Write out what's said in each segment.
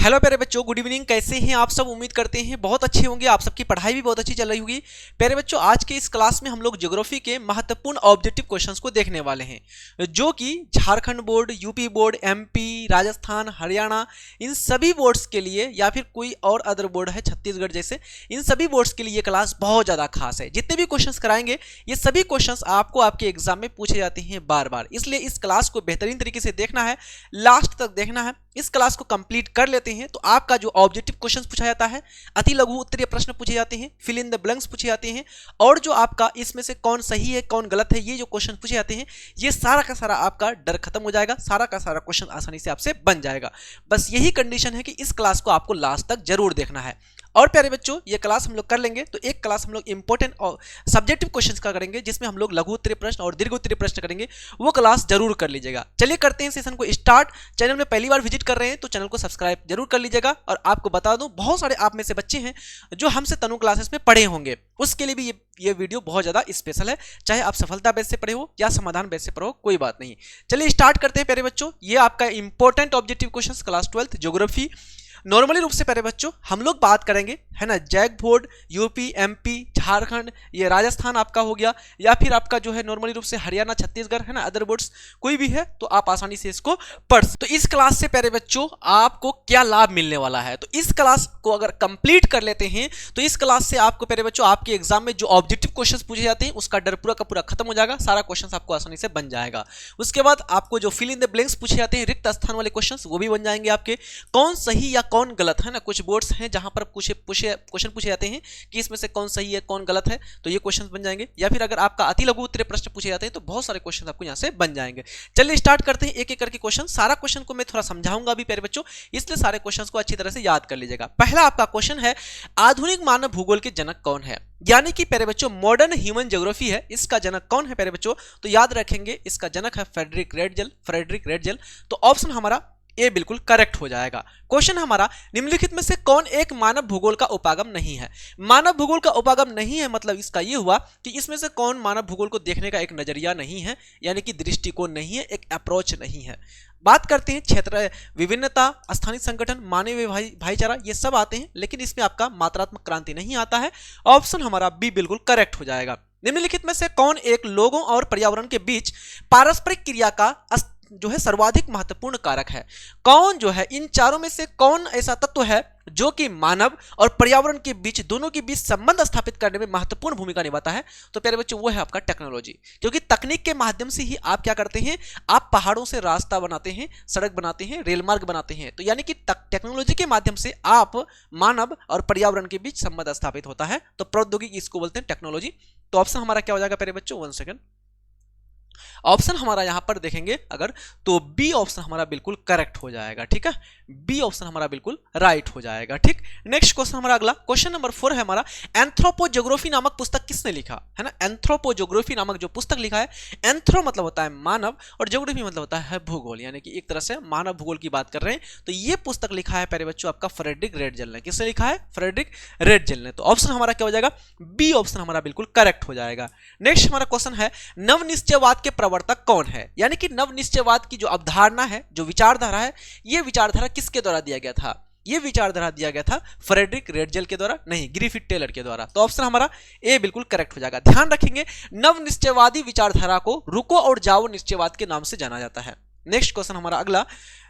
Hello प्यारे बच्चों, good evening. कैसे हैं आप सब? उम्मीद करते हैं बहुत अच्छे होंगे। आप सबकी पढ़ाई भी बहुत अच्छी चल रही होगी। प्यारे बच्चों, आज के इस क्लास में हम लोग ज्योग्राफी के महत्वपूर्ण ऑब्जेक्टिव क्वेश्चंस को देखने वाले हैं, जो कि Jharkhand board, UP board, MP, Rajasthan, Haryana, इन सभी बोर्ड्स के लिए, या फिर कोई और अदर बोर्ड है छत्तीसगढ़ जैसे, इन सभी बोर्ड्स के लिए ये क्लास बहुत ज़्यादा खास है। जितने भी क्वेश्चंस कराएंगे ये सभी क्वेश्चंस आपको आपके एग्जाम में पूछे जाते हैं बार बार, इसलिए इस क्लास को बेहतरीन तरीके से देखना है, लास्ट तक देखना है। इस क्लास को कंप्लीट कर लेते हैं तो आपका जो ऑब्जेक्टिव क्वेश्चंस पूछा जाता है, अति लघु उत्तरीय प्रश्न पूछे जाते हैं, फिल इन द ब्लैंक्स पूछे जाते हैं, और जो आपका इसमें से कौन सही है कौन गलत है, ये जो क्वेश्चन पूछे जाते हैं, ये सारा का सारा आपका डर खत्म हो जाएगा, सारा का सारा क्वेश्चन आसानी से आपसे बन जाएगा। बस यही कंडीशन है कि इस क्लास को आपको लास्ट तक जरूर देखना है। और प्यारे बच्चों, ये क्लास हम लोग कर लेंगे तो एक क्लास हम लोग इंपॉर्टेंट और सब्जेक्टिव क्वेश्चंस का करेंगे, जिसमें हम लोग लघु उत्तरीय प्रश्न और दीर्घ उत्तरीय प्रश्न करेंगे। वो क्लास जरूर कर लीजिएगा। चलिए करते हैं सेशन को स्टार्ट। चैनल में पहली बार विजिट कर रहे हैं तो चैनल को सब्सक्राइब जरूर कर लीजिएगा। और आपको बता दूं, बहुत सारे आप में से बच्चे हैं जो हमसे तनु क्लासेस में पढ़े होंगे, उसके लिए भी ये वीडियो बहुत ज़्यादा स्पेशल है। चाहे आप सफलता बेस से पढ़े हो या समाधान बेस से पढ़े हो, कोई बात नहीं। चलिए स्टार्ट करते हैं प्यारे बच्चों। ये आपका important objective question class 12 geography. Normally रूप से प्यारे बच्चों हम लोग बात करेंगे, है ना, JAC board, UP, MP, Jharkhand, ये राजस्थान आपका हो गया, या फिर आपका जो है नॉर्मली रूप से हरियाणा, छत्तीसगढ़, है ना, अदर बोर्ड्स कोई भी है तो आप आसानी से इसको पढ़ सकते। तो इस क्लास से प्यारे बच्चों आपको क्या लाभ मिलने वाला है, तो इस क्लास को अगर कंप्लीट कर लेते हैं तो इस क्लास से आपको प्यारे बच्चों आपके एग्जाम में जो ऑब्जेक्टिव क्वेश्चंस पूछे जाते हैं उसका डर पूरा का पूरा खत्म हो जाएगा, सारा क्वेश्चन आपको आसानी से बन जाएगा। उसके बाद आपको जो फिल इन द ब्लैंक्स पूछे जाते हैं, रिक्त स्थान वाले क्वेश्चन, वो भी बन जाएंगे आपके। कौन सही या कौन गलत है ना, कुछ बोर्ड्स हैं जहां पर क्वेश्चन पूछे जाते हैं कि इसमें से कौन सही है कौन गलत है, तो ये क्वेश्चंस बन जाएंगे। या फिर अगर आपका अति लघु उत्तरीय प्रश्न पूछे जाते हैं तो बहुत सारे क्वेश्चन आपको यहां से बन जाएंगे। चलिए स्टार्ट करते हैं एक एक करके क्वेश्चन। सारा क्वेश्चन को मैं थोड़ा समझाऊंगा अभी प्यारे बच्चों, इसलिए सारे क्वेश्चंस को अच्छी तरह से याद कर लीजिएगा। पहला आपका क्वेश्चन है, आधुनिक मानव भूगोल के जनक कौन है, यानी कि प्यारे बच्चों मॉडर्न ह्यूमन ज्योग्राफी है, इसका जनक कौन है प्यारे बच्चों, तो याद रखेंगे इसका जनक है फ्रेडरिक रेटजेल। तो ऑप्शन हमारा ये बिल्कुल करेक्ट हो जाएगा। क्वेश्चन हमारा, निम्नलिखित में से कौन एक मानव भूगोल का उपागम नहीं है। मानव भूगोल का उपागम नहीं है मतलब इसका ये हुआ कि इसमें से कौन मानव भूगोल को देखने का एक नजरिया नहीं है, यानी कि दृष्टिकोण नहीं है, एक अप्रोच नहीं है। बात करते हैं क्षेत्र विभिन्नता, स्थानीय संगठन, मानवीय भाईचारा, ये सब आते हैं, लेकिन इसमें आपका मात्रात्मक क्रांति नहीं आता है। ऑप्शन हमारा बी बिल्कुल करेक्ट हो जाएगा। निम्नलिखित में से कौन एक लोगों और पर्यावरण के बीच पारस्परिक क्रिया का जो है सर्वाधिक महत्वपूर्ण कारक है। कौन जो है इन चारों में से कौन ऐसा तत्व है जो कि मानव और पर्यावरण के बीच, दोनों के बीच संबंध स्थापित करने में महत्वपूर्ण भूमिका निभाता है, तो प्यारे बच्चों वो है आपका टेक्नोलॉजी। क्योंकि तकनीक के माध्यम से ही आप क्या करते हैं, आप पहाड़ों से रास्ता बनाते हैं, सड़क बनाते हैं, रेल मार्ग बनाते हैं, तो यानी कि टेक्नोलॉजी के माध्यम से आप मानव और पर्यावरण के बीच संबंध स्थापित होता है, तो प्रौद्योगिकी इसको बोलते हैं टेक्नोलॉजी। तो ऑप्शन हमारा क्या हो जाएगा प्यारे बच्चों, 1 सेकंड, ऑप्शन हमारा यहां पर देखेंगे अगर तो बी ऑप्शन हमारा बिल्कुल करेक्ट हो जाएगा। ठीक है, बी ऑप्शन हमारा बिल्कुल राइट हो जाएगा। ठीक, नेक्स्ट क्वेश्चन हमारा अगला क्वेश्चन नंबर 4 है हमारा, एंथ्रोपोज्योग्राफी नामक पुस्तक किसने लिखा है ना। एंथ्रोपोज्योग्राफी नामक जो पुस्तक लिखा है, एंथ्रो मतलब होता है मानव और ज्योग्राफी मतलब होता है भूगोल, यानी कि एक तरह से मानव भूगोल की बात कर रहे हैं। तो ये पुस्तक लिखा है प्यारे बच्चों आपका फ्रेडरिक रेटजेल ने। किसने लिखा है, फ्रेडरिक रेटजेल ने। तो ऑप्शन हमारा क्या हो जाएगा, बी ऑप्शन हमारा बिल्कुल करेक्ट हो जाएगा। नेक्स्ट हमारा क्वेश्चन है, नवनिश्चयवाद के प्रवर्तक कौन है, यानी कि नवनिश्चयवाद की जो अवधारणा है, जो विचारधारा है, यह विचारधारा किसके द्वारा दिया गया था, यह विचारधारा दिया गया था फ्रेडरिक रेटजेल के द्वारा, नहीं ग्रिफिथ टेलर के द्वारा। तो ऑप्शन हमारा ए बिल्कुल करेक्ट हो जाएगा। ध्यान रखेंगे नवनिश्चयवादी विचारधारा को रुको और जाओ निश्चयवाद के नाम से जाना जाता है। नेक्स्ट क्वेश्चन हमारा अगला,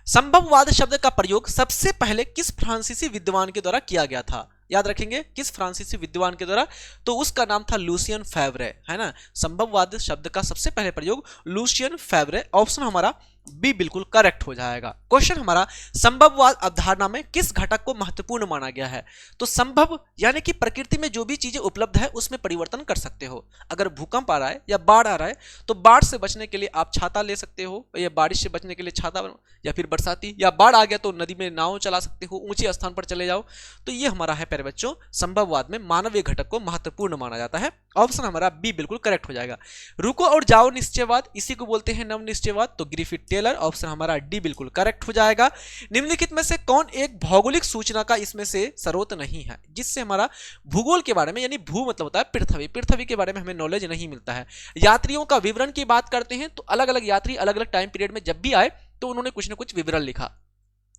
संभववाद शब्द का प्रयोग सबसे पहले किस फ्रांसीसी विद्वान के द्वारा किया गया था। याद रखेंगे किस फ्रांसीसी विद्वान के द्वारा, तो उसका नाम था लूसियन फेवरे, है ना। संभववाद शब्द का सबसे पहले प्रयोग लूसियन फेवरे। ऑप्शन हमारा बी बिल्कुल करेक्ट हो जाएगा। क्वेश्चन हमारा, संभववाद अवधारणा में किस घटक को महत्वपूर्ण माना गया है, तो संभव यानी कि प्रकृति में जो भी चीजें उपलब्ध है उसमें परिवर्तन कर सकते हो। अगर भूकंप आ रहा है या बाढ़ आ रहा है तो बाढ़ से बचने के लिए आप छाता ले सकते हो, या बारिश से बचने के लिए छाता, या फिर बरसाती, या बाढ़ आ गया तो नदी में नाव चला सकते हो, ऊंचे स्थान पर चले जाओ। तो ये हमारा है प्यारे बच्चों, संभववाद में मानवीय घटक को महत्वपूर्ण माना जाता है। ऑप्शन हमारा बी बिल्कुल करेक्ट हो जाएगा। रुको और जाओ निश्चयवाद, इसी को बोलते हैं नवनिश्चयवाद, तो ग्रिफिथ टेलर। ऑप्शन हमारा डी बिल्कुल करेक्ट हो जाएगा। निम्नलिखित में से कौन एक भौगोलिक सूचना का इसमें से स्रोत नहीं है, जिससे हमारा भूगोल के बारे में, यानी भू मतलब होता है पृथ्वी के बारे में हमें नॉलेज नहीं मिलता है। यात्रियों का विवरण की बात करते हैं तो अलग अलग यात्री अलग अलग टाइम पीरियड में जब भी आए तो उन्होंने कुछ ना कुछ विवरण लिखा।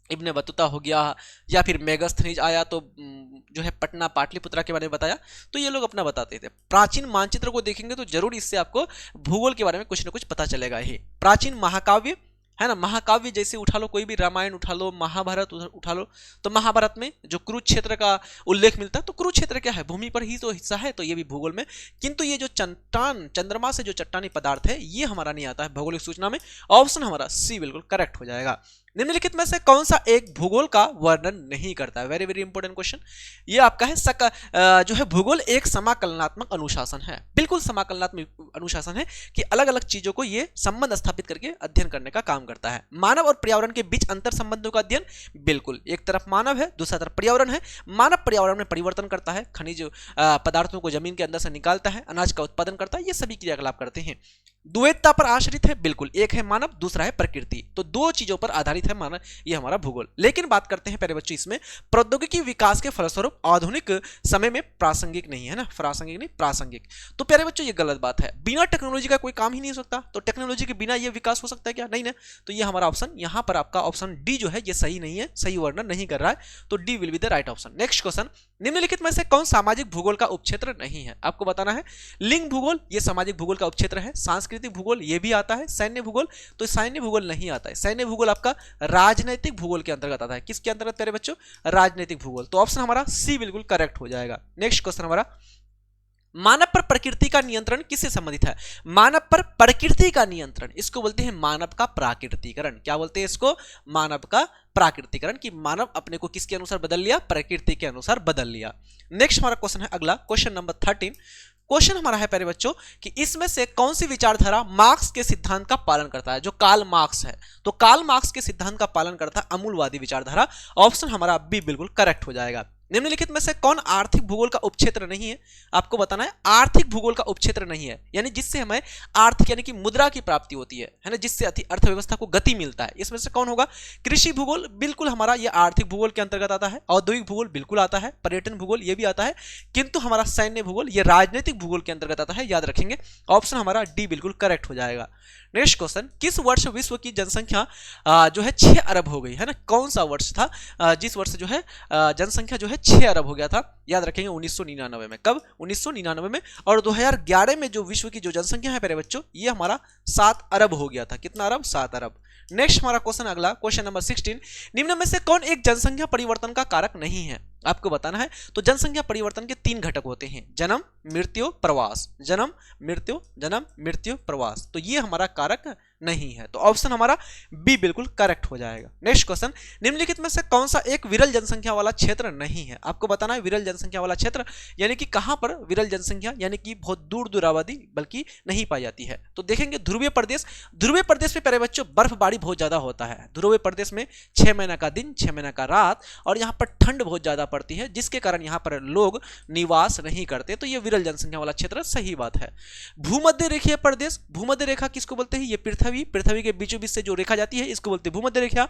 इब्ने बतूता हो गया, या फिर मेगास्थनीज आया तो जो है पटना पाटलिपुत्रा के बारे में बताया, तो ये लोग अपना बताते थे। प्राचीन मानचित्र को देखेंगे तो जरूर इससे आपको भूगोल के बारे में कुछ ना कुछ पता चलेगा ही। प्राचीन महाकाव्य है ना, महाकाव्य जैसे उठा लो, कोई भी रामायण उठा लो, महाभारत उठा लो, तो महाभारत में जो कुरुक्षेत्र का उल्लेख मिलता है, तो कुरुक्षेत्र क्या है, भूमि पर ही तो हिस्सा है, तो ये भी भूगोल में। किंतु ये जो चट्टान, चंद्रमा से जो चट्टानी पदार्थ है, ये हमारा नहीं आता है भौगोलिक सूचना में। ऑप्शन हमारा सी बिल्कुल करेक्ट हो जाएगा। निम्नलिखित में से कौन सा एक भूगोल का वर्णन नहीं करता है? वेरी वेरी इंपॉर्टेंट क्वेश्चन ये आपका है। जो है भूगोल एक समाकलनात्मक अनुशासन है, बिल्कुल समाकलनात्मक अनुशासन है कि अलग अलग चीजों को ये संबंध स्थापित करके अध्ययन करने का काम करता है। मानव और पर्यावरण के बीच अंतर संबंधों का अध्ययन, बिल्कुल एक तरफ मानव है, दूसरा तरफ पर्यावरण है। मानव पर्यावरण में परिवर्तन करता है, खनिज पदार्थों को जमीन के अंदर से निकालता है, अनाज का उत्पादन करता है, ये सभी क्रियाकलाप करते हैं। द्वैतता पर आश्रित है, बिल्कुल एक है मानव, दूसरा है प्रकृति, तो दो चीजों पर आधारित है मानव, ये हमारा भूगोल। लेकिन बात करते हैं प्यारे बच्चों इसमें प्रौद्योगिकी विकास के फलस्वरूप आधुनिक समय में प्रासंगिक नहीं है ना, प्रासंगिक नहीं प्रासंगिक। तो प्यारे बच्चों ये गलत बात है, बिना टेक्नोलॉजी का कोई काम ही नहीं हो सकता, तो टेक्नोलॉजी के बिना ये विकास हो सकता है क्या? नहीं ना, तो ये हमारा ऑप्शन यहाँ पर आपका ऑप्शन डी जो है ये सही नहीं है, सही वर्णन नहीं कर रहा है, तो D will be the right option. Next question, निम्नलिखित में से कौन सामाजिक भूगोल का उपक्षेत्र नहीं है? आपको बताना है। लिंग भूगोल ये सामाजिक भूगोल का उपक्षेत्र है, सांस्कृतिक भूगोल ये भी आता है, सैन्य भूगोल तो सैन्य भूगोल नहीं आता है। सैन्य भूगोल आपका राजनैतिक भूगोल के अंतर्गत आता है। किसके अंतर्गत प्यारे बच्चों? राजनैतिक भूगोल, तो ऑप्शन हमारा सी बिल्कुल करेक्ट हो जाएगा। नेक्स्ट क्वेश्चन हमारा, मानव पर प्रकृति का नियंत्रण किससे संबंधित है? मानव पर प्रकृति का नियंत्रण, इसको बोलते हैं मानव का प्राकृतिकरण। क्या बोलते हैं इसको? मानव का प्राकृतिकरण, कि मानव अपने को किसके अनुसार बदल लिया? प्रकृति के अनुसार बदल लिया। नेक्स्ट हमारा क्वेश्चन है अगला, क्वेश्चन नंबर 13। क्वेश्चन हमारा है प्यारे बच्चों कि इसमें से कौन सी विचारधारा मार्क्स के सिद्धांत का पालन करता है? जो कार्ल मार्क्स है, तो कार्ल मार्क्स के सिद्धांत का पालन करता है अमूलवादी विचारधारा। ऑप्शन हमारा बी बिल्कुल करेक्ट हो जाएगा। निम्नलिखित में से कौन आर्थिक भूगोल का उपक्षेत्र नहीं है? आपको बताना है। आर्थिक भूगोल का उपक्षेत्र नहीं है, यानी जिससे हमें आर्थिक यानी कि मुद्रा की प्राप्ति होती है ना, जिससे अर्थव्यवस्था को गति मिलता है, इसमें से कौन होगा? कृषि भूगोल, बिल्कुल हमारा ये आर्थिक भूगोल के अंतर्गत आता है। औद्योगिक भूगोल बिल्कुल आता है, पर्यटन भूगोल ये भी आता है, किंतु हमारा सैन्य भूगोल ये राजनीतिक भूगोल के अंतर्गत आता है, याद रखेंगे। ऑप्शन हमारा डी बिल्कुल करेक्ट हो जाएगा। नेक्स्ट क्वेश्चन, किस वर्ष विश्व की जनसंख्या जो है 6 अरब हो गई है ना? कौन सा वर्ष था जिस वर्ष जो है जनसंख्या जो है 6 अरब हो गया था? याद रखेंगे 1999 में। कब? 1999 में। और 2011 में जो विश्व की जो जनसंख्या है मेरे बच्चों, ये हमारा 7 अरब हो गया था। कितना अरब? 7 अरब। नेक्स्ट हमारा क्वेश्चन अगला, क्वेश्चन नंबर 16। निम्न में से कौन एक जनसंख्या परिवर्तन का कारक नहीं है? आपको बताना है। तो जनसंख्या परिवर्तन के 3 घटक होते हैं, जन्म, मृत्यु, प्रवास। जन्म, मृत्यु, प्रवास, तो ये हमारा कारक नहीं है, तो ऑप्शन हमारा बी बिल्कुल करेक्ट हो जाएगा। नेक्स्ट क्वेश्चन, निम्नलिखित में से कौन सा एक विरल जनसंख्या वाला क्षेत्र नहीं है? आपको बताना है विरल जनसंख्या वाला क्षेत्र यानी कि कहां पर विरल जनसंख्या, यानी कि बहुत दूर दूर आबादी बल्कि नहीं पाई जाती है। तो देखेंगे ध्रुवीय प्रदेश। ध्रुवीय प्रदेश में प्यारे बच्चों बर्फबारी बहुत ज्यादा होता है। ध्रुवीय प्रदेश में 6 महीना का दिन, 6 महीना का रात, और यहाँ पर ठंड बहुत ज्यादा पड़ती है, जिसके कारण यहाँ पर लोग निवास नहीं करते, तो ये विरल जनसंख्या वाला क्षेत्र सही बात है। भूमध्य रेखीय प्रदेश, भूमध्य रेखा किसको बोलते हैं? ये पृथ्वी के बीचों बीच से जो रेखा जाती है इसको बोलते हैं भूमध्य रेखा।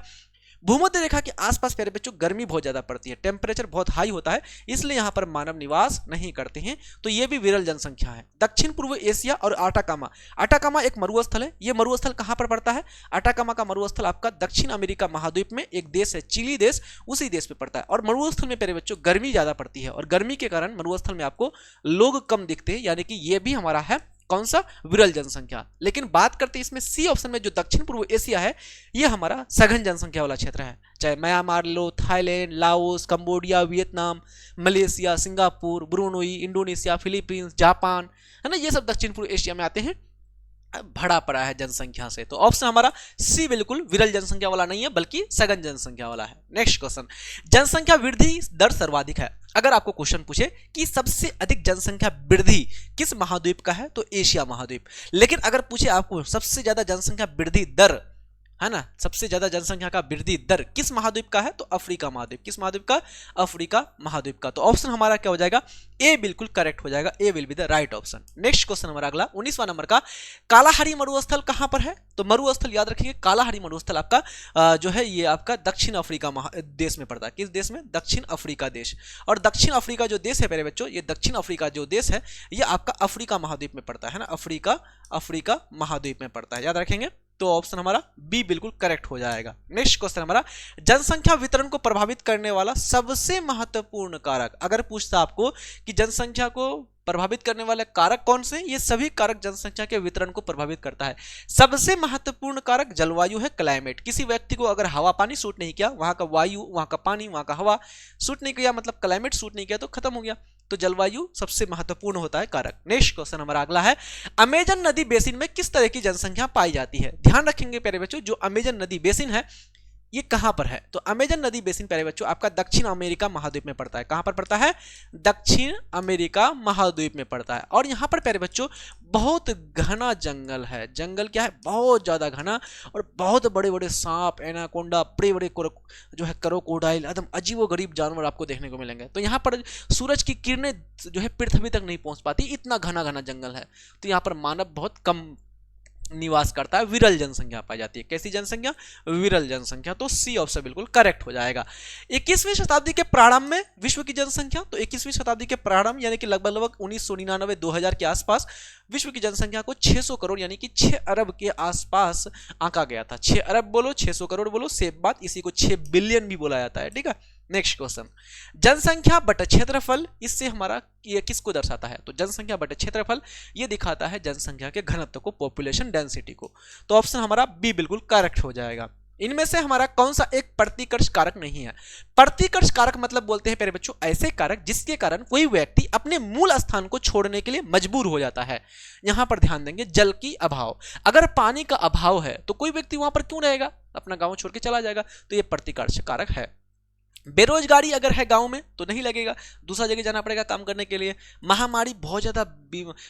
भूमध्य रेखा के आसपास प्यारे बच्चों गर्मी बहुत ज्यादा पड़ती है, टेम्परेचर बहुत हाई होता है, इसलिए यहां पर मानव निवास नहीं करते हैं, तो ये भी विरल जनसंख्या है। दक्षिण पूर्व एशिया और अटाकामा, अटाकामा एक मरुस्थल है। ये मरुस्थल कहां पर पड़ता है? अटाकामा का मरुस्थल आपका दक्षिण अमेरिका महाद्वीप में एक देश है, चिली देश, उसी देश पे पड़ता है। और मरुस्थल में प्यारे बच्चों गर्मी ज्यादा पड़ती है, और गर्मी के कारण मरुस्थल में आपको लोग कम दिखते हैं, यानी कि ये भी हमारा है कौन सा? विरल जनसंख्या। लेकिन बात करते हैं इसमें सी ऑप्शन में, जो दक्षिण पूर्व एशिया है ये हमारा सघन जनसंख्या वाला क्षेत्र है। चाहे म्यांमार लो, Thailand, Laos, Cambodia, Vietnam, Malaysia, Singapore, Brunei, Indonesia, Philippines, Japan, है ना, ये सब दक्षिण पूर्व एशिया में आते हैं, भरा पड़ा है जनसंख्या से। तो ऑप्शन हमारा सी बिल्कुल विरल जनसंख्या वाला नहीं है, बल्कि सघन जनसंख्या वाला है। नेक्स्ट क्वेश्चन, जनसंख्या वृद्धि दर सर्वाधिक है। अगर आपको क्वेश्चन पूछे कि सबसे अधिक जनसंख्या वृद्धि किस महाद्वीप का है, तो एशिया महाद्वीप। लेकिन अगर पूछे आपको सबसे ज्यादा जनसंख्या वृद्धि दर, है ना, सबसे ज्यादा जनसंख्या का वृद्धि दर किस महाद्वीप का है, तो अफ्रीका महाद्वीप। किस महाद्वीप का? अफ्रीका महाद्वीप का। तो ऑप्शन हमारा क्या हो जाएगा? ए बिल्कुल करेक्ट हो जाएगा, A will be the right option. Next question हमारा अगला 19वां नंबर का, कालाहारी मरुस्थल कहां पर है? तो मरुस्थल याद रखिए, कालाहारी मरुस्थल आपका जो है ये आपका दक्षिण अफ्रीका देश में पड़ता है। किस देश में? दक्षिण अफ्रीका देश। और दक्षिण अफ्रीका जो देश है मेरे बच्चों, ये दक्षिण अफ्रीका जो देश है ये आपका अफ्रीका महाद्वीप में पड़ता है ना, अफ्रीका महाद्वीप में पड़ता है, याद रखेंगे। तो ऑप्शन हमारा बी बिल्कुल करेक्ट हो जाएगा। नेक्स्ट क्वेश्चन हमारा, जनसंख्या वितरण को प्रभावित करने वाला सबसे महत्वपूर्ण कारक। अगर पूछता आपको कि जनसंख्या को प्रभावित करने वाले कारक कौन से, ये सभी कारक जनसंख्या के वितरण को प्रभावित करता है। सबसे महत्वपूर्ण कारक जलवायु है, क्लाइमेट। किसी व्यक्ति को अगर हवा पानी सूट नहीं किया, वहां का वायु, वहां का पानी, वहां का हवा सूट नहीं किया, मतलब क्लाइमेट सूट नहीं किया, तो खत्म हो गया। तो जलवायु सबसे महत्वपूर्ण होता है कारक। नेक्स्ट क्वेश्चन हमारा अगला है, अमेजन नदी बेसिन में किस तरह की जनसंख्या पाई जाती है। ध्यान रखेंगे प्यारे बच्चों, जो अमेजन नदी बेसिन है ये कहां पर है, तो अमेजन नदी बेसिन प्यारे बच्चों आपका दक्षिण अमेरिका महाद्वीप में पड़ता है। कहां पर पड़ता है, दक्षिण अमेरिका महाद्वीप में पड़ता है। और यहां पर प्यारे बच्चों बहुत घना जंगल है। जंगल क्या है, बहुत ज्यादा घना, और बहुत बड़े बड़े सांप, एनाकोंडा, बड़े बड़े जो है क्रोकोडाइल, एकदम अजीबोगरीब जानवर आपको देखने को मिलेंगे। तो यहाँ पर सूरज की किरणें जो है पृथ्वी तक नहीं पहुंच पाती, इतना घना घना जंगल है। तो यहाँ पर मानव बहुत कम निवास करता है, विरल जनसंख्या पाई जाती है। कैसी जनसंख्या, विरल जनसंख्या। तो सी ऑप्शन बिल्कुल करेक्ट हो जाएगा। 21वीं शताब्दी के प्रारंभ में विश्व की जनसंख्या, तो 21वीं शताब्दी के प्रारंभ यानी कि लगभग 1999-2000 के आसपास विश्व की जनसंख्या को 600 करोड़ यानी कि 6 अरब के आसपास आंका गया था। 6 अरब बोलो, 600 करोड़ बोलो, सेम बात, इसी को 6 बिलियन भी बोला जाता है। ठीक है। नेक्स्ट क्वेश्चन, जनसंख्या बटा क्षेत्रफल, इससे हमारा ये किसको दर्शाता है, तो जनसंख्या बटा क्षेत्रफल ये दिखाता है जनसंख्या के घनत्व को, पॉपुलेशन डेंसिटी को। तो ऑप्शन हमारा बी बिल्कुल करेक्ट हो जाएगा। इनमें से हमारा कौन सा एक प्रतिकर्ष कारक नहीं है। प्रतिकर्ष कारक मतलब बोलते हैं प्यारे बच्चों ऐसे कारक जिसके कारण कोई व्यक्ति अपने मूल स्थान को छोड़ने के लिए मजबूर हो जाता है। यहां पर ध्यान देंगे, जल की अभाव, अगर पानी का अभाव है तो कोई व्यक्ति वहां पर क्यों रहेगा, अपना गांव छोड़ के चला जाएगा, तो ये प्रतिकर्ष कारक है। बेरोजगारी अगर है गांव में तो नहीं लगेगा, दूसरा जगह जाना पड़ेगा काम करने के लिए। महामारी, बहुत ज़्यादा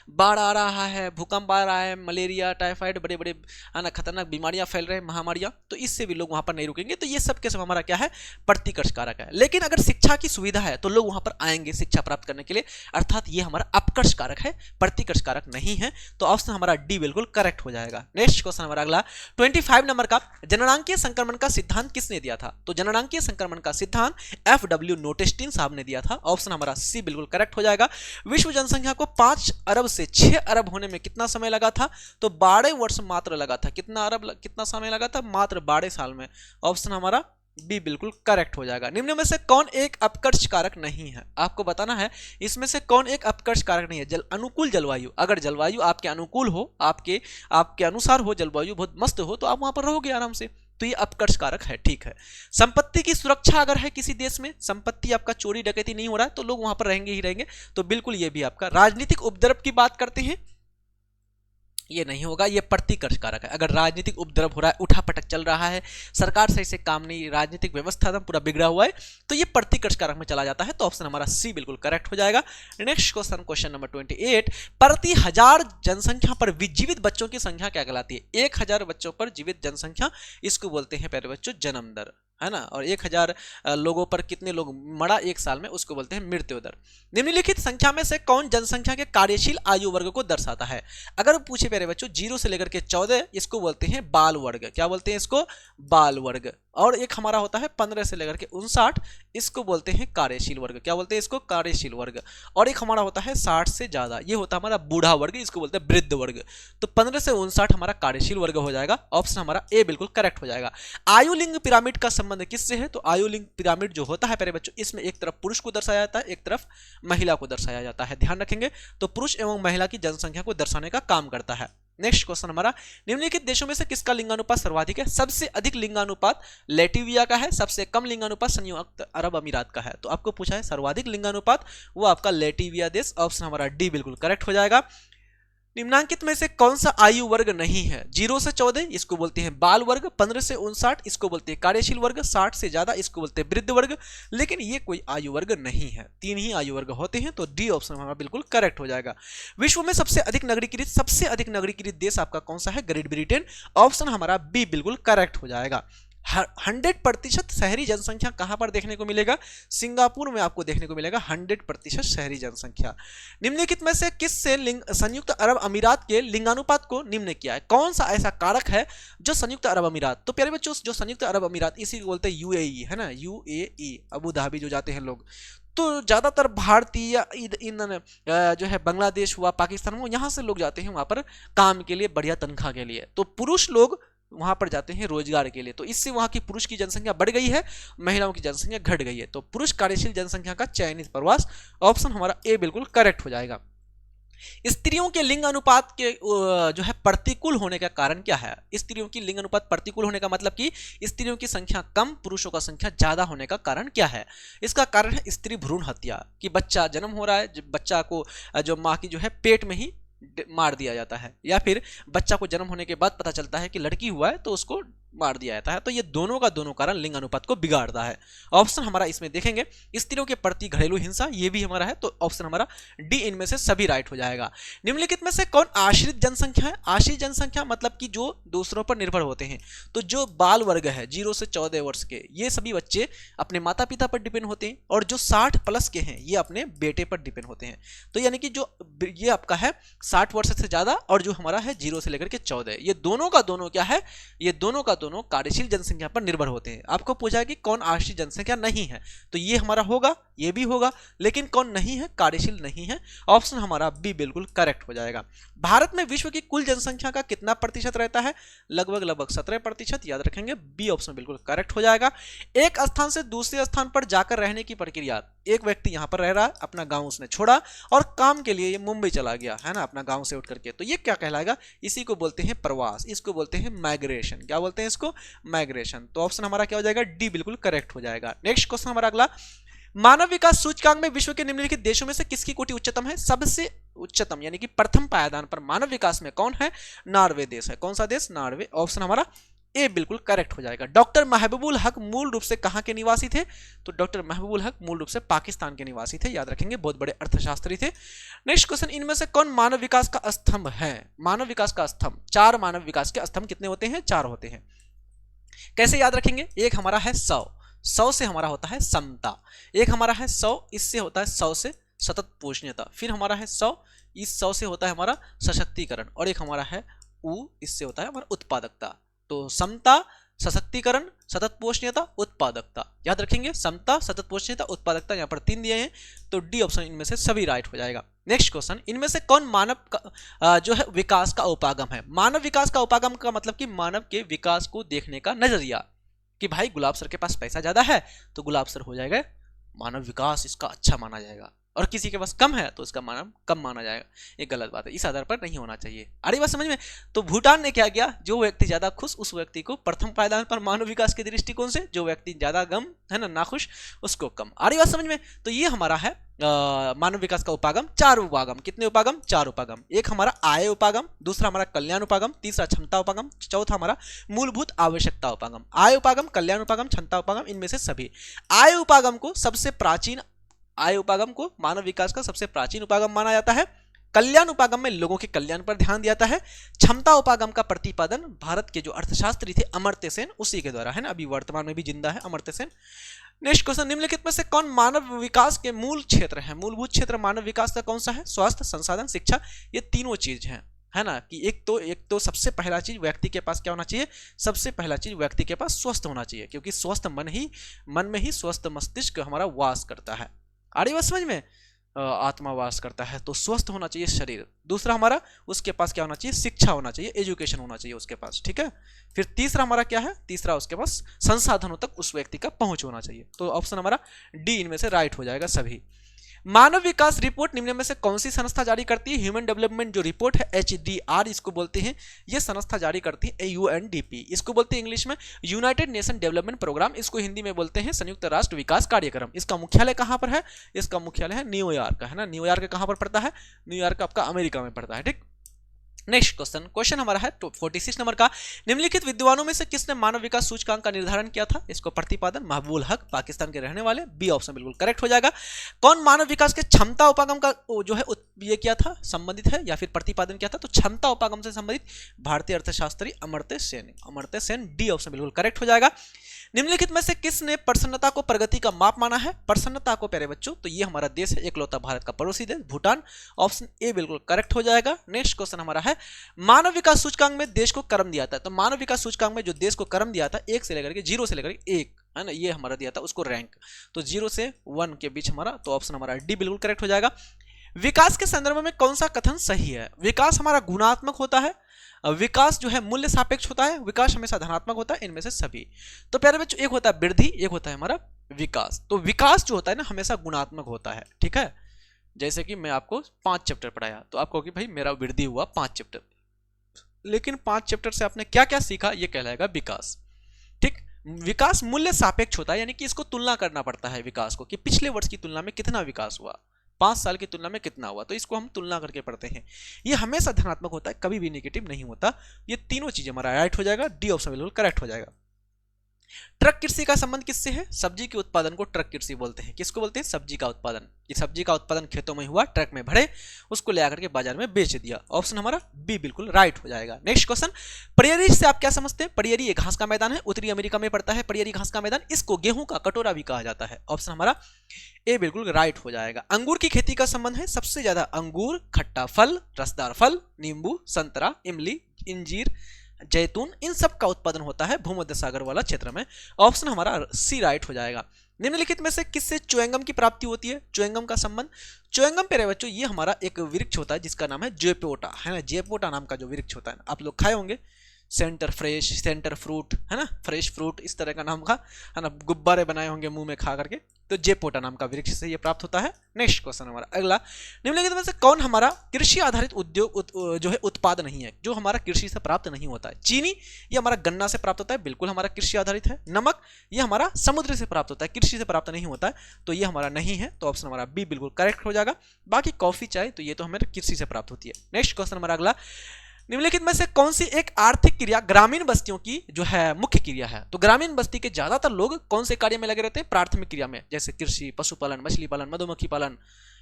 बाढ़ आ रहा है, भूकंप आ रहा है, मलेरिया, टाइफाइड, बड़े बड़े ना खतरनाक बीमारियां फैल रहे हैं, महामारियां, तो इससे भी लोग वहां पर नहीं रुकेंगे। तो ये सब के सब हमारा क्या है, प्रतिकर्ष कारक है। लेकिन अगर शिक्षा की सुविधा है तो लोग वहां पर आएंगे शिक्षा प्राप्त करने के लिए, अर्थात ये हमारा अपकर्ष कारक है, प्रतिकर्ष कारक नहीं है। तो ऑप्शन हमारा डी बिल्कुल करेक्ट हो जाएगा। नेक्स्ट क्वेश्चन हमारा अगला 25 नंबर का, जननांकीय संक्रमण का सिद्धांत किसने दिया था, तो जननांकीय संक्रमण का सिद्धांत FW नोटेस्टीन साहब ने दिया था। ऑप्शन हमारा सी बिल्कुल करेक्ट हो जाएगा। विश्व जनसंख्या को 5 अरब से 6 अरब होने में कितना समय लगा था, तो 12 वर्ष मात्र लगा था। कितना समय लगा था, मात्र 12 साल में। ऑप्शन हमारा बी बिल्कुल करेक्ट हो जाएगा। निम्न में से कौन एक अपकर्ष कारक नहीं है, आपको बताना है इसमें से कौन एक अपकर्ष कारक नहीं है। अनुकूल जलवायु, अगर जलवायु आपके अनुकूल हो, आपके अनुसार हो, जलवायु बहुत मस्त हो, तो आप वहां पर रहोगे आराम से, तो ये अपकर्ष कारक है। ठीक है। संपत्ति की सुरक्षा अगर है किसी देश में, संपत्ति आपका चोरी डकैती नहीं हो रहा है, तो लोग वहां पर रहेंगे ही रहेंगे, तो बिल्कुल ये भी आपका। राजनीतिक उपद्रव की बात करते हैं, ये नहीं होगा, ये प्रतिकर्ष कारक है। अगर राजनीतिक उपद्रव हो रहा है, उठापटक चल रहा है, सरकार सही से काम नहीं, राजनीतिक व्यवस्था एकदम पूरा बिगड़ा हुआ है, तो ये प्रतिकर्ष कारक में चला जाता है। तो ऑप्शन हमारा सी बिल्कुल करेक्ट हो जाएगा। नेक्स्ट क्वेश्चन, क्वेश्चन नंबर 28, प्रति 1000 जनसंख्या पर जीवित बच्चों की संख्या क्या कहलाती है। 1000 बच्चों पर जीवित जनसंख्या, इसको बोलते हैं प्यारे बच्चों जन्म दर, है ना। और 1000 लोगों पर कितने लोग मरा एक साल में, उसको बोलते हैं मृत्यु दर। निम्नलिखित संख्या में से कौन जनसंख्या के कार्यशील आयु वर्ग को दर्शाता है। अगर पूछे प्यारे बच्चों 0 से लेकर के 14, इसको बोलते हैं बाल वर्ग। क्या बोलते हैं इसको, बाल वर्ग। और एक हमारा होता है 15 से लेकर के 59, इसको बोलते हैं कार्यशील वर्ग। क्या बोलते हैं इसको, कार्यशील वर्ग। और एक हमारा होता है 60 से ज्यादा, ये होता है हमारा बूढ़ा वर्ग, इसको बोलते हैं वृद्ध वर्ग। तो 15 से 59 हमारा कार्यशील वर्ग हो जाएगा। ऑप्शन हमारा ए बिल्कुल करेक्ट हो जाएगा। आयु लिंग पिरामिड का संबंध किससे है, तो आयु लिंग पिरामिड जो होता है प्यारे बच्चों, इसमें एक तरफ पुरुष को दर्शाया जाता है, एक तरफ महिला को दर्शाया जाता है। ध्यान रखेंगे, तो पुरुष एवं महिला की जनसंख्या को दर्शाने का काम करता है। नेक्स्ट क्वेश्चन हमारा, निम्नलिखित देशों में से किसका लिंगानुपात सर्वाधिक है। सबसे अधिक लिंगानुपात लेटिविया का है, सबसे कम लिंगानुपात संयुक्त अरब अमीरात का है। तो आपको पूछा है सर्वाधिक लिंगानुपात, वो आपका लेटिविया देश। ऑप्शन हमारा डी बिल्कुल करेक्ट हो जाएगा। निम्नांकित में से कौन सा आयु वर्ग नहीं है, 0 से 14 इसको बोलते हैं बाल वर्ग, 15 से 59 इसको बोलते हैं कार्यशील वर्ग, 60 से ज्यादा इसको बोलते हैं वृद्ध वर्ग। लेकिन ये कोई आयु वर्ग नहीं है, 3 ही आयु वर्ग होते हैं। तो डी ऑप्शन हमारा बिल्कुल करेक्ट हो जाएगा। विश्व में सबसे अधिक नगरीकृत देश आपका कौन सा है, ग्रेट ब्रिटेन। ऑप्शन हमारा बी बिल्कुल करेक्ट हो जाएगा। 100% शहरी जनसंख्या कहां पर देखने को मिलेगा, सिंगापुर में आपको देखने को मिलेगा 100% शहरी जनसंख्या। निम्नलिखित में से किससे संयुक्त अरब अमीरात के लिंगानुपात को निम्न किया है, कौन सा ऐसा कारक है जो संयुक्त अरब अमीरात, तो प्यारे बच्चों जो संयुक्त अरब अमीरात इसी को बोलते हैं यूएई, है ना, यूएई, अबू धाबी जो जाते हैं लोग, तो ज्यादातर भारतीय इन जो है बांग्लादेश हुआ, पाकिस्तान हुआ, यहाँ से लोग जाते हैं वहां पर काम के लिए, बढ़िया तनख्वाह के लिए। तो पुरुष लोग वहां पर जाते हैं रोजगार के लिए, तो इससे वहां की पुरुष की जनसंख्या बढ़ गई है, महिलाओं की जनसंख्या घट गई है। तो पुरुष कार्यशील जनसंख्या का चयनित प्रवास, ऑप्शन हमारा ए बिल्कुल करेक्ट हो जाएगा। स्त्रियों के लिंग अनुपात के जो है प्रतिकूल होने का कारण क्या है? स्त्रियों की लिंग अनुपात प्रतिकूल होने का मतलब कि स्त्रियों की संख्या कम, पुरुषों का संख्या ज्यादा होने का कारण क्या है? इसका कारण है स्त्री भ्रूण हत्या, कि बच्चा जन्म हो रहा है, बच्चा को जो माँ की जो है पेट में ही मार दिया जाता है, या फिर बच्चा को जन्म होने के बाद पता चलता है कि लड़की हुआ है तो उसको मार दिया जाता है। तो ये दोनों का दोनों कारण लिंग अनुपात को बिगाड़ता है। ऑप्शन हमारा इसमें देखेंगे स्त्रियों के प्रति घरेलू हिंसा, ये भी हमारा है, तो ऑप्शन हमारा डी इनमें से सभी राइट हो जाएगा। निम्नलिखित में से कौन आश्रित जनसंख्या है? आश्रित जनसंख्या मतलब कि जो दूसरों पर निर्भर होते हैं। तो जो बाल वर्ग है 0 से 14 वर्ष के, ये सभी बच्चे अपने माता पिता पर डिपेंड होते हैं, और जो 60 प्लस के हैं ये अपने बेटे पर डिपेंड होते हैं। तो यानी कि जो ये आपका है 60 वर्ष से ज्यादा, और जो हमारा है 0 से लेकर के 14, ये दोनों का दोनों क्या है? ये दोनों का दोनों कार्यशील जनसंख्या पर निर्भर होते हैं। आपको पूछा है कि कौन आश्रित जनसंख्या नहीं है, तो ये हमारा होगा, ये भी होगा, लेकिन कौन नहीं है? कार्यशील नहीं है। ऑप्शन हमारा बी बिल्कुल करेक्ट हो जाएगा। भारत में विश्व की कुल जनसंख्या का कितना प्रतिशत रहता है? लगभग 17%, याद रखेंगे, बी ऑप्शन बिल्कुल करेक्ट हो जाएगा। एक स्थान से दूसरे स्थान पर जाकर रहने की प्रक्रिया, एक व्यक्ति यहां पर रह रहा है, अपना गांव उसने छोड़ा और काम के लिए ये मुंबई चला गया है ना, अपना गांव से उठ करके, तो ये क्या कहलाएगा? इसी को बोलते हैं प्रवास, इसको बोलते हैं माइग्रेशन। क्या बोलते हैं इसको? माइग्रेशन। तो ऑप्शन हमारा क्या हो जाएगा? डी बिल्कुल करेक्ट हो जाएगा। नेक्स्ट क्वेश्चन हमारा अगला, मानव विकास सूचकांक में विश्व के निम्नलिखित देशों में से किसकी कोटि उच्चतम है? सबसे उच्चतम यानी कि प्रथम पायदान पर मानव विकास में कौन है? नॉर्वे देश है। कौन सा देश? नॉर्वे। ऑप्शन हमारा ए बिल्कुल करेक्ट हो जाएगा। डॉक्टर महबूबुल हक मूल रूप से कहां के निवासी थे? तो डॉक्टर महबूबुल हक मूल रूप से पाकिस्तान के निवासी थे, याद रखेंगे, बहुत बड़े अर्थशास्त्री थे। नेक्स्ट क्वेश्चन, इनमें से कौन मानव विकास का स्तंभ है? मानव विकास का स्तंभ, 4 मानव विकास के स्तंभ कितने होते हैं? 4 होते हैं। कैसे याद रखेंगे? एक हमारा है 100 से हमारा होता है समता, एक हमारा है 100, इससे होता है 100 से सतत पोषणीयता, फिर हमारा है 100, इस 100 से होता है हमारा सशक्तिकरण, और एक हमारा है इससे होता है हमारा उत्पादकता। तो समता, सशक्तिकरण, सतत पोषणीयता, उत्पादकता, याद रखेंगे, समता, सतत पोषणीयता, उत्पादकता, यहाँ पर 3 दिए हैं, तो डी ऑप्शन इनमें से सभी राइट हो जाएगा। नेक्स्ट क्वेश्चन, इनमें से कौन मानव जो है विकास का उपागम है? मानव विकास का उपागम का मतलब कि मानव के विकास को देखने का नजरिया, कि भाई गुलाब सर के पास पैसा ज्यादा है तो गुलाब सर हो जाएगा मानव विकास, इसका अच्छा माना जाएगा, और किसी के पास कम है तो इसका मानव कम माना जाएगा। ये गलत बात है, इस आधार पर नहीं होना चाहिए। अरे बात समझ में? तो भूटान ने क्या किया? जो व्यक्ति ज्यादा खुश उस व्यक्ति को प्रथम पायदान पर मानव विकास के दृष्टिकोण से, जो व्यक्ति ज्यादा गम है ना, नाखुश, उसको कम। अरे बात समझ में? तो ये हमारा है मानव विकास का उपागम, 4 उपागम। कितने उपागम? 4 उपागम। एक हमारा आय उपागम, दूसरा हमारा कल्याण उपागम, तीसरा क्षमता उपागम, चौथा हमारा मूलभूत आवश्यकता उपागम। आय उपागम, कल्याण उपागम, क्षमता उपागम, इनमें से सभी। आय उपागम को सबसे प्राचीन, आय उपागम को मानव विकास का सबसे प्राचीन उपागम माना जाता है। कल्याण उपागम में लोगों के कल्याण पर ध्यान दिया जाता है। क्षमता उपागम का प्रतिपादन भारत के जो अर्थशास्त्री थे अमर्त्य सेन, उसी के द्वारा है ना, अभी वर्तमान में भी जिंदा है अमर्त्य सेन। नेक्स्ट क्वेश्चन, निम्नलिखित में से कौन मानव विकास के मूल क्षेत्र है? मूलभूत क्षेत्र मानव विकास का कौन सा है? स्वास्थ्य, संसाधन, शिक्षा, ये तीनों चीज हैं, है ना, कि एक तो सबसे पहला चीज व्यक्ति के पास क्या होना चाहिए? सबसे पहला चीज व्यक्ति के पास स्वस्थ होना चाहिए, क्योंकि स्वस्थ मन में ही स्वस्थ मस्तिष्क हमारा वास करता है। आड़ी बात समझ में? आत्मा वास करता है, तो स्वस्थ होना चाहिए शरीर। दूसरा हमारा उसके पास क्या होना चाहिए? शिक्षा होना चाहिए, एजुकेशन होना चाहिए उसके पास, ठीक है। फिर तीसरा हमारा क्या है? तीसरा उसके पास संसाधनों तक उस व्यक्ति का पहुंच होना चाहिए। तो ऑप्शन हमारा डी इनमें से राइट हो जाएगा सभी। मानव विकास रिपोर्ट निम्न में से कौन सी संस्था जारी करती है? ह्यूमन डेवलपमेंट जो रिपोर्ट है HDR इसको बोलते हैं, ये संस्था जारी करती है UNDP, इसको बोलते हैं इंग्लिश में यूनाइटेड नेशन डेवलपमेंट प्रोग्राम, इसको हिंदी में बोलते हैं संयुक्त राष्ट्र विकास कार्यक्रम। इसका मुख्यालय कहाँ पर है? इसका मुख्यालय है न्यूयॉर्क का, है ना। न्यूयॉर्क कहाँ पर पड़ता है? न्यूयॉर्क आपका अमेरिका में पड़ता है, ठीक। नेक्स्ट क्वेश्चन हमारा है 46 नंबर का, निम्नलिखित विद्वानों में से किसने मानव विकास सूचकांक का निर्धारण किया था? इसको प्रतिपादन महबूबुल हक, पाकिस्तान के रहने वाले, बी ऑप्शन बिल्कुल करेक्ट हो जाएगा। कौन मानव विकास के क्षमता उपागम का जो है ये किया था, संबंधित है या फिर प्रतिपादन किया था? तो क्षमता उपागम से संबंधित भारतीय अर्थशास्त्री अमर्त्य सेन, डी ऑप्शन बिल्कुल करेक्ट हो जाएगा। निम्नलिखित में से किसने प्रसन्नता को प्रगति का माप माना है? प्रसन्नता को प्यारे बच्चों, तो ये हमारा देश है एकलौता भारत का पड़ोसी देश भूटान, ऑप्शन ए बिल्कुल करेक्ट हो जाएगा। नेक्स्ट क्वेश्चन हमारा है, मानव विकास सूचकांक में देश को क्रम दिया था, तो मानव विकास सूचकांक में जो देश को क्रम दिया था 0 से लेकर के 1 है ना, ये हमारा दिया था उसको रैंक, तो 0 से 1 के बीच हमारा, तो ऑप्शन हमारा डी बिल्कुल करेक्ट हो जाएगा। विकास के संदर्भ में कौन सा कथन सही है? विकास हमारा गुणात्मक होता है, विकास जो है मूल्य सापेक्ष होता है, विकास हमेशा धनात्मक होता है, इनमें से सभी। तो प्यारे बच्चों, एक होता है वृद्धि, एक होता है हमारा विकास। तो विकास जो होता है ना हमेशा गुणात्मक होता है, ठीक है। जैसे कि मैं आपको 5 चैप्टर पढ़ाया तो आप कहोगे भाई मेरा वृद्धि हुआ 5 चैप्टर, लेकिन 5 चैप्टर से आपने क्या क्या सीखा, ये कहलाएगा विकास, ठीक। विकास मूल्य सापेक्ष होता है, यानी कि इसको तुलना करना पड़ता है विकास को, कि पिछले वर्ष की तुलना में कितना विकास हुआ, 5 साल की तुलना में कितना हुआ, तो इसको हम तुलना करके पढ़ते हैं। ये हमेशा धनात्मक होता है, कभी भी नेगेटिव नहीं होता। ये तीनों चीजें हमारा राइट हो जाएगा, डी ऑप्शन बिल्कुल करेक्ट हो जाएगा। ट्रक कृषि का संबंध किससे है? सब्जी के उत्पादन को ट्रक कृषि बोलते हैं। किसको बोलते हैं? सब्जी का उत्पादन। ये सब्जी का उत्पादन खेतों में हुआ, ट्रक में भरे, उसको ले आकर के बाजार में बेच दिया। ऑप्शन हमारा बी बिल्कुल राइट हो जाएगा। नेक्स्ट क्वेश्चन, पडियरी से आप क्या समझते हैं? पडियरी एक घास का मैदान है, उत्तरी अमेरिका में पड़ता है पडियरी घास का मैदान। इसको गेहूं का कटोरा भी कहा जाता है। ऑप्शन हमारा ए बिल्कुल राइट हो जाएगा। अंगूर की खेती का संबंध है, सबसे ज्यादा अंगूर, खट्टा फल, रसदार फल, नींबू, संतरा, इमली, इंजीर, जैतून, इन सब का उत्पादन होता है भूमध्य सागर वाला क्षेत्र में। ऑप्शन हमारा सी राइट हो जाएगा। निम्नलिखित में से किससे च्युइंगम की प्राप्ति होती है? च्युइंगम का संबंध, च्युइंगम प्यारे बच्चों ये हमारा एक वृक्ष होता है जिसका नाम है जेपोटा, है ना। जेपोटा नाम का जो वृक्ष होता है, आप लोग खाए होंगे, सेंटर फ्रेश, सेंटर फ्रूट, है ना, फ्रेश फ्रूट, इस तरह का नाम का, है ना, गुब्बारे बनाए होंगे मुंह में खा करके। तो जेपोटा नाम का वृक्ष से ये प्राप्त होता है। नेक्स्ट क्वेश्चन हमारा अगला, निम्नलिखित में से कौन हमारा कृषि आधारित उद्योग जो है उत्पाद नहीं है, जो हमारा कृषि से प्राप्त नहीं होता है? चीनी ये हमारा गन्ना से प्राप्त होता है, बिल्कुल हमारा कृषि आधारित है। नमक ये हमारा समुद्र से प्राप्त होता है, कृषि से प्राप्त नहीं होता है, तो ये हमारा नहीं है। तो ऑप्शन हमारा बी बिल्कुल करेक्ट हो जाएगा। बाकी कॉफी, चाय तो ये तो हमारे कृषि से प्राप्त होती है। नेक्स्ट क्वेश्चन हमारा अगला, निम्नलिखित में से कौन सी एक आर्थिक क्रिया ग्रामीण बस्तियों की जो है मुख्य क्रिया है? तो ग्रामीण बस्ती के ज्यादातर लोग कौन से कार्य में लगे रहते हैं? प्राथमिक क्रिया में, जैसे कृषि, पशुपालन, मछली पालन, मधुमक्खी पालन,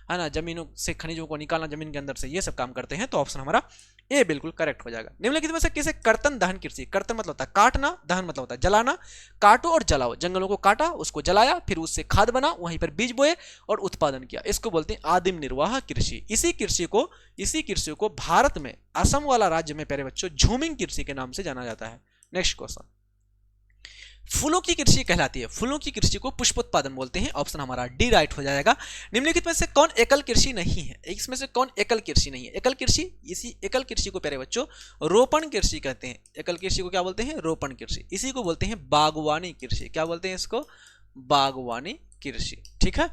है ना, जमीनों से खनिजों को निकालना जमीन के अंदर से, ये सब काम करते हैं। तो ऑप्शन हमारा ए बिल्कुल करेक्ट हो जाएगा। निम्नलिखित में से किसे कर्तन दहन कृषि, कर्तन मतलब होता है काटना, दहन मतलब होता है जलाना, काटो और जलाओ, जंगलों को काटा, उसको जलाया, फिर उससे खाद बना, वहीं पर बीज बोए और उत्पादन किया, इसको बोलते हैं आदिम निर्वाह कृषि। इसी कृषि को भारत में असम वाला राज्य में प्यारे बच्चों झूमिंग कृषि के नाम से जाना जाता है। नेक्स्ट क्वेश्चन, फूलों की कृषि कहलाती है, फूलों की कृषि को पुष्पोत्पादन बोलते हैं। ऑप्शन हमारा डी राइट हो जाएगा। निम्नलिखित में से कौन एकल कृषि नहीं है? इसमें से कौन एकल कृषि नहीं है? एकल कृषि, इसी एकल कृषि को प्यारे बच्चों रोपण कृषि कहते हैं। एकल कृषि को क्या बोलते हैं? रोपण कृषि। इसी को बोलते हैं बागवानी कृषि। क्या बोलते हैं इसको? बागवानी कृषि, ठीक है।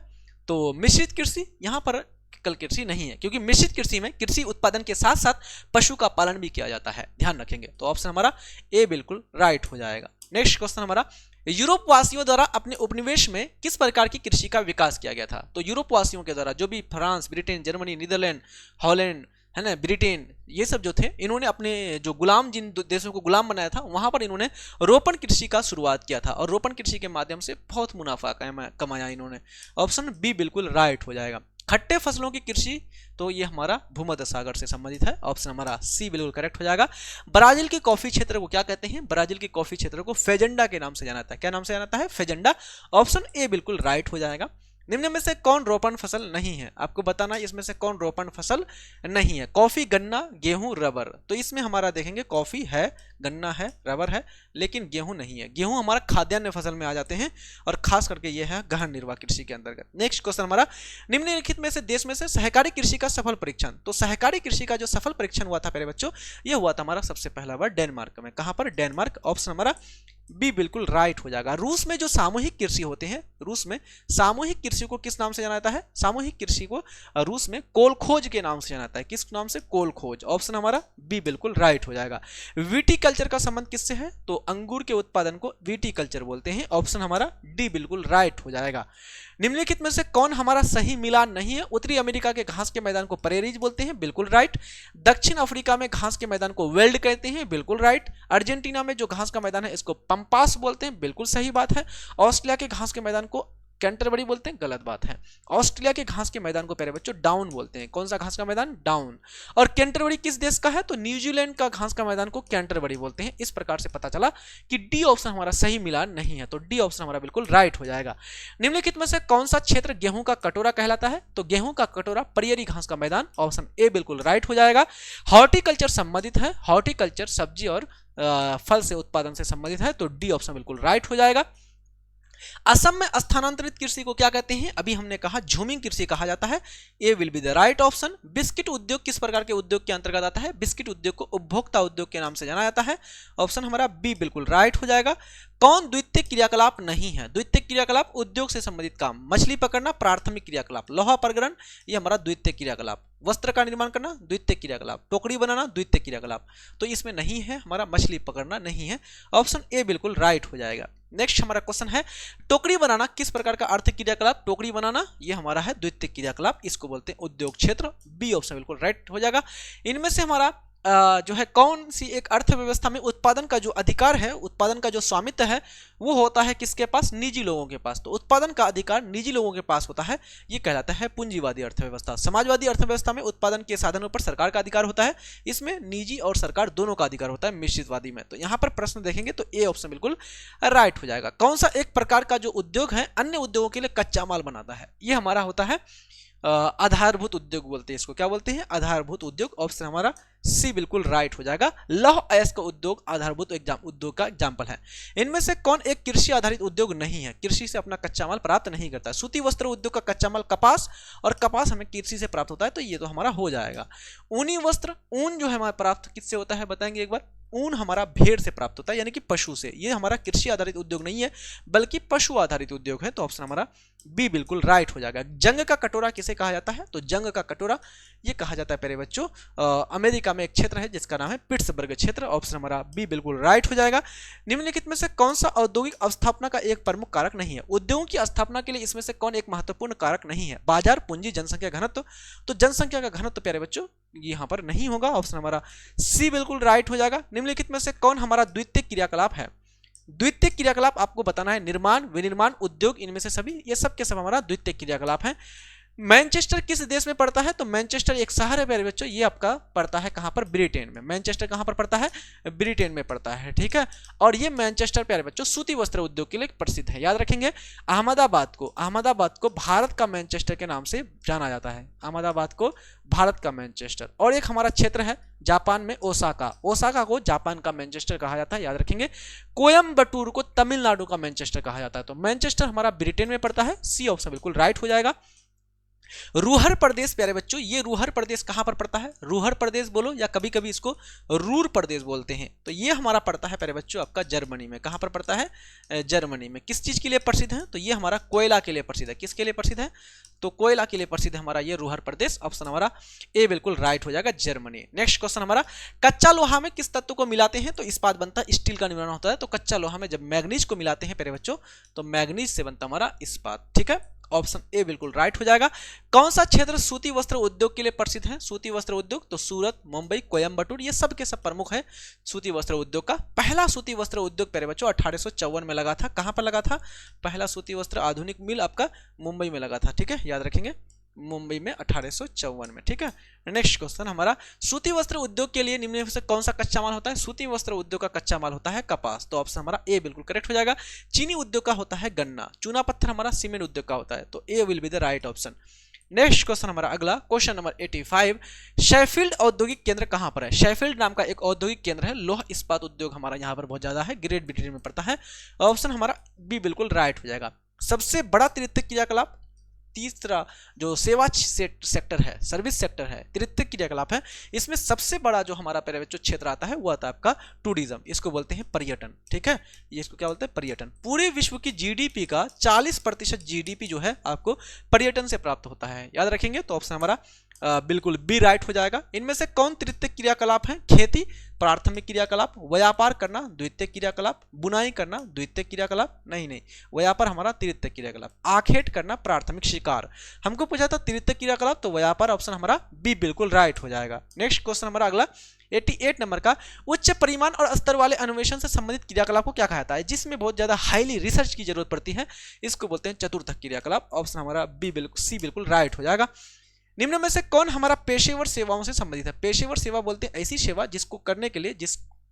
तो मिश्रित कृषि, यहां पर एकल कृषि नहीं है, क्योंकि मिश्रित कृषि में कृषि उत्पादन के साथ साथ पशु का पालन भी किया जाता है, ध्यान रखेंगे। तो ऑप्शन हमारा ए बिल्कुल राइट हो जाएगा। नेक्स्ट क्वेश्चन हमारा, यूरोप वासियों द्वारा अपने उपनिवेश में किस प्रकार की कृषि का विकास किया गया था? तो यूरोप वासियों के द्वारा जो भी France, Britain, Germany, Netherlands, Holland, है ना, ब्रिटेन, ये सब जो थे, इन्होंने अपने जो गुलाम, जिन देशों को गुलाम बनाया था, वहां पर इन्होंने रोपण कृषि का शुरुआत किया था और रोपण कृषि के माध्यम से बहुत मुनाफा कमाया इन्होंने। ऑप्शन बी बिल्कुल राइट हो जाएगा। खट्टे फसलों की कृषि, तो ये हमारा भूमध्य सागर से संबंधित है। ऑप्शन हमारा सी बिल्कुल करेक्ट हो जाएगा। ब्राजील के कॉफी क्षेत्र को क्या कहते हैं? ब्राजील के कॉफी क्षेत्र को फेजेंडा के नाम से जाना जाता है। क्या नाम से जाना जाता है? फेजेंडा। ऑप्शन ए बिल्कुल राइट हो जाएगा। निम्न में से कौन रोपण फसल नहीं है? आपको बताना है इसमें से कौन रोपण फसल नहीं है। कॉफी, गन्ना, गेहूं, रबर। तो इसमें हमारा देखेंगे कॉफी है, गन्ना है, रबर है, लेकिन गेहूं नहीं है। गेहूं हमारा खाद्यान्न फसल में आ जाते हैं और खास करके यह है गहन निर्वाह कृषि के अंतर्गत। नेक्स्ट क्वेश्चन हमारा, निम्नलिखित में से देश में से सहकारी कृषि का सफल परीक्षण। तो सहकारी कृषि का जो सफल परीक्षण हुआ था प्यारे बच्चों, यह हुआ था हमारा सबसे पहला बार डेनमार्क में। कहां पर? डेनमार्क। ऑप्शन हमारा बी बिल्कुल राइट हो जाएगा। रूस में जो सामूहिक कृषि होते हैं, रूस में सामूहिक कृषि को किस नाम से जाना जाता है? सामूहिक कृषि को रूस में कोलखोज के नाम से जाना जाता है। किस नाम से? कोलखोज। ऑप्शन हमारा बी बिल्कुल राइट हो जाएगा। विटीकल्चर का संबंध किससे है? तो अंगूर के उत्पादन को विटीकल्चर बोलते हैं। ऑप्शन हमारा डी बिल्कुल राइट हो जाएगा। निम्नलिखित में से कौन हमारा सही मिलान नहीं है? उत्तरी अमेरिका के घास के मैदान को प्रेरीज बोलते हैं, बिल्कुल राइट। दक्षिण अफ्रीका में घास के मैदान को वेल्ड कहते हैं, बिल्कुल राइट। अर्जेंटीना में जो घास का मैदान है इसको पंपास बोलते हैं, बिल्कुल सही बात है। ऑस्ट्रेलिया के घास के मैदान को कैंटरबरी बोलते हैं, गलत बात है। ऑस्ट्रेलिया के घास के मैदान को प्यारे बच्चों डाउन बोलते हैं। कौन सा घास का मैदान? डाउन। और कैंटरबरी किस देश का है? तो न्यूजीलैंड का घास का मैदान को कैंटरबरी बोलते हैं। इस प्रकार से पता चला कि डी ऑप्शन हमारा सही मिलान नहीं है, तो डी ऑप्शन हमारा बिल्कुल राइट हो जाएगा। निम्नलिखित में से कौन सा क्षेत्र गेहूं का कटोरा कहलाता है? तो गेहूं का कटोरा परियरी घास का मैदान। ऑप्शन ए बिल्कुल राइट हो जाएगा। हॉर्टिकल्चर संबंधित है, हॉर्टिकल्चर सब्जी और फल से उत्पादन से संबंधित है, तो डी ऑप्शन बिल्कुल राइट हो जाएगा। असम में स्थानांतरित कृषि को क्या कहते हैं? अभी हमने कहा झूमिंग कृषि कहा जाता है। A will be the right option. Biscuit उद्योग किस प्रकार के उद्योग के अंतर्गत आता है? बिस्किट उद्योग को उपभोक्ता उद्योग के नाम से जाना जाता है। ऑप्शन हमारा बी बिल्कुल राइट हो जाएगा। कौन द्वितीयक क्रियाकलाप नहीं है? द्वितीयक क्रियाकलाप उद्योग से संबंधित काम, मछली पकड़ना प्राथमिक क्रियाकलाप, लोहा प्रगरण ये हमारा द्वितीयक क्रियाकलाप, वस्त्र का निर्माण करना द्वितीयक क्रियाकलाप, टोकरी बनाना द्वितीयक क्रियाकलाप। तो इसमें नहीं है हमारा मछली पकड़ना नहीं है। ऑप्शन ए बिल्कुल राइट हो जाएगा। नेक्स्ट हमारा क्वेश्चन है टोकरी बनाना किस प्रकार का आर्थिक क्रियाकलाप? टोकरी बनाना ये हमारा है द्वितीयक क्रियाकलाप, इसको बोलते हैं उद्योग क्षेत्र। बी ऑप्शन बिल्कुल राइट हो जाएगा। इनमें से हमारा जो है कौन सी एक अर्थव्यवस्था में उत्पादन का जो अधिकार है, उत्पादन का जो स्वामित्व है वो होता है किसके पास? निजी लोगों के पास। तो उत्पादन का अधिकार निजी लोगों के पास होता है, ये कहलाता है पूंजीवादी अर्थव्यवस्था। समाजवादी अर्थव्यवस्था में उत्पादन के साधनों पर सरकार का अधिकार होता है, इसमें निजी और सरकार दोनों का अधिकार होता है मिश्रितवादी में। तो यहाँ पर प्रश्न देखेंगे तो ए ऑप्शन बिल्कुल राइट हो जाएगा। कौन सा एक प्रकार का जो उद्योग है अन्य उद्योगों के लिए कच्चा माल बनाता है? ये हमारा होता है आधारभूत उद्योग बोलते हैं इसको। क्या बोलते हैं? आधारभूत उद्योग। ऑप्शन हमारा सी बिल्कुल राइट हो जाएगा। लौह अयस्क उद्योग आधारभूत उद्योग का एग्जाम्पल है। इनमें से कौन एक कृषि आधारित उद्योग नहीं है? कृषि से अपना कच्चा माल प्राप्त नहीं करता। सूती वस्त्र उद्योग का कच्चा माल कपास, और कपास हमें कृषि से प्राप्त होता है, तो ये तो हमारा हो जाएगा। ऊनी वस्त्र, ऊन जो है हमारा प्राप्त किससे होता है बताएंगे एक बार? ऊन हमारा भेड़ से प्राप्त होता है, यानी कि पशु से। ये हमारा कृषि आधारित उद्योग नहीं है बल्कि पशु आधारित उद्योग है। तो ऑप्शन हमारा बी बिल्कुल राइट हो जाएगा। जंग का कटोरा किसे कहा जाता है? तो जंग का कटोरा ये कहा जाता है प्यारे बच्चों अमेरिका में एक क्षेत्र है जिसका नाम है पिट्सबर्ग क्षेत्र। ऑप्शन हमारा बी बिल्कुल राइट हो जाएगा। निम्नलिखित में से कौन सा औद्योगिक अवस्थापना का एक प्रमुख कारक नहीं है? उद्योगों की स्थापना के लिए इसमें से कौन एक महत्वपूर्ण कारक नहीं है? बाजार, पूंजी, जनसंख्या घनत्व। तो जनसंख्या का घनत्व प्यारे बच्चों यहाँ पर नहीं होगा। ऑप्शन हमारा सी बिल्कुल राइट हो जाएगा। निम्नलिखित में से कौन हमारा द्वितीयक क्रियाकलाप है? द्वितीयक क्रियाकलाप आपको बताना है निर्माण, विनिर्माण, उद्योग, इनमें से सभी ये सब के सब हमारा द्वितीयक क्रियाकलाप है। मैनचेस्टर किस देश में पड़ता है? तो मैनचेस्टर एक शहर है प्यारे बच्चों, ये आपका पड़ता है कहां पर? ब्रिटेन में। मैनचेस्टर कहां पर पड़ता है? ब्रिटेन में पड़ता है, ठीक है। और ये मैनचेस्टर प्यारे बच्चों सूती वस्त्र उद्योग के लिए प्रसिद्ध है, याद रखेंगे। अहमदाबाद को भारत का मैनचेस्टर के नाम से जाना जाता है। अहमदाबाद को भारत का मैनचेस्टर। और एक हमारा क्षेत्र है जापान में ओसाका, ओसाका को जापान का मैनचेस्टर कहा जाता है, याद रखेंगे। कोयम्बटूर को तमिलनाडु का मैनचेस्टर कहा जाता है। तो मैनचेस्टर हमारा ब्रिटेन में पड़ता है। सी ऑप्शन बिल्कुल राइट हो जाएगा। रूहर प्रदेश प्यारे बच्चों, ये रूहर प्रदेश कहां पर पड़ता है? रूहर प्रदेश बोलो या कभी कभी इसको रूर प्रदेश बोलते हैं। तो ये हमारा पड़ता है प्यारे बच्चों आपका जर्मनी में। कहां पर पड़ता है? जर्मनी में। किस चीज के लिए प्रसिद्ध है? तो ये हमारा कोयला के लिए प्रसिद्ध है। किसके लिए प्रसिद्ध है? तो कोयला के लिए प्रसिद्ध है हमारा ये रूहर प्रदेश। ऑप्शन हमारा ए बिल्कुल राइट हो जाएगा, जर्मनी। नेक्स्ट क्वेश्चन हमारा कच्चा लोहा में किस तत्व को मिलाते हैं तो इस्पात बनता है? स्टील का निर्माण होता है। तो कच्चा लोहा में जब मैग्नीज को मिलाते हैं प्यारे बच्चों तो मैग्नीज से बनता हमारा इस्पात, ठीक है। ऑप्शन ए बिल्कुल राइट हो जाएगा। कौन सा क्षेत्र सूती वस्त्र उद्योग के लिए प्रसिद्ध है? सूती वस्त्र उद्योग तो सूरत, मुंबई, कोयम्बटूर ये सब के सब प्रमुख है सूती वस्त्र उद्योग का। पहला सूती वस्त्र उद्योग प्यारे बच्चों 1854 में लगा था। कहां पर लगा था? पहला सूती वस्त्र आधुनिक मिल आपका मुंबई में लगा था, ठीक है, याद रखेंगे। मुंबई में 1854 में, ठीक है। नेक्स्ट क्वेश्चन हमारा सूती वस्त्र उद्योग के लिए निम्न में से कौन सा कच्चा माल होता है? सूती वस्त्र उद्योग का कच्चा माल होता है कपास। तो ऑप्शन हमारा ए बिल्कुल करेक्ट हो जाएगा। चीनी उद्योग का होता है गन्ना। चूना पत्थर हमारा सीमेंट उद्योग का होता है। तो A will be the right option. Next question हमारा अगला क्वेश्चन नंबर 85, शेफील्ड औद्योगिक केंद्र कहां पर है? शेफील्ड नाम का एक औद्योगिक केंद्र है। लोह इस्पात उद्योग हमारा यहाँ पर बहुत ज्यादा है, ग्रेट ब्रिटेन में पड़ता है। ऑप्शन हमारा बी बिल्कुल राइट हो जाएगा। सबसे बड़ा तृतीयक क्रियाकलाप तीसरा जो सेवा सेक्टर है, सर्विस सेक्टर है, तृतीयक क्रियाकलाप है, इसमें सबसे बड़ा जो हमारा प्यारे बच्चों क्षेत्र आता है वो आता है आपका टूरिज्म। इसको बोलते हैं पर्यटन, ठीक है। ये इसको क्या बोलते हैं? पर्यटन। पूरे विश्व की जीडीपी का 40% जीडीपी जो है आपको पर्यटन से प्राप्त होता है, याद रखेंगे। तो ऑप्शन हमारा बिल्कुल बी राइट हो जाएगा। इनमें से कौन तृतीयक क्रियाकलाप है? खेती प्राथमिक क्रियाकलाप, व्यापार करना द्वितीयक क्रियाकलाप, बुनाई करना द्वितीयक क्रियाकलाप, नहीं, व्यापार हमारा तृतीयक क्रियाकलाप, आखेट करना प्राथमिक शिकार। हमको पूछा था तृतीयक क्रियाकलाप तो व्यापार, ऑप्शन हमारा बी बिल्कुल राइट हो जाएगा। नेक्स्ट क्वेश्चन हमारा अगला 88 नंबर का, उच्च परिमाण और स्तर वाले अन्वेषण से संबंधित क्रियाकलाप को क्या कहा जाता है? जिसमें बहुत ज्यादा हाईली रिसर्च की जरूरत पड़ती है, इसको बोलते हैं चतुर्थक क्रियाकलाप। ऑप्शन हमारा बी बिल्कुल सी बिल्कुल राइट हो जाएगा। निम्न में से कौन हमारा पेशेवर सेवाओं से संबंधित है? पेशेवर सेवा बोलते हैं ऐसी सेवा जिसको करने के लिए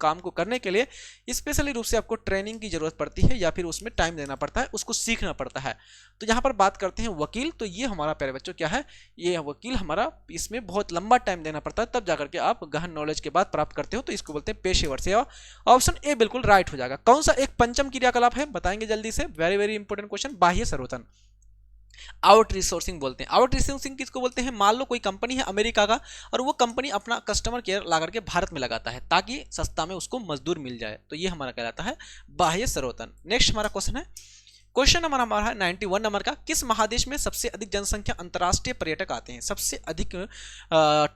काम को करने के लिए स्पेशली रूप से आपको ट्रेनिंग की जरूरत पड़ती है या फिर उसमें टाइम देना पड़ता है, उसको सीखना पड़ता है। तो यहाँ पर बात करते हैं वकील, तो ये हमारा प्यारे बच्चों क्या है, ये वकील हमारा, इसमें बहुत लंबा टाइम देना पड़ता है, तब जाकर के आप गहन नॉलेज के बाद प्राप्त करते हो, तो इसको बोलते हैं पेशेवर सेवा। ऑप्शन ए बिल्कुल राइट हो जाएगा। कौन सा एक पंचम क्रियाकलाप है बताएंगे जल्दी से, वेरी वेरी इंपॉर्टेंट क्वेश्चन, बाह्य सर्वोतन। आउट रिसोर्सिंग बोलते हैं। आउट रिसोर्सिंग किसको बोलते हैं, मान लो कोई कंपनी है अमेरिका का और वो कंपनी अपना कस्टमर केयर ला करके भारत में लगाता है ताकि सस्ता में उसको मजदूर मिल जाए, तो ये हमारा कहलाता है बाह्य सर्वोतन। नेक्स्ट हमारा क्वेश्चन है, क्वेश्चन नंबर हमारा है 91 नंबर का, किस महादेश में सबसे अधिक जनसंख्या अंतर्राष्ट्रीय पर्यटक आते हैं, सबसे अधिक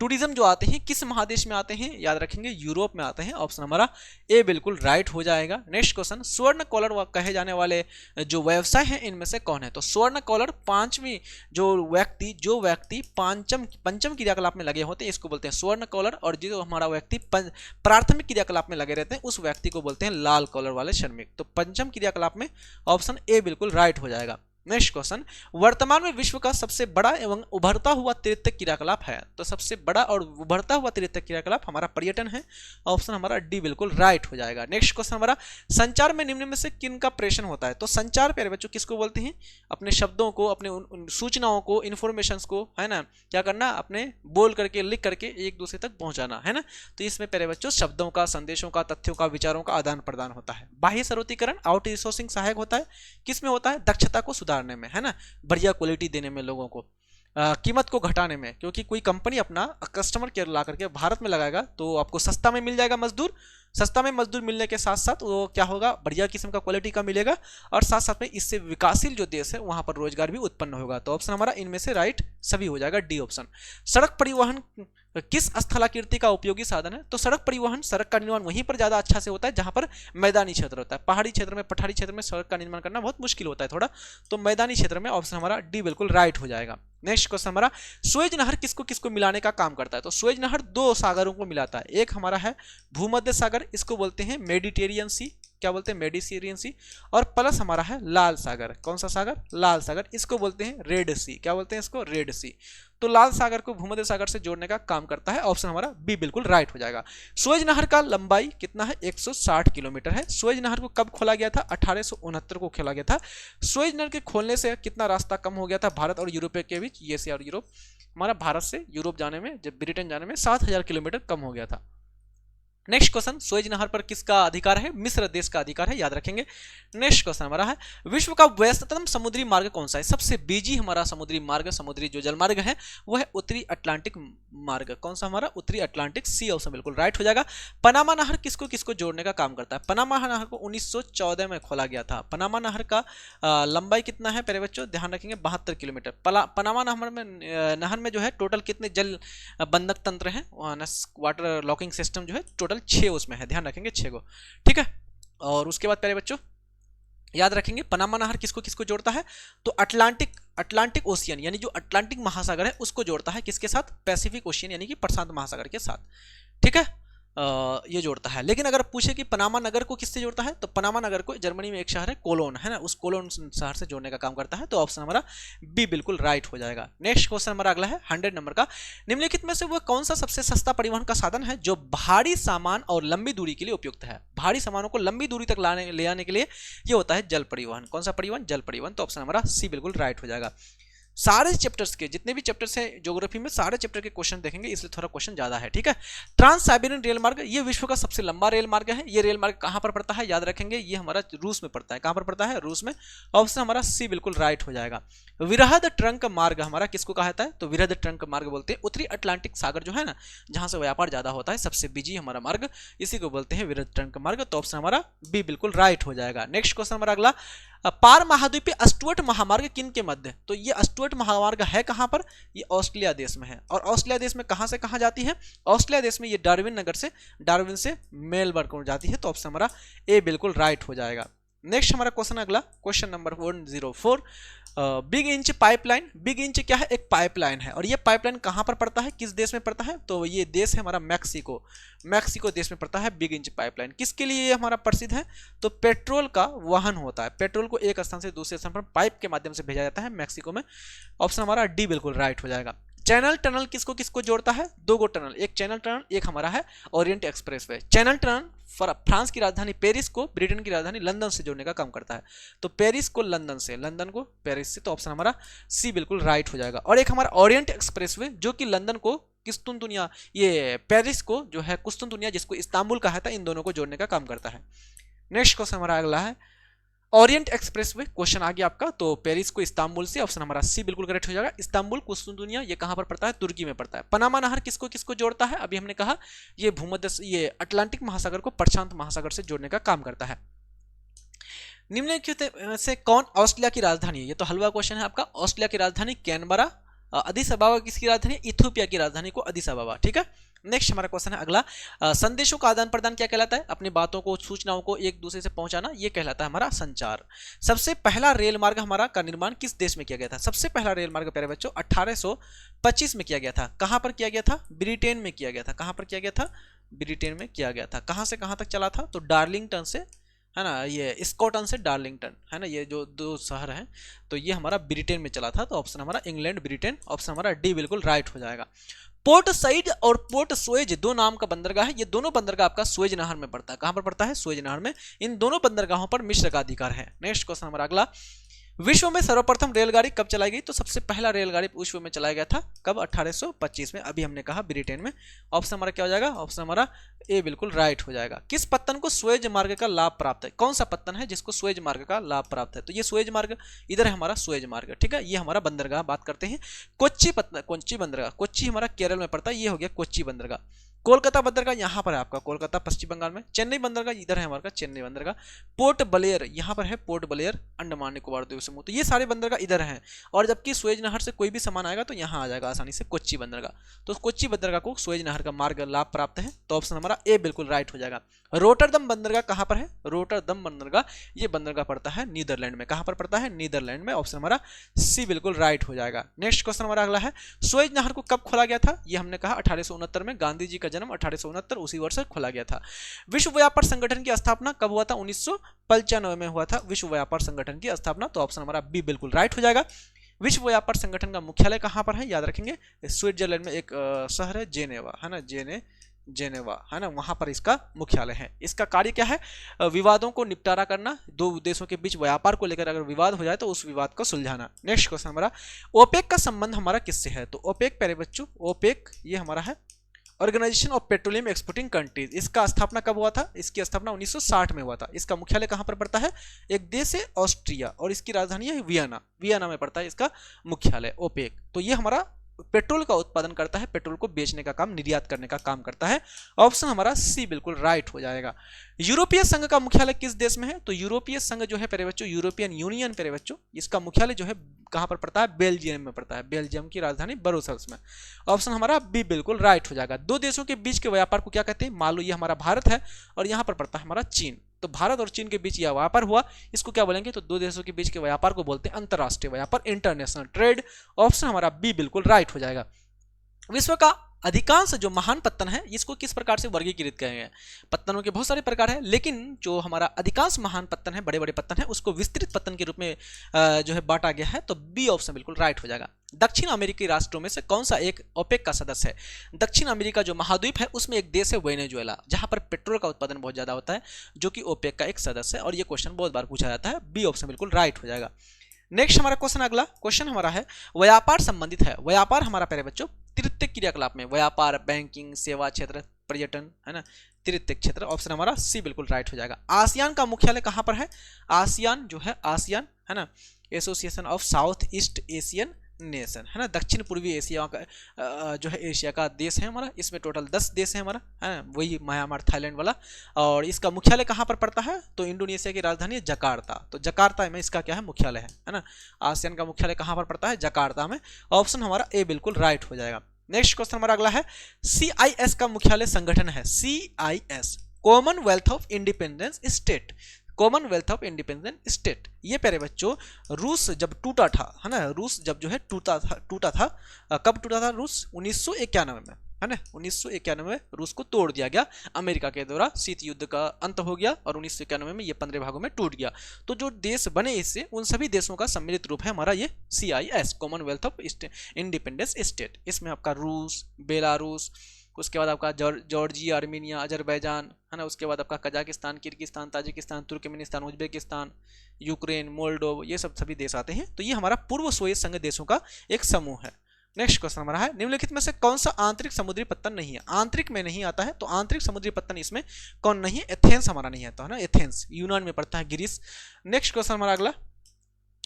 टूरिज्म जो आते हैं किस महादेश में आते हैं, याद रखेंगे यूरोप में आते हैं। ऑप्शन हमारा ए बिल्कुल राइट हो जाएगा। नेक्स्ट क्वेश्चन, स्वर्ण कॉलर कहे जाने वाले जो व्यवसाय हैं इनमें से कौन है, तो स्वर्ण कॉलर पांचवी जो व्यक्ति पंचम क्रियाकलाप में लगे होते हैं इसको बोलते हैं स्वर्ण कॉलर, और जो हमारा व्यक्ति प्राथमिक क्रियाकलाप में लगे रहते हैं उस व्यक्ति को बोलते हैं लाल कॉलर वाले श्रमिक। तो पंचम क्रियाकलाप में ऑप्शन ए बिल्कुल राइट हो जाएगा। नेक्स्ट क्वेश्चन, वर्तमान में विश्व का सबसे बड़ा एवं उभरता हुआ तृतीय क्रियाकलाप है, तो सबसे बड़ा और उभरता हुआ तृतीय क्रियाकलाप हमारा पर्यटन है। ऑप्शन हमारा डी बिल्कुल राइट हो जाएगा। नेक्स्ट क्वेश्चन हमारा, संचार में निम्न में से किन का प्रेषण होता है, तो संचार प्यारे बच्चों किसको बोलते हैं, अपने शब्दों को, अपने सूचनाओं को, इन्फॉर्मेशन को, है ना, क्या करना, अपने बोल करके लिख करके एक दूसरे तक पहुंचाना, है ना। तो इसमें प्यारे बच्चों शब्दों का, संदेशों का, तथ्यों का, विचारों का आदान प्रदान होता है। बाह्य सर्वोत्तीकरण आउट रिसोर्सिंग सहायक होता है, किसमें होता है, दक्षता को सुधारने में, है ना, बढ़िया क्वालिटी देने में, लोगों को कीमत को घटाने में, क्योंकि कोई कंपनी अपना कस्टमर केयर ला करके भारत में लगाएगा तो आपको सस्ता में मिल जाएगा मजदूर, सस्ता में मजदूर मिलने के साथ साथ वो क्या होगा, बढ़िया किस्म का क्वालिटी का मिलेगा, और साथ साथ में इससे विकासशील जो देश है वहां पर रोजगार भी उत्पन्न होगा। तो ऑप्शन हमारा इनमें से राइट सभी हो जाएगा, डी ऑप्शन। सड़क परिवहन किस स्थलाकृति का उपयोगी साधन है, तो सड़क परिवहन, सड़क का निर्माण वहीं पर ज्यादा अच्छा से होता है जहां पर मैदानी क्षेत्र होता है। पहाड़ी क्षेत्र में, पठारी क्षेत्र में सड़क का निर्माण करना बहुत मुश्किल होता है थोड़ा, तो मैदानी क्षेत्र में ऑप्शन हमारा डी बिल्कुल राइट हो जाएगा। नेक्स्ट क्वेश्चन हमारा, सुएज नहर किसको किसको मिलाने का काम करता है, तो सुएज नहर दो सागरों को मिलाता है, एक हमारा है भूमध्य सागर, इसको बोलते हैं मेडिटेरियन सी, क्या बोलते हैं, मेडिटेरियन सी, और प्लस हमारा है लाल सागर, कौन सा सागर, लाल सागर, इसको बोलते हैं रेड सी, क्या बोलते हैं इसको, रेड सी। तो लाल सागर को भूमध्य सागर से जोड़ने का काम करता है। ऑप्शन हमारा बी बिल्कुल राइट हो जाएगा। सुएज नहर का लंबाई कितना है, 160 किलोमीटर है। सुएज नहर को कब खोला गया था, 1869 को खोला गया था। सुएज नहर के खोलने से कितना रास्ता कम हो गया था भारत और यूरोप के बीच, यूएसए और यूरोप, हमारा भारत से यूरोप जाने में, जब ब्रिटेन जाने में 7000 किलोमीटर कम हो गया था। नेक्स्ट क्वेश्चन, सुएज नहर पर किसका अधिकार है, मिस्र देश का अधिकार है, याद रखेंगे। नेक्स्ट क्वेश्चन हमारा है, विश्व का व्यस्ततम समुद्री मार्ग कौन सा है, सबसे बिजी हमारा समुद्री मार्ग, समुद्री जो जल मार्ग है वो है उत्तरी अटलांटिक मार्ग, कौन सा हमारा, उत्तरी अटलांटिक, सी ऑप्शन बिल्कुल राइट हो जाएगा। पनामा नहर किसको किसको जोड़ने का काम करता है, पनामा नहर को 1914 में खोला गया था। पनामा नहर का लंबाई कितना है प्यारे बच्चों, ध्यान रखेंगे 72 किलोमीटर। पनामा नहर में जो है टोटल कितने जल बंधक तंत्र है, वाटर लॉकिंग सिस्टम जो है टोटल 6 उसमें है, ध्यान रखेंगे 6 को, ठीक है। और उसके बाद प्यारे बच्चों याद रखेंगे पनामा नहर किसको किसको जोड़ता है, तो अटलांटिक ओशियन यानी जो अटलांटिक महासागर है उसको जोड़ता है, किसके साथ, पैसिफिक ओशियन यानी कि प्रशांत महासागर के साथ, ठीक है। ये जोड़ता है। लेकिन अगर पूछे कि पनामा नगर को किससे जोड़ता है, तो पनामा नगर को जर्मनी में एक शहर है कोलोन, है ना, उस कोलोन शहर से जोड़ने का काम करता है। तो ऑप्शन हमारा बी बिल्कुल राइट हो जाएगा। नेक्स्ट क्वेश्चन हमारा अगला है 100 नंबर का, निम्नलिखित में से वह कौन सा सबसे सस्ता परिवहन का साधन है जो भारी सामान और लंबी दूरी के लिए उपयुक्त है। भारी सामानों को लंबी दूरी तक ले आने के लिए ये होता है जल परिवहन। कौन सा परिवहन, जल परिवहन। तो ऑप्शन हमारा सी बिल्कुल राइट हो जाएगा। सारे चैप्टर्स के जितने भी चैप्टर्स हैं ज्योग्राफी में, सारे चैप्टर के क्वेश्चन देखेंगे, इसलिए थोड़ा क्वेश्चन ज्यादा है, ठीक है। ट्रांस साइबेरियन रेल मार्ग, ये विश्व का सबसे लंबा रेल मार्ग है। ये रेल मार्ग कहां पर पड़ता है, याद रखेंगे, ये हमारा रूस में पड़ता है। कहां पर पड़ता है, रूस में। ऑप्शन हमारा सी बिल्कुल राइट हो जाएगा। विरहद ट्रंक मार्ग हमारा किसको कहता है, तो विरहद ट्रंक मार्ग बोलते हैं उत्तरी अटलांटिक सागर जो है ना, जहां से व्यापार ज्यादा होता है, सबसे बिजी हमारा मार्ग, इसी को बोलते हैं विरहद ट्रंक मार्ग। तो ऑप्शन हमारा बी बिल्कुल राइट हो जाएगा। नेक्स्ट क्वेश्चन हमारा अगला, पार महाद्वीपीय स्टुअर्ट महामार्ग किन के मध्य, तो ये स्टुअर्ट महामार्ग है कहां पर, ये ऑस्ट्रेलिया देश में है। और ऑस्ट्रेलिया देश में कहां से कहां जाती है, ऑस्ट्रेलिया देश में ये डार्विन से मेलबर्न को जाती है। तो ऑप्शन हमारा ए बिल्कुल राइट हो जाएगा। नेक्स्ट हमारा क्वेश्चन अगला, question number 104, big inch pipeline. Big inch क्या है, एक पाइपलाइन है, और ये पाइपलाइन कहां पर पड़ता है, किस देश में पड़ता है, तो ये देश है हमारा मैक्सिको देश में पड़ता है बिग इंच पाइपलाइन। किसके लिए ये हमारा प्रसिद्ध है, तो पेट्रोल का वहन होता है, पेट्रोल को एक स्थान से दूसरे स्थान पर पाइप के माध्यम से भेजा जाता है मैक्सिको में। ऑप्शन हमारा डी बिल्कुल राइट हो जाएगा। चैनल टनल किसको किसको जोड़ता है? दो गो टनल, एक चैनल टनल, एक हमारा है Orient expressway. Channel tunnel France की राजधानी पेरिस को ब्रिटेन की राजधानी लंदन से जोड़ने का काम करता है। तो पेरिस को लंदन से, लंदन को पेरिस से, तो ऑप्शन हमारा सी बिल्कुल राइट हो जाएगा। और एक हमारा ओरिएंट एक्सप्रेसवे जो कि लंदन को कुस्तुनतुनिया, ये पेरिस को जो है कुस्तुनतुनिया जिसको इस्तांबुल कहा था, इन दोनों को जोड़ने का काम करता है। नेक्स्ट क्वेश्चन हमारा अगला है ओरिएंट एक्सप्रेसवे। क्वेश्चन आ गया आपका, तो पेरिस को इस्तांबुल से, ऑप्शन हमारा सी बिल्कुल करेक्ट हो जाएगा। इस्तांबुल कुस्तुनतुनिया ये कहां पर पड़ता है? तुर्की में पड़ता है। पनामा नहर किसको किसको जोड़ता है? अभी हमने कहा ये भूमध्य, ये अटलांटिक महासागर को प्रशांत महासागर से जोड़ने का काम करता है। निम्नलिखित से कौन ऑस्ट्रेलिया की राजधानी है? ये तो हलवा क्वेश्चन है आपका। ऑस्ट्रेलिया की राजधानी कैनबरा, अदिस अबाबा किसकी राजधानी? इथियोपिया की राजधानी को अदिस अबाबा, ठीक है। नेक्स्ट हमारा क्वेश्चन है अगला, संदेशों का आदान प्रदान क्या कहलाता है? अपनी बातों को, सूचनाओं को एक दूसरे से पहुंचाना, ये कहलाता है हमारा संचार। सबसे पहला रेल मार्ग हमारा का निर्माण किस देश में किया गया था? सबसे पहला रेल मार्ग प्यारे बच्चों 1825 में किया गया था। कहां पर किया गया था? ब्रिटेन में किया गया था। कहां पर किया गया था? ब्रिटेन में किया गया था। कहां से कहां तक चला था? तो डार्लिंगटन से, है ना, ये स्कॉटलैंड से डार्लिंगटन, है ना, ये जो दो शहर हैं, तो ये हमारा ब्रिटेन में चला था। तो ऑप्शन हमारा इंग्लैंड, ब्रिटेन, ऑप्शन हमारा डी बिल्कुल राइट हो जाएगा। पोर्ट सईद और पोर्ट सुएज दो नाम का बंदरगाह है। ये दोनों बंदरगाह आपका सुएज नहर में पड़ता है। कहां पर पड़ता है? सुएज नहर में। इन दोनों बंदरगाहों पर मिस्र का अधिकार है। नेक्स्ट क्वेश्चन हमारा अगला, विश्व में सर्वप्रथम रेलगाड़ी कब चलाई गई? तो सबसे पहला रेलगाड़ी विश्व में चलाया गया था कब? 1825 में। अभी हमने कहा ब्रिटेन में। ऑप्शन हमारा क्या हो जाएगा? ऑप्शन हमारा ए बिल्कुल राइट हो जाएगा। किस पत्तन को सुएज मार्ग का लाभ प्राप्त है? कौन सा पत्तन है जिसको सुएज मार्ग का लाभ प्राप्त है? तो ये सुएज मार्ग इधर है हमारा सुएज मार्ग, ठीक है। ये हमारा बंदरगाह बात करते हैं। कोच्चि बंदरगाह, कोच्चि हमारा केरल में पड़ता है। ये हो गया कोच्चि बंदरगाह। कोलकाता बंदरगाह यहाँ पर है आपका, कोलकाता पश्चिम बंगाल में। चेन्नई बंदरगाह इधर है हमारा चेन्नई बंदरगाह। पोर्ट ब्लेयर यहाँ पर है, पोर्ट ब्लेयर अंडमान निकोबार द्वीप समूह। तो ये सारे बंदरगाह इधर हैं। और जबकि सुएज नहर से कोई भी सामान आएगा तो यहाँ आ जाएगा आसानी से कोच्चि बंदरगाह। तो कोच्चि बंदरगाह को सुएज नहर का मार्ग लाभ प्राप्त है। तो ऑप्शन हमारा ए बिल्कुल राइट हो जाएगा। रोटरडम बंदरगाह कहाँ पर है? रोटरडम बंदरगाह, ये बंदरगाह पड़ता है नीदरलैंड में। कहाँ पर पड़ता है? नीदरलैंड में। ऑप्शन हमारा सी बिल्कुल राइट हो जाएगा। नेक्स्ट क्वेश्चन हमारा अगला है, सुएज नहर को कब खोला गया था? ये हमने कहा 1869 में। गांधी जी का जन्म 1869 उसी वर्ष खोला गया था। विश्व व्यापार संगठन की स्थापना कब हुआ था? 1995 में हुआ था विश्व व्यापार संगठन की स्थापना। तो ऑप्शन हमारा बी बिल्कुल राइट हो जाएगा। विश्व व्यापार संगठन का मुख्यालय कहां पर है? याद रखेंगे स्विट्जरलैंड में एक शहर है जेनेवा, है ना, जेनेवा, है ना, वहां पर इसका मुख्यालय है। इसका कार्य क्या है? विवादों को निपटारा करना, दो देशों के बीच व्यापार को लेकर अगर विवाद हो जाए तो उस विवाद को सुलझाना। नेक्स्ट क्वेश्चन हमारा, ओपेक का संबंध हमारा किससे है? तो ओपेक प्यारे बच्चों, ओपेक ये हमारा है organisation of petroleum exporting countries. इसका स्थापना कब हुआ था? इसकी स्थापना 1960 में हुआ था। इसका मुख्यालय कहां पर पड़ता है? एक देश है ऑस्ट्रिया और इसकी राजधानी है वियना, वियना में पड़ता है इसका मुख्यालय ओपेक। तो ये हमारा पेट्रोल का उत्पादन करता है, पेट्रोल को बेचने का काम, निर्यात करने का काम करता है। ऑप्शन हमारा सी बिल्कुल राइट हो जाएगा। यूरोपीय संघ का मुख्यालय किस देश में है? तो यूरोपीय संघ जो है प्यारे बच्चों, यूरोपियन यूनियन प्यारे बच्चों, इसका मुख्यालय जो है कहां पर पड़ता है? बेल्जियम में पड़ता है, बेल्जियम की राजधानी ब्रुसेल्स में। ऑप्शन हमारा बी बिल्कुल राइट हो जाएगा। दो देशों के बीच के व्यापार को क्या कहते हैं? मान लो ये हमारा भारत है और यहां पर पड़ता है हमारा चीन। तो भारत और चीन के बीच यह व्यापार हुआ, इसको क्या बोलेंगे? तो दो देशों के बीच के व्यापार को बोलते हैं अंतरराष्ट्रीय व्यापार, इंटरनेशनल ट्रेड। ऑप्शन हमारा बी बिल्कुल राइट हो जाएगा। विश्व का अधिकांश जो महान पत्तन है इसको किस प्रकार से वर्गीकृत किया गया है? पत्तनों के बहुत सारे प्रकार हैं, लेकिन जो हमारा अधिकांश महान पत्तन है, बड़े बड़े पत्तन है, उसको विस्तृत पत्तन के रूप में जो है बांटा गया है। तो बी ऑप्शन बिल्कुल राइट हो जाएगा। दक्षिण अमेरिकी राष्ट्रों में से कौन सा एक ओपेक का सदस्य है? दक्षिण अमेरिका जो महाद्वीप है उसमें एक देश है वेनेजुएला, जहां पर पेट्रोल का उत्पादन बहुत ज्यादा होता है, जो कि ओपेक का एक सदस्य है। और ये क्वेश्चन बहुत बार पूछा जाता है। बी ऑप्शन बिल्कुल राइट हो जाएगा। नेक्स्ट हमारा क्वेश्चन, अगला क्वेश्चन हमारा है व्यापार संबंधित है। व्यापार हमारा प्यारे बच्चों तृतीय क्रियाकलाप में, व्यापार, बैंकिंग, सेवा क्षेत्र, पर्यटन, है ना, तृतीय क्षेत्र। ऑप्शन हमारा सी बिल्कुल राइट हो जाएगा। आसियान का मुख्यालय कहां पर है? आसियान जो है, आसियान है ना, association of south east Asian nation, है ना, दक्षिण पूर्वी एशिया का जो है एशिया का देश है हमारा। इसमें टोटल 10 देश है हमारा, है ना, वही म्यांमार, थाईलैंड वाला। और इसका मुख्यालय कहाँ पर पड़ता है? तो इंडोनेशिया की राजधानी है जकार्ता। तो जकार्ता में इसका क्या है? मुख्यालय है ना। आसियान का मुख्यालय कहाँ पर पड़ता है? जकार्ता में। ऑप्शन हमारा ए बिल्कुल राइट हो जाएगा। नेक्स्ट क्वेश्चन हमारा अगला है, CIS का मुख्यालय संगठन है CIS, Commonwealth of independence state. Commonwealth of independent state, ये प्यारे बच्चों रूस जब टूटा था, है ना, रूस जब जो है टूटा था, कब टूटा था रूस? 1991 में। है ना। 1991 में रूस को तोड़ दिया गया अमेरिका के द्वारा, शीत युद्ध का अंत हो गया और 1991 में ये 15 भागों में टूट गया। तो जो देश बने इससे, उन सभी देशों का सम्मिलित रूप है हमारा ये CIS, Commonwealth of independence state. इसमें आपका रूस, बेलारूस, उसके बाद आपका जॉर्जिया, आर्मीनिया, अजरबैजान, है ना, उसके बाद आपका Kazakhstan, Kyrgyzstan, Tajikistan, Turkmenistan, Uzbekistan, Ukraine, Moldova, ये सब सभी देश आते हैं। तो ये हमारा पूर्व सोवियत संघ देशों का एक समूह है। नेक्स्ट क्वेश्चन हमारा है, निम्नलिखित में से कौन सा आंतरिक समुद्री पत्तन नहीं है? आंतरिक में नहीं आता है, तो आंतरिक समुद्री पत्तन इसमें कौन नहीं है? एथेंस हमारा नहीं आता है ना, एथेंस यूनान में पड़ता है, ग्रीस। नेक्स्ट क्वेश्चन हमारा अगला,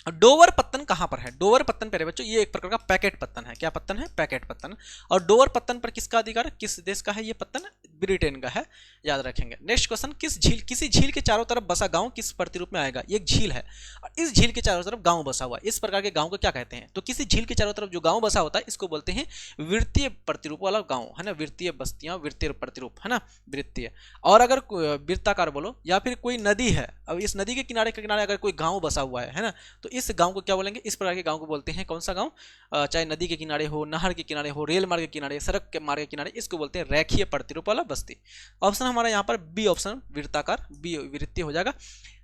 डोवर पत्तन कहां पर है? डोवर पत्तन प्यारे बच्चों ये एक प्रकार का पैकेट पत्तन है। क्या पत्तन है? पैकेट पत्तन। और डोवर पत्तन पर किसका अधिकार? किस देश का है ये पत्तन? ब्रिटेन का है, याद रखेंगे। नेक्स्ट क्वेश्चन, किसी झील के चारों तरफ बसा गांव किस प्रतिरूप में आएगा? एक झील है और इस झील के चारों तरफ गांव बसा हुआ है, इस प्रकार के गांव को क्या कहते हैं? तो किसी झील के चारों तरफ जो गांव बसा होता है इसको बोलते हैं वृत्तीय प्रतिरूप वाला गांव, है ना। वृत्तीय बस्तियां, वृत्तीय प्रतिरूप, है ना, वृत्तीय। और अगर वृत्ताकार बोलो या फिर कोई नदी है, अब इस नदी के किनारे अगर कोई गांव बसा हुआ है ना, तो इस गांव को क्या बोलेंगे? इस प्रकार के गांव को बोलते हैं कौन सा गांव? चाहे नदी के किनारे हो, नहर के किनारे हो, रेल मार्ग के किनारे, सड़क के मार्ग के किनारे, इसको बोलते हैं रेखीय प्रतिरूप वाला बस्ती। ऑप्शन हमारा यहाँ पर बी ऑप्शन, वृत्ताकार, बी वृत्तीय हो जाएगा।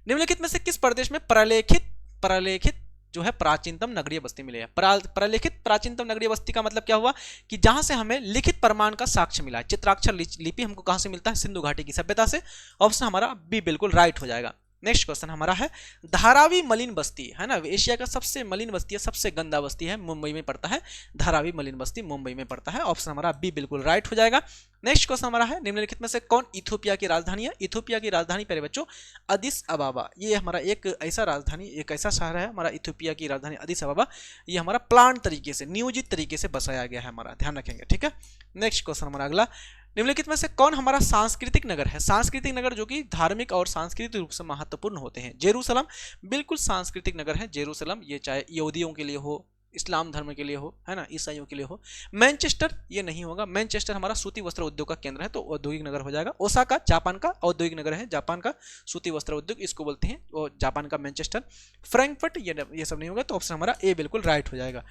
निम्नलिखित में से किस प्रदेश में प्रलेखित जो है प्राचीनतम नगरीय बस्ती मिली है? प्रलेखित प्राचीनतम नगरीय बस्ती का मतलब क्या हुआ कि जहां से हमें लिखित प्रमाण का साक्ष्य मिला है। चित्राक्षर लिपि हमको कहां से मिलता है? सिंधु घाटी की सभ्यता से। ऑप्शन हमारा बी बिल्कुल राइट हो जाएगा। नेक्स्ट क्वेश्चन हमारा है, धारावी मलिन बस्ती, है ना, एशिया का सबसे मलिन बस्ती है, सबसे गंदा बस्ती है, मुंबई में पड़ता है। धारावी मलिन बस्ती मुंबई में पड़ता है। ऑप्शन हमारा बी बिल्कुल राइट हो जाएगा। नेक्स्ट क्वेश्चन हमारा है, निम्नलिखित में से कौन इथोपिया की राजधानी है? इथोपिया की राजधानी प्यारे बच्चों अदिस अबाबा। ये हमारा एक ऐसा शहर है हमारा, इथोपिया की राजधानी अदिस अबाबा। ये हमारा प्लान तरीके से, नियोजित तरीके से बसाया गया है हमारा, ध्यान रखेंगे, ठीक है। नेक्स्ट क्वेश्चन हमारा अगला, निम्नलिखित में से कौन हमारा सांस्कृतिक नगर है? सांस्कृतिक नगर जो कि धार्मिक और सांस्कृतिक रूप से महत्वपूर्ण होते हैं। जेरूसलम बिल्कुल सांस्कृतिक नगर है जेरूसलम, ये चाहे यहूदियों के लिए हो, इस्लाम धर्म के लिए हो, है ना, ईसाइयों के लिए हो। मैनचेस्टर ये नहीं होगा, मैनचेस्टर हमारा सूती वस्त्र उद्योग का केंद्र है, तो औद्योगिक नगर हो जाएगा। ओसाका जापान का औद्योगिक नगर है, जापान का सूती वस्त्र उद्योग इसको बोलते हैं, और जापान का मैनचेस्टर। फ्रैंकफर्ट ये सब नहीं होगा, तो ऑप्शन हमारा ए बिल्कुल राइट हो जाएगा।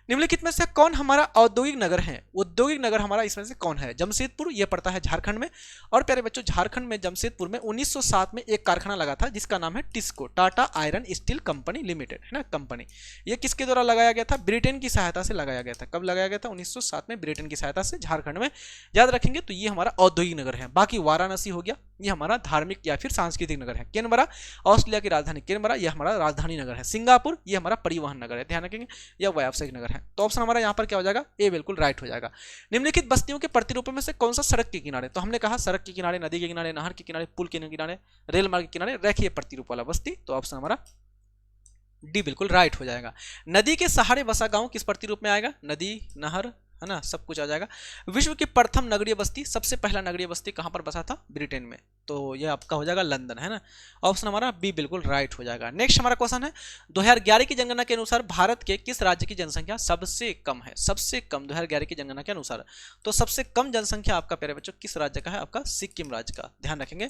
निम्नलिखित में से कौन हमारा औद्योगिक नगर है? औद्योगिक नगर हमारा इसमें से कौन है? जमशेदपुर, ये पड़ता है झारखंड में। और प्यारे बच्चों झारखंड में जमशेदपुर में 1907 में एक कारखाना लगा था जिसका नाम है TISCO, Tata iron steel company limited, है ना, कंपनी। ये किसके द्वारा लगाया गया था? ब्रिटेन की सहायता से लगाया गया था। कब लगाया गया था? 1907 में ब्रिटेन की सहायता से झारखंड में, याद रखेंगे। तो ये हमारा औद्योगिक नगर है। बाकी वाराणसी हो गया, ये हमारा धार्मिक या फिर सांस्कृतिक नगर है। कैनबरा ऑस्ट्रेलिया की राजधानी कैनबरा, यह हमारा राजधानी नगर है। सिंगापुर ये हमारा परिवहन नगर है, ध्यान रखेंगे, यह व्यावसायिक नगर है। तो ऑप्शन हमारा यहाँ पर क्या हो जाएगा? ए बिल्कुल राइट हो जाएगा। निम्नलिखित बस्तियों के प्रतिरूपों में से कौन सा सड़क के किनारे? तो हमने कहा सड़क के किनारे, नदी के किनारे, नहर के किनारे, पुल के किनारे, रेल मार्ग के किनारे रेखीय प्रतिरूप वाला बस्ती। तो ऑप्शन हमारा डी बिल्कुल राइट हो जाएगा। नदी के सहारे बसा गांव किस प्रतिरूप में आएगा? नदी, नहर, है ना, सब कुछ आ जाएगा। विश्व की प्रथम नगरीय बस्ती, सबसे पहला नगरीय बस्ती कहां पर बसा था? ब्रिटेन में, तो यह आपका हो जाएगा लंदन, है ना। ऑप्शन हमारा बी बिल्कुल राइट हो जाएगा। नेक्स्ट हमारा क्वेश्चन है, 2011 की जनगणना के अनुसार भारत के किस राज्य की जनसंख्या सबसे कम है? सबसे कम 2011 की जनगणना के अनुसार, तो सबसे कम जनसंख्या आपका प्यारे बच्चों किस राज्य का है? आपका सिक्किम राज्य का, ध्यान रखेंगे।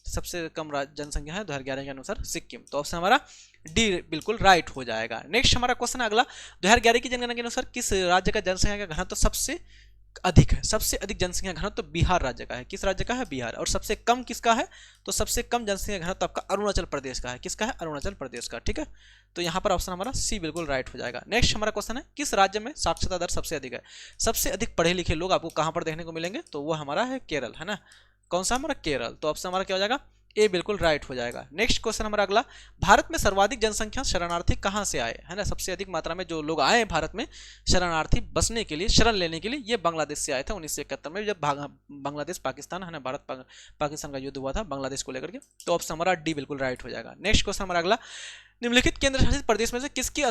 सबसे कम जनसंख्या है 2011 के अनुसार सिक्किम, तो ऑप्शन हमारा डी बिल्कुल राइट हो जाएगा। नेक्स्ट हमारा क्वेश्चन अगला, 2011 की जनगणना के अनुसार किस राज्य का जनसंख्या का घनत्व सबसे अधिक है? सबसे अधिक जनसंख्या घनत्व तो बिहार राज्य का है। किस राज्य का है? बिहार। और सबसे कम किसका है? तो सबसे कम जनसंख्या घनत्व आपका अरुणाचल प्रदेश का है। किसका है? अरुणाचल प्रदेश का, ठीक है। तो यहाँ पर ऑप्शन हमारा सी बिल्कुल राइट हो जाएगा। नेक्स्ट हमारा क्वेश्चन है, किस राज्य में साक्षरता दर सबसे अधिक है? सबसे अधिक पढ़े लिखे लोग आपको कहाँ पर देखने को मिलेंगे? तो वो हमारा है केरल, है ना। कौन सा? हमारा केरल। तो ऑप्शन हमारा क्या हो जाएगा? ए बिल्कुल राइट हो जाएगा। नेक्स्ट क्वेश्चन हमारा अगला, भारत में सर्वाधिक जनसंख्या शरणार्थी कहां से आए? है ना, सबसे अधिक मात्रा में जो लोग आए भारत में शरणार्थी बसने के लिए, शरण लेने के लिए, ये बांग्लादेश से आए थे 1971 में, जब बांग्लादेश पाकिस्तान, है ना, भारत पाकिस्तान का युद्ध हुआ था बांग्लादेश को लेकर के। तो ऑप्शन हमारा डी बिल्कुल राइट हो जाएगा। नेक्स्ट क्वेश्चन हमारा अगला, निम्नलिखित केंद्र शासित प्रदेश में से किसकी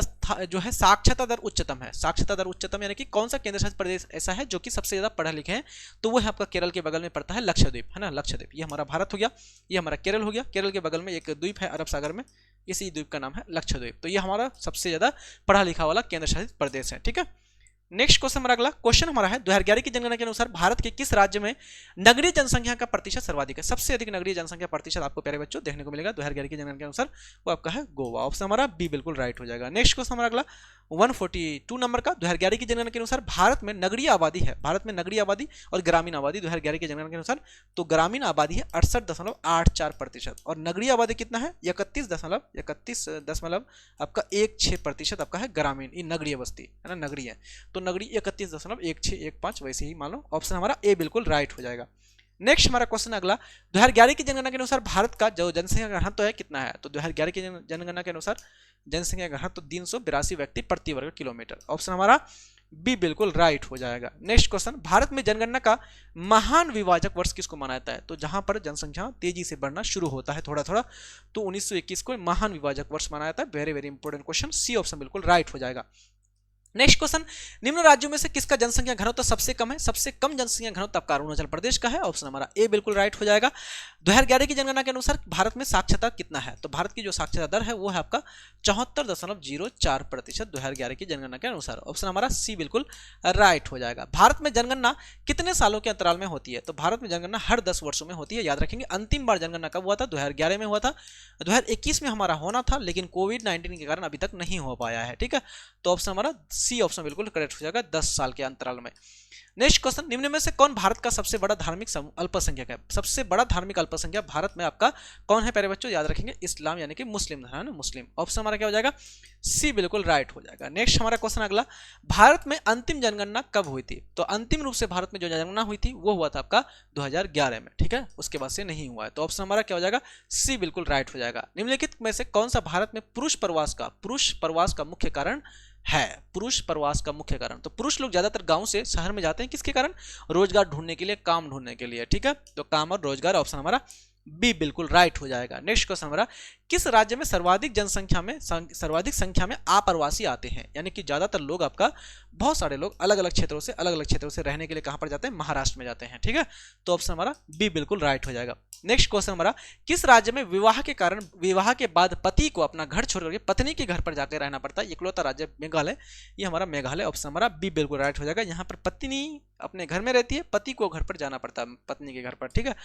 जो है साक्षरता दर उच्चतम है? साक्षरता दर उच्चतम यानी कि कौन सा केंद्र शासित प्रदेश ऐसा है जो कि सबसे ज्यादा पढ़े लिखे हैं? तो वो है आपका केरल के बगल में पड़ता है लक्षद्वीप, है ना, लक्षद्वीप। ये हमारा भारत हो गया, ये हमारा केरल हो गया। केरल के बगल में एक द्वीप है अरब सागर में, इसी द्वीप का नाम है लक्षद्वीप। तो ये हमारा सबसे ज्यादा पढ़ा लिखा वाला केंद्र शासित प्रदेश है, ठीक है। नेक्स्ट क्वेश्चन हमारा अगला क्वेश्चन हमारा है 2011 की जनगणना के अनुसार भारत के किस राज्य में नगरीय जनसंख्या का प्रतिशत सर्वाधिक है? सबसे अधिक नगरीय जनसंख्या प्रतिशत आपको प्यारे बच्चों देखने को मिलेगा 2011 की जनगणना के अनुसार, वो आपका है गोवा। ऑप्शन हमारा बी बिल्कुल राइट हो जाएगा। नेक्स्ट क्वेश्चन हमारा अगला 142 नंबर का 2011 की जनगणना के अनुसार भारत में नगरीय आबादी है, भारत में नगरीय आबादी और ग्रामीण आबादी 2011 की जनगणना के अनुसार, तो ग्रामीण आबादी है 68.84% और नगरीय आबादी कितना है 31 दशमलव आपका 16% आपका है ग्रामीण, ये नगरीय बस्ती है ना, नगरीय है तो नगरीय 31.1615 वैसे ही मान लो। ऑप्शन हमारा ए बिल्कुल राइट हो जाएगा। नेक्स्ट हमारा क्वेश्चन अगला 2011 की जनगणना के अनुसार भारत का जो जनसंख्या घनत्व है कितना है? तो 2011 की जनगणना के अनुसार जनसंख्या घनत्व 382 व्यक्ति प्रति वर्ग किलोमीटर। ऑप्शन हमारा बी बिल्कुल राइट हो जाएगा। नेक्स्ट क्वेश्चन भारत में जनगणना का महान विभाजक वर्ष किसको माना जाता है? तो जहां पर जनसंख्या तेजी से बढ़ना शुरू होता है थोड़ा थोड़ा, तो 1921 को महान विभाजक वर्ष माना जाता है। Very very important question, C option बिल्कुल राइट हो जाएगा। नेक्स्ट क्वेश्चन निम्न राज्यों में से किसका जनसंख्या घनत्व सबसे कम है? सबसे कम जनसंख्या घनत्व आपका अरुणाचल प्रदेश का है। ऑप्शन हमारा ए बिल्कुल राइट हो जाएगा। 2011 की जनगणना के अनुसार भारत में साक्षरता कितना है? तो भारत की जो साक्षरता दर है वो है आपका 74.04% 2011 की जनगणना के अनुसार। ऑप्शन हमारा सी बिल्कुल राइट हो जाएगा। भारत में जनगणना कितने सालों के अंतराल में होती है? तो भारत में जनगणना हर 10 वर्षों में होती है, याद रखेंगे। अंतिम बार जनगणना कब हुआ था? 2011 में हुआ था। 2021 में हमारा होना था लेकिन कोविड-19 के कारण अभी तक नहीं हो पाया है, ठीक है। तो ऑप्शन हमारा सी ऑप्शन बिल्कुल करेक्ट हो जाएगा 10 साल के अंतराल में। नेक्स्ट क्वेश्चन निम्न में से कौन भारत का सबसे बड़ा धार्मिक अल्पसंख्यक है? सबसे बड़ा धार्मिक अल्पसंख्यक भारत में आपका कौन है प्यारे बच्चों? याद रखेंगे इस्लाम यानी कि मुस्लिम धर्म है ना, मुस्लिम। ऑप्शन हमारा क्या हो जाएगा? सी बिल्कुल राइट हो जाएगा। नेक्स्ट हमारा क्वेश्चन अगला भारत में अंतिम जनगणना कब हुई थी? तो अंतिम रूप से भारत में जो जनगणना हुई थी वो हुआ था आपका 2011 में, ठीक है। उसके बाद से नहीं हुआ है, तो ऑप्शन हमारा क्या हो जाएगा? सी बिल्कुल राइट हो जाएगा। निम्नलिखित में से कौन सा भारत में पुरुष प्रवास का मुख्य कारण है? पुरुष प्रवास का मुख्य कारण, तो पुरुष लोग ज्यादातर गांव से शहर में जाते हैं किसके कारण? रोजगार ढूंढने के लिए, काम ढूंढने के लिए, ठीक है। तो काम और रोजगार, ऑप्शन हमारा बी बिल्कुल राइट हो जाएगा। नेक्स्ट क्वेश्चन हमारा किस राज्य में सर्वाधिक संख्या में अप्रवासी आते हैं? यानी कि ज्यादातर लोग आपका बहुत सारे लोग अलग अलग क्षेत्रों से रहने के लिए कहां पर जाते हैं? महाराष्ट्र में जाते हैं, ठीक है। तो ऑप्शन हमारा बी बिल्कुल राइट हो जाएगा। नेक्स्ट क्वेश्चन हमारा किस राज्य में विवाह के बाद पति को अपना घर छोड़ करके पत्नी के घर पर जाकर रहना पड़ता है? इकलौता राज्य मेघालय, ये हमारा मेघालय। ऑप्शन हमारा बी बिल्कुल राइट हो जाएगा। यहाँ पर पत्नी अपने घर में रहती है, पति को घर पर जाना पड़ता है पत्नी के घर पर, ठीक है।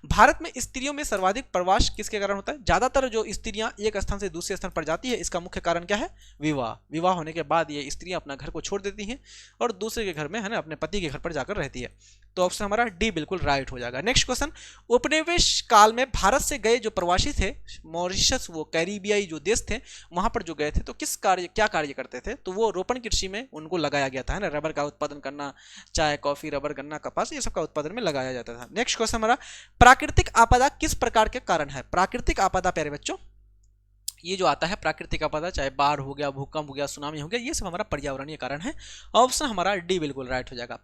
भारत में स्त्रियों में सर्वाधिक प्रवास किसके कारण होता है? ज्यादातर जो स्त्रियां एक स्थान से दूसरे स्थान पर जाती है, इसका मुख्य कारण क्या है? विवाह होने के बाद ये स्त्रियां अपना घर को छोड़ देती हैं और दूसरे के घर में है ना, अपने पति के घर पर जाकर रहती है। तो ऑप्शन हमारा डी बिल्कुल राइट हो जाएगा। नेक्स्ट क्वेश्चन उपनिवेश काल में भारत से गए जो प्रवासी थे, मॉरिशस, वो कैरिबियाई जो देश थे, वहां पर जो गए थे तो क्या कार्य करते थे? तो वो रोपण कृषि में उनको लगाया गया था, है ना, रबर का उत्पादन करना, चाय, कॉफी, रबर, गन्ना, कपास, ये सब का उत्पादन में लगाया जाता था। नेक्स्ट क्वेश्चन हमारा प्राकृतिक आपदा किस प्रकार के कारण है? प्राकृतिक आपदा प्यारे बच्चों ये जो आता है प्राकृतिक आपदा, चाहे बाढ़ हो गया, भूकंप हो गया, सुनामी हो गया, ये सब हमारा पर्यावरणीय कारण है। ऑप्शन हमारा डी बिल्कुल राइट हो जाएगा।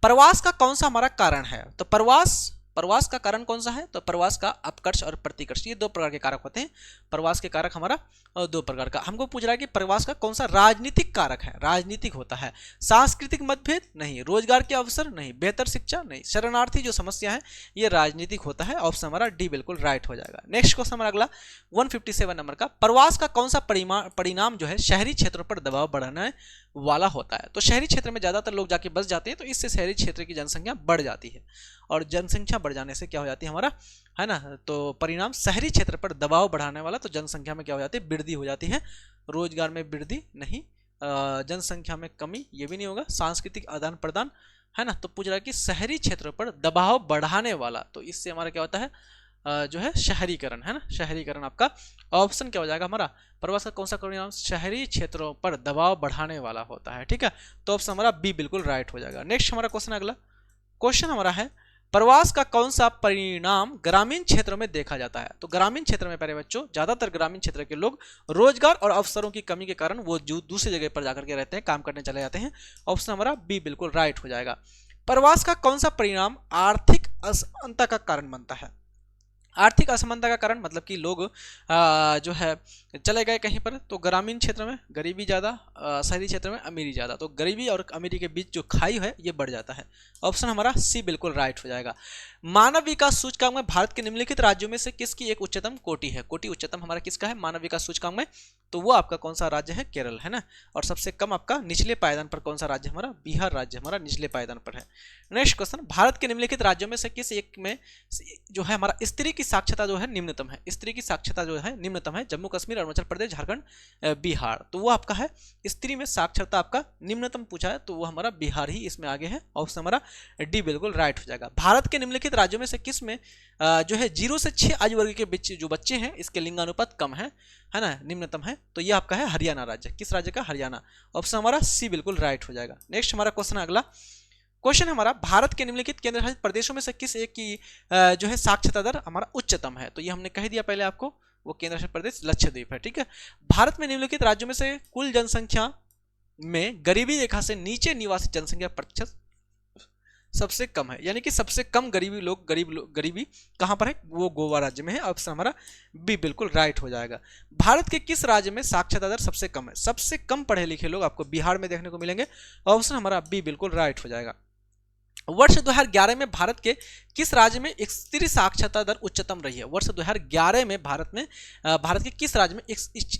प्रवास का कौन सा हमारा कारण है? तो प्रवास का कारण कौन सा है? तो प्रवास का अपकर्ष और प्रतिकर्ष, ये दो प्रकार के कारक होते हैं। प्रवास के कारक हमारा दो प्रकार का। हमको पूछ रहा है कि प्रवास का कौन सा राजनीतिक कारक है? राजनीतिक होता है। सांस्कृतिक मतभेद नहीं, रोजगार के अवसर नहीं, बेहतर शिक्षा नहीं, शरणार्थी जो समस्या है ये राजनीतिक होता है। ऑप्शन हमारा डी बिल्कुल राइट हो जाएगा। नेक्स्ट क्वेश्चन हमारा अगला 157 नंबर का प्रवास का कौन सा परिणाम जो है शहरी क्षेत्रों पर दबाव बढ़ाने वाला होता है? तो शहरी क्षेत्र में ज्यादातर लोग जाके बस जाते हैं, तो इससे शहरी क्षेत्र की जनसंख्या बढ़ जाती है और जनसंख्या बढ़ जाने से क्या हो जाती है हमारा, है ना, तो परिणाम शहरी क्षेत्र पर दबाव बढ़ाने वाला, तो जनसंख्या में क्या हो जाती है? वृद्धि हो जाती है। रोजगार में वृद्धि नहीं, जनसंख्या में कमी ये भी नहीं होगा, सांस्कृतिक आदान प्रदान, है ना। तो पूछ रहा है कि शहरी क्षेत्रों पर दबाव बढ़ाने वाला, तो इससे हमारा क्या होता है जो है शहरीकरण, है ना, शहरीकरण। आपका ऑप्शन क्या हो जाएगा हमारा? प्रवास का कौन सा परिणाम शहरी क्षेत्रों पर दबाव बढ़ाने वाला होता है, ठीक है। तो ऑप्शन हमारा बी बिल्कुल राइट हो जाएगा। नेक्स्ट हमारा क्वेश्चन अगला क्वेश्चन हमारा है प्रवास का कौन सा परिणाम ग्रामीण क्षेत्रों में देखा जाता है? तो ग्रामीण क्षेत्र में प्यारे बच्चों ज्यादातर ग्रामीण क्षेत्र के लोग रोजगार और अवसरों की कमी के कारण वो दूसरी जगह पर जाकर के रहते हैं, काम करने चले जाते हैं। ऑप्शन हमारा बी बिल्कुल राइट हो जाएगा। प्रवास का कौन सा परिणाम आर्थिक असमानता का कारण बनता है? आर्थिक असमानता का कारण मतलब कि लोग जो है चले गए कहीं पर, तो ग्रामीण क्षेत्र में गरीबी ज़्यादा, शहरी क्षेत्र में अमीरी ज़्यादा, तो गरीबी और अमीरी के बीच जो खाई है ये बढ़ जाता है। ऑप्शन हमारा सी बिल्कुल राइट हो जाएगा। मानव विकास सूचकांक में भारत के निम्नलिखित राज्यों में से किसकी एक उच्चतम कोटि है? कोटि उच्चतम हमारा किसका है मानव विकास सूचकांक में? तो वो आपका कौन सा राज्य है? केरल है ना। और सबसे कम आपका निचले पायदान पर कौन सा राज्य हमारा? बिहार राज्य हमारा निचले पायदान पर है। नेक्स्ट क्वेश्चन, भारत के निम्नलिखित राज्यों में से किस एक में जो है हमारा स्त्री की साक्षरता जो है निम्नतम है? स्त्री की साक्षरता जो है निम्नतम है जम्मू कश्मीर, अरुणाचल प्रदेश, झारखंड, बिहार। तो वो आपका है स्त्री में साक्षरता आपका निम्नतम पूछा है, तो वो हमारा बिहार ही इसमें आगे है। ऑप्शन हमारा डी बिल्कुल राइट हो जाएगा। भारत के निम्नलिखित राज्यों में से किस में जो है 0 से 6 आयु वर्ग के बीच जो बच्चे हैं इसके लिंगानुपात कम है ना, निम्नतम है, तो ये आपका है हरियाणा राज्य। किस राज्य का? हरियाणा। ऑप्शन हमारा सी बिल्कुल राइट हो जाएगा। नेक्स्ट हमारा क्वेश्चन अगला क्वेश्चन हमारा, भारत के निम्नलिखित केंद्र शासित प्रदेशों में से किस एक की जो है साक्षरता दर हमारा उच्चतम है? तो ये हमने कह दिया पहले आपको, वो केंद्र शासित प्रदेश लक्षद्वीप है। ठीक है, भारत में निम्नलिखित राज्यों में से कुल जनसंख्या में गरीबी रेखा से नीचे निवासी जनसंख्या प्रतिशत सबसे कम है, यानी कि सबसे कम गरीबी कहां पर है? वो गोवा राज्य में है। ऑप्शन हमारा बी बिल्कुल राइट हो जाएगा। भारत के किस राज्य में साक्षरता दर सबसे कम है? सबसे कम पढ़े लिखे लोग आपको बिहार में देखने को मिलेंगे। ऑप्शन हमारा बी बिल्कुल राइट हो जाएगा। वर्ष 2011 में भारत के किस राज्य में स्त्री साक्षरता दर उच्चतम रही है? वर्ष 2011 में भारत के किस राज्य में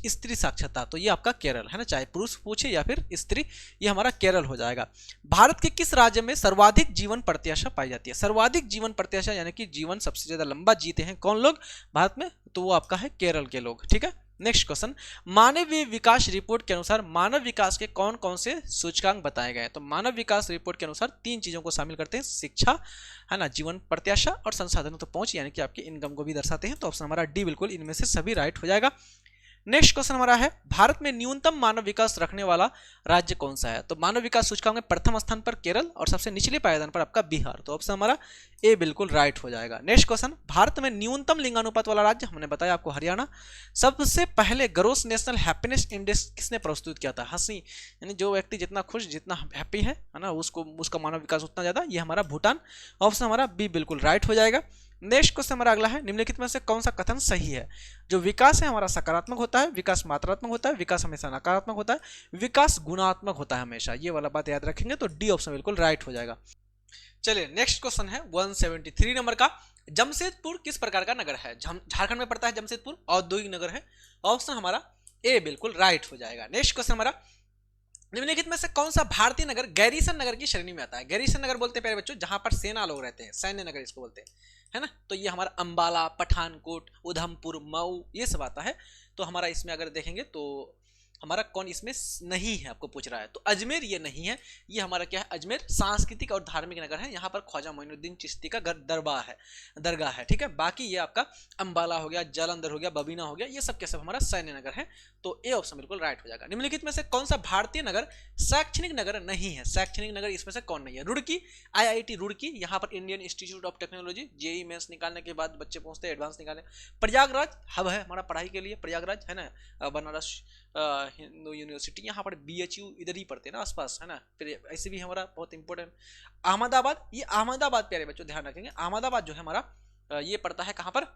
स्त्री साक्षरता? तो ये आपका केरल है ना, चाहे पुरुष पूछे या फिर स्त्री, ये हमारा केरल हो जाएगा। भारत के किस राज्य में सर्वाधिक जीवन प्रत्याशा पाई जाती है? सर्वाधिक जीवन प्रत्याशा यानी कि जीवन सबसे ज्यादा लंबा जीते हैं कौन लोग भारत में? तो वो आपका है केरल के लोग। ठीक है, नेक्स्ट क्वेश्चन, मानवीय विकास रिपोर्ट के अनुसार मानव विकास के कौन कौन से सूचकांक बताए गए? तो मानव विकास रिपोर्ट के अनुसार 3 चीजों को शामिल करते हैं, शिक्षा है ना, जीवन प्रत्याशा और संसाधनों तक पहुंच, यानी कि आपके इनकम को भी दर्शाते हैं। तो ऑप्शन हमारा डी बिल्कुल इनमें से सभी राइट हो जाएगा। नेक्स्ट क्वेश्चन हमारा है, भारत में न्यूनतम मानव विकास रखने वाला राज्य कौन सा है? तो मानव विकास सूचकांक में प्रथम स्थान पर केरल और सबसे निचले पायदान पर आपका बिहार। तो ऑप्शन हमारा ए बिल्कुल राइट हो जाएगा। नेक्स्ट क्वेश्चन, भारत में न्यूनतम लिंगानुपात वाला राज्य हमने बताया आपको हरियाणा। सबसे पहले ग्रोस नेशनल हैप्पीनेस इंडेक्स किसने प्रस्तुत किया था? हंसी, यानी जो व्यक्ति जितना खुश जितना हैप्पी है ना, उसका मानव विकास उतना ज्यादा, ये हमारा भूटान। ऑप्शन हमारा बी बिल्कुल राइट हो जाएगा। नेक्स्ट क्वेश्चन हमारा अगला है, निम्नलिखित में से कौन सा कथन सही है? जो विकास है हमारा सकारात्मक होता है, विकास मात्रात्मक होता है, विकास हमेशा नकारात्मक होता है, विकास गुणात्मक होता है हमेशा। ये वाला बात याद रखेंगे तो डी ऑप्शन बिल्कुल राइट हो जाएगा। चलिए नेक्स्ट क्वेश्चन है 173 नंबर का, जमशेदपुर किस प्रकार का नगर है? झारखंड में पड़ता है जमशेदपुर, औद्योगिक नगर है। ऑप्शन हमारा ए बिल्कुल राइट हो जाएगा। नेक्स्ट क्वेश्चन हमारा, निम्नलिखित में से कौन सा भारतीय नगर गैरीसन नगर की श्रेणी में आता है? गैरीसन नगर बोलते हैं प्यारे बच्चों जहां पर सेना लोग रहते हैं, सैन्य नगर इसको बोलते हैं, है ना। तो ये हमारा अंबाला, पठानकोट, उधमपुर, मऊ ये सब आता है। तो हमारा इसमें अगर देखेंगे तो हमारा कौन इसमें नहीं है, आपको पूछ रहा है, तो अजमेर ये नहीं है। ये हमारा क्या है? अजमेर सांस्कृतिक और धार्मिक नगर है, यहाँ पर ख्वाजा मोइनुद्दीन चिश्ती का दरगाह है। ठीक है, बाकी ये आपका अंबाला हो गया, जालंधर हो गया, बबीना हो गया, ये सब के सब हमारा सैन्य नगर है। तो ए ऑप्शन बिल्कुल राइट हो जाएगा। निम्नलिखित में से कौन सा भारतीय नगर शैक्षणिक नगर नहीं है? शैक्षणिक नगर इसमें से कौन नहीं है? रुड़की, IIT रुड़की, यहाँ पर Indian Institute of Technology, JEE Mains निकालने के बाद बच्चे पहुंचते हैं एडवांस निकालने। प्रयागराज हब है हमारा पढ़ाई के लिए, प्रयागराज है ना, बनारस हिंदू यूनिवर्सिटी, यहाँ पर BHU इधर ही पढ़ते हैं ना आसपास, है ना। फिर ऐसे भी हमारा बहुत इंपॉर्टेंट अहमदाबाद, ये अहमदाबाद प्यारे बच्चों ध्यान रखेंगे, अहमदाबाद जो है हमारा ये पड़ता है कहाँ पर?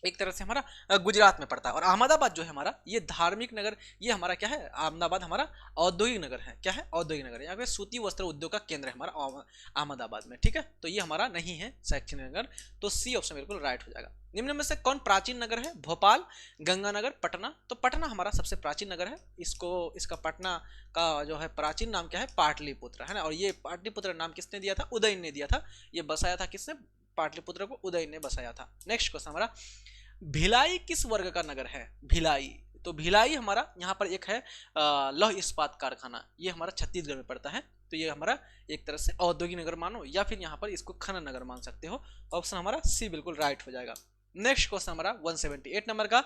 एक तरह से हमारा गुजरात में पड़ता है। और अहमदाबाद जो है हमारा ये धार्मिक नगर, ये हमारा क्या है? अहमदाबाद हमारा औद्योगिक नगर है। क्या है? औद्योगिक नगर। यहाँ पे सूती वस्त्र उद्योग का केंद्र है हमारा अहमदाबाद में। ठीक है, तो ये हमारा नहीं है शैक्षणिक नगर, तो सी ऑप्शन बिल्कुल राइट हो जाएगा। निम्न में से कौन प्राचीन नगर है? भोपाल, गंगानगर, पटना। तो पटना हमारा सबसे प्राचीन नगर है। इसका पटना का जो है प्राचीन नाम क्या है? पाटलिपुत्र, है ना। और ये पाटलिपुत्र नाम किसने दिया था? उदयन ने दिया था। ये बसाया था किसने? पाटलिपुत्र को उदयन ने बसाया था। नेक्स्ट क्वेश्चन हमारा, भिलाई किस वर्ग का नगर है? भिलाई, तो भिलाई हमारा यहाँ पर एक है लौह इस्पात कारखाना, ये हमारा छत्तीसगढ़ में पड़ता है। तो ये हमारा एक तरह से औद्योगिक नगर मानो, या फिर यहाँ पर इसको खनन नगर मान सकते हो। ऑप्शन हमारा सी बिल्कुल राइट हो जाएगा। नेक्स्ट क्वेश्चन हमारा 178 नंबर का,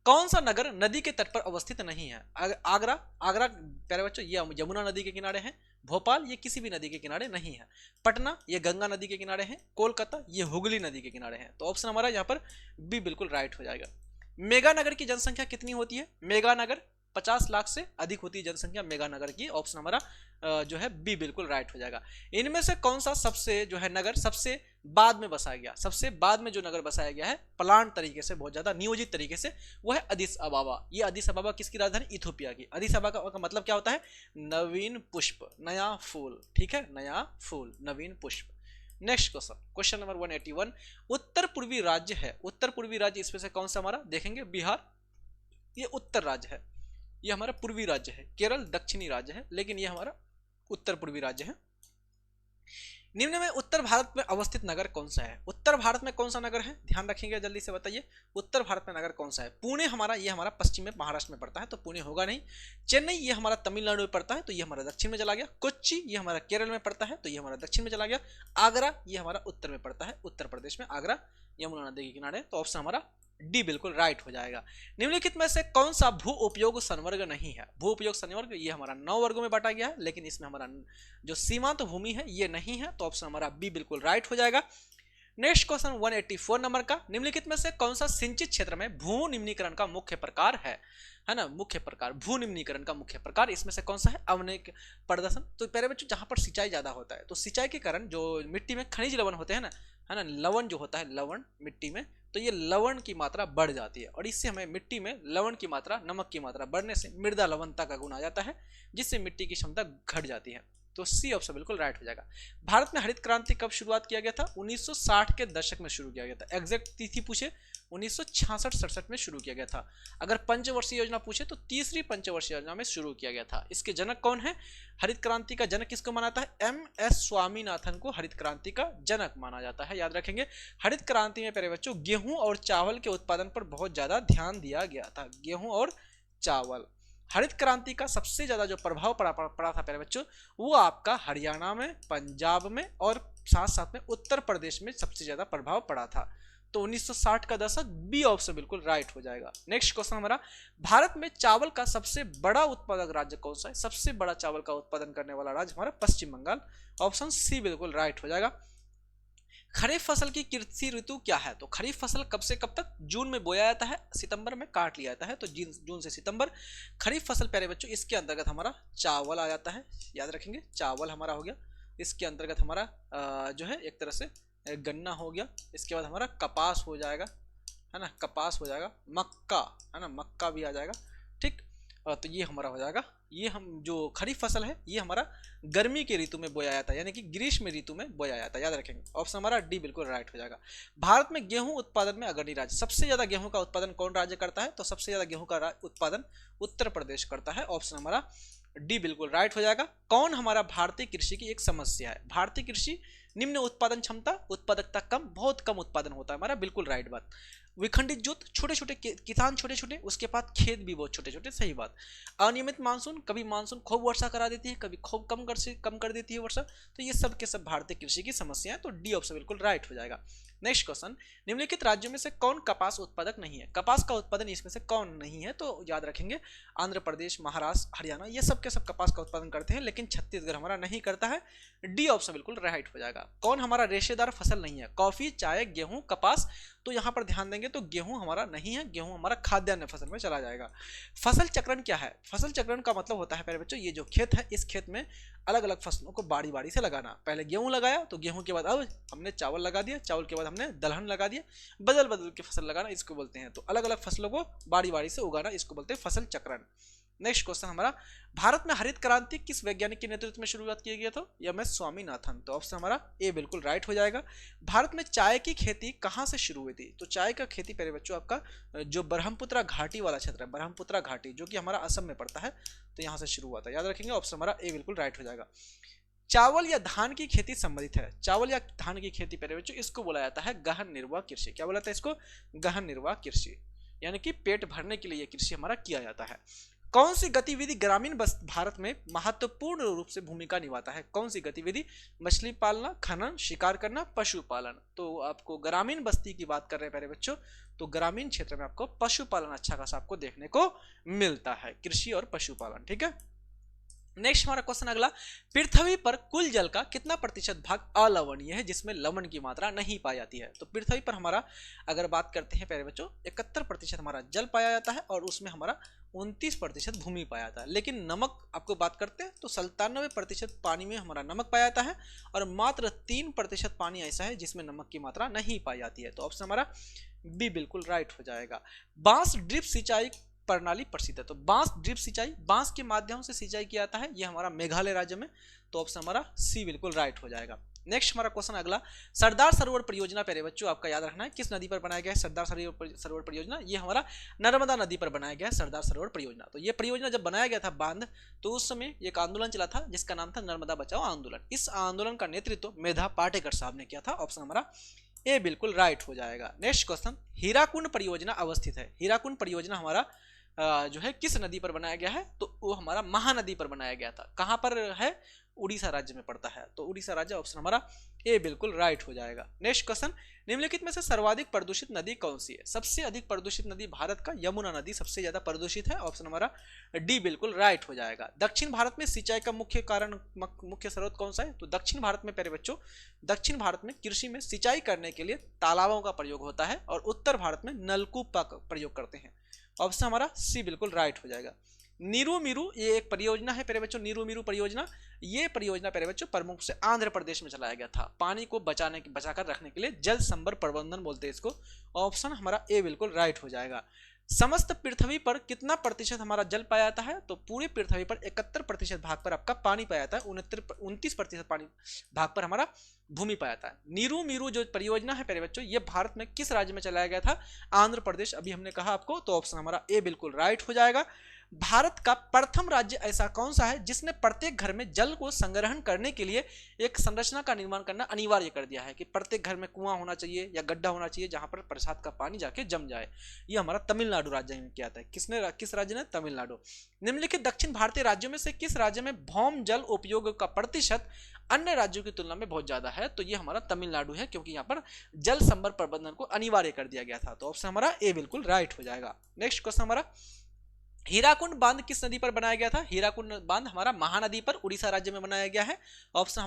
कौन सा नगर नदी के तट पर अवस्थित नहीं है? आगरा, आगरा प्यारे बच्चों ये यमुना नदी के किनारे है। भोपाल ये किसी भी नदी के किनारे नहीं है। पटना ये गंगा नदी के किनारे है। कोलकाता ये हुगली नदी के किनारे है। तो ऑप्शन हमारा यहाँ पर बी बिल्कुल राइट हो जाएगा। मेगानगर की जनसंख्या कितनी होती है? मेगानगर 50 लाख से अधिक होती है जनसंख्या मेगा नगर की। ऑप्शन हमारा जो है बी बिल्कुल राइट हो जाएगा। इनमें से कौन सा सबसे जो है नगर सबसे बाद में बसाया गया, सबसे बाद में जो नगर बसाया गया है प्लान तरीके से, बहुत ज्यादा नियोजित तरीके से, वो है अदिस अबाबा। ये अदिस अबाबा किसकी राजधानी? इथोपिया की। अदिस अबाबा का मतलब क्या होता है? नवीन पुष्प, नया फूल, ठीक है, नया फूल, नवीन पुष्प। नेक्स्ट क्वेश्चन, क्वेश्चन नंबर 181, उत्तर पूर्वी राज्य है, उत्तर पूर्वी राज्य इसमें से कौन सा हमारा देखेंगे? बिहार, ये उत्तर राज्य है, ये हमारा पूर्वी राज्य है। केरल दक्षिणी राज्य है, लेकिन ये हमारा उत्तर पूर्वी राज्य है। निम्न में उत्तर भारत में अवस्थित नगर कौन सा है? उत्तर भारत में कौन सा नगर है? ध्यान रखेंगे, जल्दी से बताइए, उत्तर भारत में नगर कौन सा है? पुणे हमारा, ये हमारा पश्चिम में महाराष्ट्र में पड़ता है, तो पुणे होगा नहीं। चेन्नई ये हमारा तमिलनाडु में पड़ता है, तो ये हमारा दक्षिण में चला गया। कोच्चि ये हमारा केरल में पड़ता है, तो ये हमारा दक्षिण में चला गया। आगरा ये हमारा उत्तर में पड़ता है, उत्तर प्रदेश में, आगरा यमुना नदी के किनारे, तो ऑप्शन हमारा डी बिल्कुल राइट हो जाएगा। निम्नलिखित में से कौन सा भू उपयोग संवर्ग नहीं है? भू उपयोग संवर्ग ये हमारा 9 वर्गों में बांटा गया है, लेकिन इसमें हमारा जो सीमांत भूमि है ये नहीं है, तो ऑप्शन हमारा बी बिल्कुल राइट हो जाएगा। नेक्स्ट क्वेश्चन 184 नंबर का, निम्नलिखित में से कौन सा सिंचित क्षेत्र में भू निम्नीकरण का मुख्य प्रकार है ना? मुख्य प्रकार, भू निम्नीकरण का मुख्य प्रकार इसमें से कौन सा है? अवनिक प्रदर्शन। तो प्यारे बच्चों, जहां पर सिंचाई ज्यादा होता है, तो सिंचाई के कारण जो मिट्टी में खनिज लवण होते हैं ना, है ना, लवण जो होता है, लवण मिट्टी में, तो ये लवण की मात्रा बढ़ जाती है, और इससे हमें मिट्टी में लवण की मात्रा, नमक की मात्रा बढ़ने से मृदा लवणता का गुण आ जाता है, जिससे मिट्टी की क्षमता घट जाती है। तो सी ऑप्शन बिल्कुल राइट हो जाएगा। भारत में हरित क्रांति कब शुरुआत किया गया था? 1960 के दशक में शुरू किया गया था। एग्जैक्ट तिथि पूछे 1966-67 में शुरू किया गया था। अगर पंचवर्षीय योजना पूछे तो तीसरी पंचवर्षीय योजना में शुरू किया गया था। इसके जनक कौन है? हरित क्रांति का जनक किसको माना जाता है? MS स्वामीनाथन को हरित क्रांति का जनक माना जाता है, याद रखेंगे। हरित क्रांति में प्यारे बच्चों गेहूं और चावल के उत्पादन पर बहुत ज्यादा ध्यान दिया गया था। गेहूं और चावल, हरित क्रांति का सबसे ज्यादा जो प्रभाव पड़ा था प्यारे बच्चों, वो आपका हरियाणा में, पंजाब में और साथ साथ में उत्तर प्रदेश में सबसे ज्यादा प्रभाव पड़ा था। तो 1960 का दशक, बी ऑप्शन बिल्कुल राइट हो जाएगा। नेक्स्ट क्वेश्चन हमारा, भारत में चावल का सबसे बड़ा उत्पादक राज्य कौन सा है? सबसे बड़ा चावल का उत्पादन करने वाला राज्य हमारा पश्चिम बंगाल, ऑप्शन सी बिल्कुल राइट हो जाएगा। खरीफ फसल की कृषि ऋतु क्या है? तो खरीफ फसल कब से कब तक? जून में बोया जाता है, सितंबर में काट लिया जाता है, तो जून से सितंबर खरीफ फसल प्यारे बच्चों। इसके अंतर्गत हमारा चावल आ जाता है, याद रखेंगे, चावल हमारा हो गया। इसके अंतर्गत हमारा जो है एक तरह से गन्ना हो गया। इसके बाद हमारा कपास हो जाएगा, है ना, कपास हो जाएगा। मक्का, है ना, मक्का भी आ जाएगा, ठीक। तो ये हमारा हो जाएगा। ये हम जो खरीफ फसल है ये हमारा गर्मी के ऋतु में बोया जाता है, यानी कि ग्रीष्म ऋतु में बोया जाता है, याद रखेंगे। ऑप्शन हमारा डी बिल्कुल राइट हो जाएगा। भारत में गेहूं उत्पादन में अग्रणी राज्य, सबसे ज्यादा गेहूं का उत्पादन कौन राज्य करता है? तो सबसे ज्यादा गेहूं का उत्पादन उत्तर प्रदेश करता है। ऑप्शन हमारा डी बिल्कुल राइट हो जाएगा। कौन हमारा भारतीय कृषि की एक समस्या है? भारतीय कृषि निम्न उत्पादन क्षमता, उत्पादकता कम, बहुत कम उत्पादन होता है हमारा, बिल्कुल राइट बात। विखंडित जुत, छोटे छोटे किसान, छोटे छोटे, उसके बाद खेत भी बहुत छोटे छोटे, सही बात। अनियमित मानसून, कभी मानसून खूब वर्षा करा देती है, कभी खूब कम कर देती है वर्षा, तो ये सब के सब भारतीय कृषि की समस्या है, तो डी ऑप्शन बिल्कुल राइट हो जाएगा। नेक्स्ट क्वेश्चन, निम्नलिखित राज्यों में से कौन कपास उत्पादक नहीं है? कपास का उत्पादन इसमें से कौन नहीं है? तो याद रखेंगे आंध्र प्रदेश, महाराष्ट्र, हरियाणा, ये सब के सब कपास का उत्पादन करते हैं, लेकिन छत्तीसगढ़ हमारा नहीं करता है। डी ऑप्शन बिल्कुल राइट हो जाएगा। कौन हमारा रेशेदार फसल नहीं है? कॉफी, चाय, गेहूं, कपास, तो यहां पर ध्यान देंगे तो गेहूं हमारा नहीं है, गेहूं हमारा खाद्यान्न फसल में चला जाएगा। फसल चक्रण क्या है? फसल चक्रण का मतलब होता है प्यारे बच्चों, ये जो खेत है इस खेत में अलग अलग फसलों को बारी बारी से लगाना। पहले गेहूं लगाया तो गेहूं के बाद अब हमने चावल लगा दिया, चावल के बाद हमने दलहन लगा दिया, बदल बदल के फसल लगाना, इसको बोलते हैं। तो अलग अलग फसलों को बारी बारी से उगाना, इसको बोलते हैं फसल चक्रण। नेक्स्ट क्वेश्चन हमारा, भारत में हरित क्रांति किस वैज्ञानिक के नेतृत्व में शुरुआत किया गया था? MS स्वामीनाथन, तो ऑप्शन हमारा ए बिल्कुल राइट हो जाएगा। भारत में चाय की खेती कहां से शुरू हुई थी? तो चाय का खेती प्यारे बच्चों आपका जो ब्रह्मपुत्रा घाटी वाला क्षेत्र है, ब्रह्मपुत्रा घाटी जो कि हमारा असम में पड़ता है, तो यहां से शुरू हुआ था, याद रखेंगे। ऑप्शन हमारा ए बिल्कुल राइट हो जाएगा। चावल या धान की खेती संबंधित है? चावल या धान की खेती प्यारे बच्चों इसको बोला जाता है गहन निर्वाह कृषि। क्या बोला जाता है इसको? गहन निर्वाह कृषि, यानी कि पेट भरने के लिए यह कृषि हमारा किया जाता है। कौन सी गतिविधि ग्रामीण भारत में महत्वपूर्ण रूप से भूमिका निभाता है? कौन सी गतिविधि? मछली पालना, खनन, शिकार करना, पशुपालन। तो आपको ग्रामीण बस्ती की बात कर रहे हैं प्यारे बच्चों, तो ग्रामीण क्षेत्र में आपको पशुपालन अच्छा खासा आपको देखने को मिलता है, कृषि और पशुपालन, ठीक है। नेक्स्ट हमारा क्वेश्चन अगला, पृथ्वी पर कुल जल का कितना प्रतिशत भाग अलवणीय है जिसमें लवण की मात्रा नहीं पाई जाती है? तो पृथ्वी पर हमारा अगर बात करते हैं प्यारे बच्चों 71% हमारा जल पाया जाता है और उसमें हमारा 29% भूमि पाया जाता है। लेकिन नमक आपको बात करते हैं तो 97% पानी में हमारा नमक पाया जाता है और मात्र 3% पानी ऐसा है जिसमें नमक की मात्रा नहीं पाई जाती है। तो ऑप्शन हमारा बी बिल्कुल राइट हो जाएगा। बांस ड्रिप सिंचाई प्रणाली प्रसिद्ध है। तो बांस ड्रिप सिंचाई, बांस के माध्यम से सिंचाई किया जाता है, ये हमारा मेघालय राज्य में। तो ऑप्शन हमारा सी बिल्कुल राइट हो जाएगा। नेक्स्ट हमारा क्वेश्चन अगला, सरदार सरोवर परियोजना प्यारे बच्चों आपका याद रखना है किस नदी पर बनाया गया है सरदार सरोवर परियोजना? ये हमारा नर्मदा नदी पर बनाया गया है सरदार सरोवर परियोजना। तो ये परियोजना जब बनाया गया था बांध, तो उस समय एक आंदोलन चला था जिसका नाम था नर्मदा बचाओ आंदोलन। इस आंदोलन का नेतृत्व मेधा पाटेकर साहब ने किया था। ऑप्शन हमारा ए बिल्कुल राइट हो जाएगा। नेक्स्ट क्वेश्चन, हीराकुंड परियोजना अवस्थित है। हीराकुंड परियोजना हमारा जो है किस नदी पर बनाया गया है? तो वो हमारा महानदी पर बनाया गया था। कहां पर है? उड़ीसा राज्य में पड़ता है। तो उड़ीसा राज्य, ऑप्शन हमारा ए बिल्कुल राइट हो जाएगा। नेक्स्ट क्वेश्चन, निम्नलिखित में से सर्वाधिक प्रदूषित नदी कौन सी है? सबसे अधिक प्रदूषित नदी भारत का यमुना नदी सबसे ज्यादा प्रदूषित है। ऑप्शन हमारा डी बिल्कुल राइट हो जाएगा। दक्षिण भारत में सिंचाई का मुख्य स्रोत कौन सा है? तो दक्षिण भारत में प्यारे बच्चों, दक्षिण भारत में कृषि में सिंचाई करने के लिए तालाबों का प्रयोग होता है और उत्तर भारत में नलकूप का प्रयोग करते हैं। ऑप्शन हमारा सी बिल्कुल राइट हो जाएगा। नीरू मीरू ये एक परियोजना है प्यारे बच्चों, नीरू मीरू परियोजना। ये परियोजना प्यारे बच्चों प्रमुख से आंध्र प्रदेश में चलाया गया था। पानी को बचाकर रखने के लिए जल संभर प्रबंधन बोलते हैं इसको। ऑप्शन हमारा ए बिल्कुल राइट हो जाएगा। समस्त पृथ्वी पर कितना प्रतिशत हमारा जल पाया जाता है? तो पूरी पृथ्वी पर 71% भाग पर आपका पानी पाया जाता है, 29% पानी भाग पर हमारा भूमि पाया जाता है। नीरू मीरू जो परियोजना है प्यारे बच्चों, ये भारत में किस राज्य में चलाया गया था? आंध्र प्रदेश, अभी हमने कहा आपको। तो ऑप्शन हमारा ए बिल्कुल राइट हो जाएगा। भारत का प्रथम राज्य ऐसा कौन सा है जिसने प्रत्येक घर में जल को संग्रहण करने के लिए एक संरचना का निर्माण करना अनिवार्य कर दिया है कि प्रत्येक घर में कुआं होना चाहिए या गड्ढा होना चाहिए जहां पर बरसात का पानी जाके जम जाए? ये हमारा तमिलनाडु राज्य में किया था। किस राज्य ने? तमिलनाडु। निम्नलिखित दक्षिण भारतीय राज्यों में से किस राज्य में भौम जल उपयोग का प्रतिशत अन्य राज्यों की तुलना में बहुत ज्यादा है? तो ये हमारा तमिलनाडु है, क्योंकि यहाँ पर जल संभर प्रबंधन को अनिवार्य कर दिया गया था। तो ऑप्शन हमारा ए बिल्कुल राइट हो जाएगा। नेक्स्ट क्वेश्चन हमारा, हीराकुंड बांध किस नदी पर बनाया गया था? हीराकुंड बांध हमारा महानदी पर उड़ीसा राज्य में बनाया गया है। ऑप्शन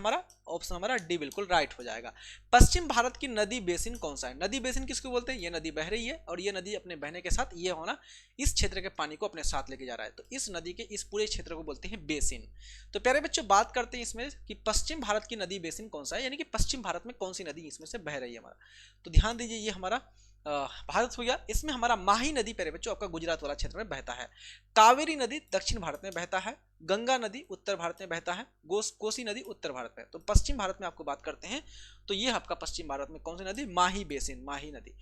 हमारा डी बिल्कुल राइट हो जाएगा। पश्चिम भारत की नदी बेसिन कौन सा है? नदी बेसिन किसको बोलते हैं? ये नदी बह रही है और ये नदी अपने बहने के साथ ये होना इस क्षेत्र के पानी को अपने साथ लेके जा रहा है। तो इस नदी के इस पूरे क्षेत्र को बोलते हैं बेसिन। तो प्यारे बच्चों बात करते हैं इसमें कि पश्चिम भारत की नदी बेसिन कौन सा है, यानी कि पश्चिम भारत में कौन सी नदी इसमें से बह रही है हमारा। तो ध्यान दीजिए, ये हमारा भारत हो गया। इसमें हमारा माही नदी प्यारे बच्चों आपका गुजरात वाला क्षेत्र में बहता है। कावेरी नदी दक्षिण भारत में बहता है। गंगा नदी उत्तर भारत में बहता है। कोसी नदी उत्तर भारत में। तो पश्चिम भारत में आपको बात करते हैं तो ये आपका पश्चिम भारत में कौन सी नदी? माही बेसिन, माही नदी।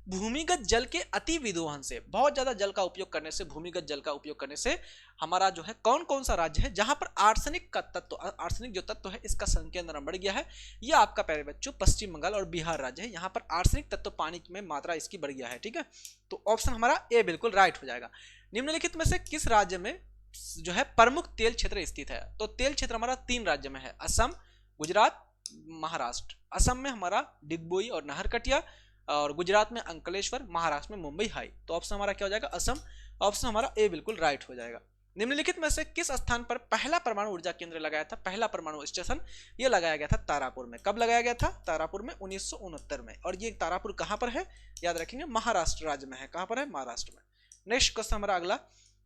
भूमिगत जल के अति विदोहन से, बहुत ज्यादा जल का उपयोग करने से, भूमिगत जल का उपयोग करने से हमारा जो है कौन कौन सा राज्य है जहां पर आर्सेनिक का तत्व, आर्सेनिक जो तत्व है इसका संकेंद्रण बढ़ गया है? यह आपका प्यारे बच्चों पश्चिम बंगाल और बिहार राज्य है। यहाँ पर आर्सेनिक तत्व पानी में मात्रा इसकी बढ़ गया है। ठीक है, तो ऑप्शन हमारा ए बिल्कुल राइट हो जाएगा। निम्नलिखित में से किस राज्य में जो है प्रमुख तेल क्षेत्र स्थित है? तो तेल क्षेत्र हमारा 3 राज्य में है, असम, गुजरात, महाराष्ट्र। असम में हमारा डिगबोई और नाहरकटिया, और गुजरात में अंकलेश्वर, महाराष्ट्र में मुंबई हाई। तो ऑप्शन हमारा क्या हो जाएगा? असम। ऑप्शन हमारा ए बिल्कुल राइट हो जाएगा। निम्नलिखित में से किस स्थान पर पहला परमाणु ऊर्जा केंद्र लगाया था? पहला परमाणु स्टेशन ये लगाया गया था तारापुर में। कब लगाया गया था? तारापुर में 1969 में। और ये तारापुर कहां पर है? याद रखेंगे महाराष्ट्र राज्य में है। कहां पर है? महाराष्ट्र में। नेक्स्ट क्वेश्चन हमारा अगला,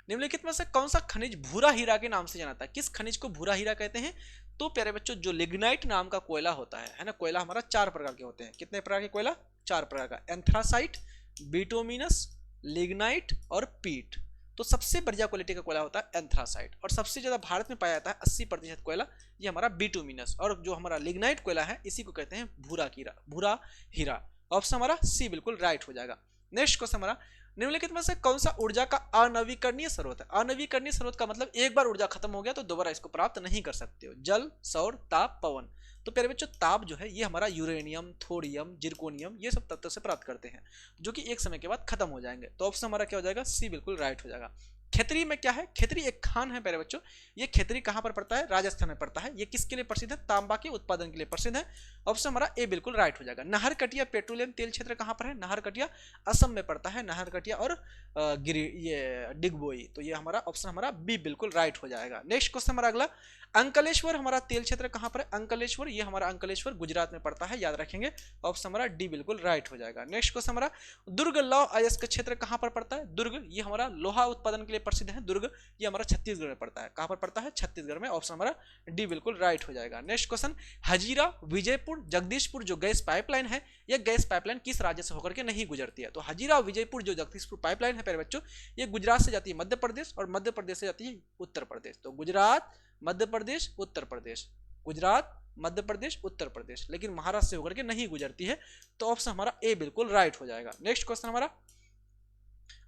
निम्नलिखित में से कौन सा खनिज भूरा हीरा के नाम से जाना था? किस खनिज को भूरा हीरा कहते हैं? तो प्यारे बच्चों जो लिग्नाइट नाम का कोयला होता है ना, कोयला हमारा 4 प्रकार के होते हैं। कितने प्रकार के कोयला? 4 प्रकार का, एंथ्रासाइट, बिटुमिनस, लिग्नाइट और पीट। तो सबसे बढ़िया क्वालिटी का कोयला होता है एंथ्रासाइट, और सबसे ज्यादा भारत में पाया जाता है 80% कोयला ये हमारा बिटुमिनस, और जो हमारा लिग्नाइट कोयला है इसी को कहते हैं भूरा हीरा। ऑप्शन हमारा सी बिल्कुल राइट हो जाएगा। नेक्स्ट क्वेश्चन हमारा, निम्नलिखित में से कौन सा ऊर्जा का अनवीकरणीय स्रोत है? अनवीकरणीय स्रोत का मतलब एक बार ऊर्जा खत्म हो गया तो दोबारा इसको प्राप्त नहीं कर सकते हो। जल, सौर, ताप, पवन। तो प्यारे बच्चों ताप जो है ये हमारा यूरेनियम, थोरियम, जिर्कोनियम ये सब तत्वों से प्राप्त करते हैं जो कि एक समय के बाद खत्म हो जाएंगे। तो ऑप्शन हमारा क्या हो जाएगा? सी बिल्कुल राइट हो जाएगा। खेतरी में क्या है, खेतरी एक खान है प्यारे बच्चों। ये खेतरी कहां पर पड़ता है, राजस्थान में पड़ता है। ये किसके लिए प्रसिद्ध है, तांबा के उत्पादन के लिए प्रसिद्ध है। ऑप्शन हमारा ए बिल्कुल राइट हो जाएगा। नाहरकटिया पेट्रोलियम तेल क्षेत्र कहां पर है, नाहरकटिया असम में पड़ता है। नाहरकटिया और ये डिगबोई, तो ये हमारा ऑप्शन हमारा बी बिल्कुल राइट हो जाएगा। नेक्स्ट क्वेश्चन हमारा अगला, अंकलेश्वर हमारा तेल क्षेत्र कहां पर है, अंकलेश्वर, ये हमारा अंकलेश्वर गुजरात में पड़ता है, याद रखेंगे। ऑप्शन हमारा डी बिल्कुल राइट हो जाएगा। नेक्स्ट क्वेश्चन हमारा, दुर्ग लौह अयस्क क्षेत्र कहां पर पड़ता है, दुर्ग, ये हमारा लोहा उत्पादन के लिए प्रसिद्ध है। दुर्ग ये हमारा छत्तीसगढ़ में पड़ता है। कहां पर पड़ता है, छत्तीसगढ़ में। ऑप्शन हमारा डी बिल्कुल राइट हो जाएगा। नेक्स्ट क्वेश्चन, हजीरा विजयपुर जगदीशपुर जो गैस पाइपलाइन है, यह गैस पाइपलाइन किस राज्य से होकर के नहीं गुजरती है, तो हजीरा विजयपुर जो जगदीशपुर पाइपलाइन है प्यारे बच्चों, ये गुजरात से जाती है मध्य प्रदेश और मध्य प्रदेश से जाती है उत्तर प्रदेश। तो गुजरात, मध्य प्रदेश, उत्तर प्रदेश, गुजरात, मध्य प्रदेश, उत्तर प्रदेश, लेकिन महाराष्ट्र से होकर के नहीं गुजरती है। तो ऑप्शन हमारा ए बिल्कुल राइट हो जाएगा। नेक्स्ट क्वेश्चन हमारा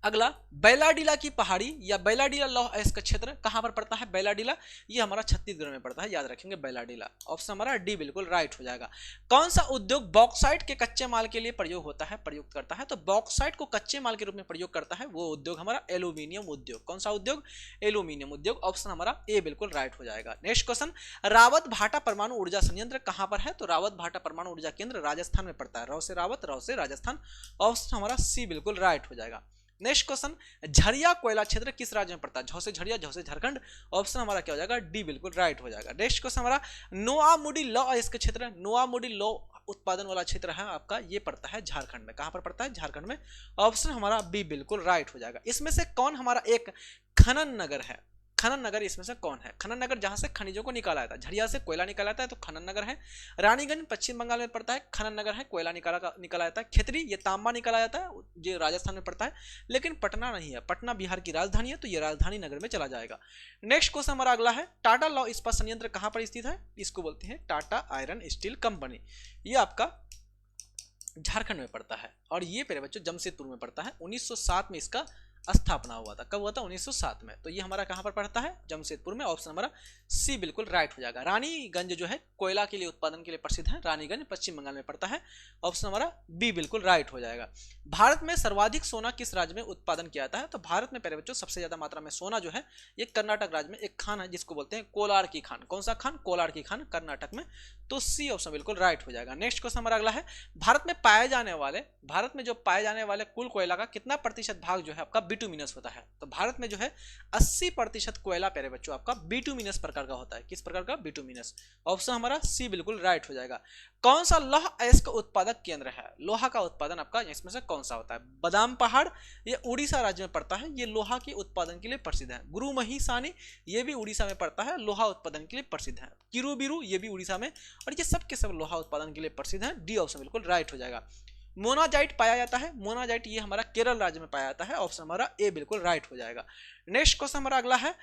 अगला, बैलाडीला की पहाड़ी या बैलाडीला लौह अयस्क क्षेत्र कहां पर पड़ता है, बैलाडीला ये हमारा छत्तीसगढ़ में पड़ता है, याद रखेंगे बैलाडीला। ऑप्शन हमारा डी बिल्कुल राइट हो जाएगा। कौन सा उद्योग बॉक्साइट के कच्चे माल के लिए प्रयोग होता है, प्रयुक्त करता है, तो बॉक्साइट को कच्चे माल के रूप में प्रयोग करता है वो उद्योग हमारा एल्यूमिनियम उद्योग। कौन सा उद्योग, एल्यूमिनियम उद्योग। ऑप्शन हमारा ए बिल्कुल राइट हो जाएगा। नेक्स्ट क्वेश्चन, रावत भाटा परमाणु ऊर्जा संयंत्र कहां पर है, तो रावत भाटा परमाणु ऊर्जा केंद्र राजस्थान में पड़ता है। राव से रावत, राव से राजस्थान। ऑप्शन हमारा सी बिल्कुल राइट हो जाएगा। नेक्स्ट क्वेश्चन, झरिया कोयला क्षेत्र किस राज्य में पड़ता है, झौ से झरिया, झौ से झारखंड। ऑप्शन हमारा क्या हो जाएगा, डी बिल्कुल राइट हो जाएगा। नेक्स्ट क्वेश्चन हमारा, नोआमुडी लौह अयस्क क्षेत्र, नोआमुडी लौह उत्पादन वाला क्षेत्र है आपका, ये पड़ता है झारखंड में। कहां पर पड़ता है, झारखंड में। ऑप्शन हमारा बी बिल्कुल राइट हो जाएगा। इसमें से कौन हमारा एक खनन नगर है, खनन नगर इसमें से कौन है, खनन नगर जहां से खनिजों को निकाला जाता है, झरिया से कोयला निकाला जाता है तो खनन नगर है। रानीगंज पश्चिम बंगाल में पड़ता है, खनन नगर है, कोयला निकाला जाता है। खेतरी ये तांबा निकाला जाता है, ये राजस्थान में पड़ता है। लेकिन पटना नहीं है, पटना बिहार की राजधानी है, तो ये राजधानी नगर में चला जाएगा। नेक्स्ट क्वेश्चन हमारा अगला है, टाटा लौह इस्पात संयंत्र कहां पर स्थित है, इसको बोलते हैं टाटा आयरन स्टील कंपनी। ये आपका झारखंड में पड़ता है और ये मेरे बच्चों जमशेदपुर में पड़ता है। 1907 में इसका स्थापना हुआ था। कब हुआ था, 1907 में। तो ये हमारा कहां पर पड़ता है, जमशेदपुर में। ऑप्शन हमारा सी बिल्कुल राइट हो जाएगा। रानीगंज जो है कोयला के लिए उत्पादन के लिए प्रसिद्ध है, रानीगंज पश्चिम बंगाल में पड़ता है। ऑप्शन हमारा बी बिल्कुल राइट हो जाएगा। भारत में सर्वाधिक सोना किस राज्य में उत्पादन किया जाता है, तो भारत में प्यारे बच्चों सबसे ज्यादा मात्रा में सोना जो है ये कर्नाटक राज्य में एक खान है जिसको बोलते हैं कोलार की खान। कौन सा खान, कोलार की खान, कर्नाटक में। तो सी ऑप्शन बिल्कुल राइट हो जाएगा। नेक्स्ट क्वेश्चन हमारा अगला है, भारत में जो पाए जाने वाले कुल कोयला का कितना प्रतिशत भाग जो है आपका बिटुमिनस होता है, तो भारत में जो है 80% कोयला प्यारे बच्चों आपका बिटुमिनस प्रकार का होता है। किस प्रकार का, बिटुमिनस। ऑप्शन हमारा सी बिल्कुल राइट हो जाएगा। कौन सा लौह अयस्क उत्पादक केंद्र है, लोहा का उत्पादन आपका इसमें से कौन सा होता है, बादाम पहाड़ ये उड़ीसा राज्य में पड़ता है, ये लोहा के उत्पादन के लिए प्रसिद्ध है। गुरुमही सानी ये भी उड़ीसा में पड़ता है, लोहा उत्पादन के लिए प्रसिद्ध है। किरुबिरु ये भी उड़ीसा में, और ये सब के सब लोहा उत्पादन के लिए प्रसिद्ध है। डी ऑप्शन बिल्कुल राइट हो जाएगा। मोनाजाइट पाया जाता है, मोनाजाइट ये हमारा केरल राज्य में पाया जाता है। ऑप्शन हमारा ए बिल्कुल राइट हो जाएगा। नेक्स्ट क्वेश्चन हमारा अगला है,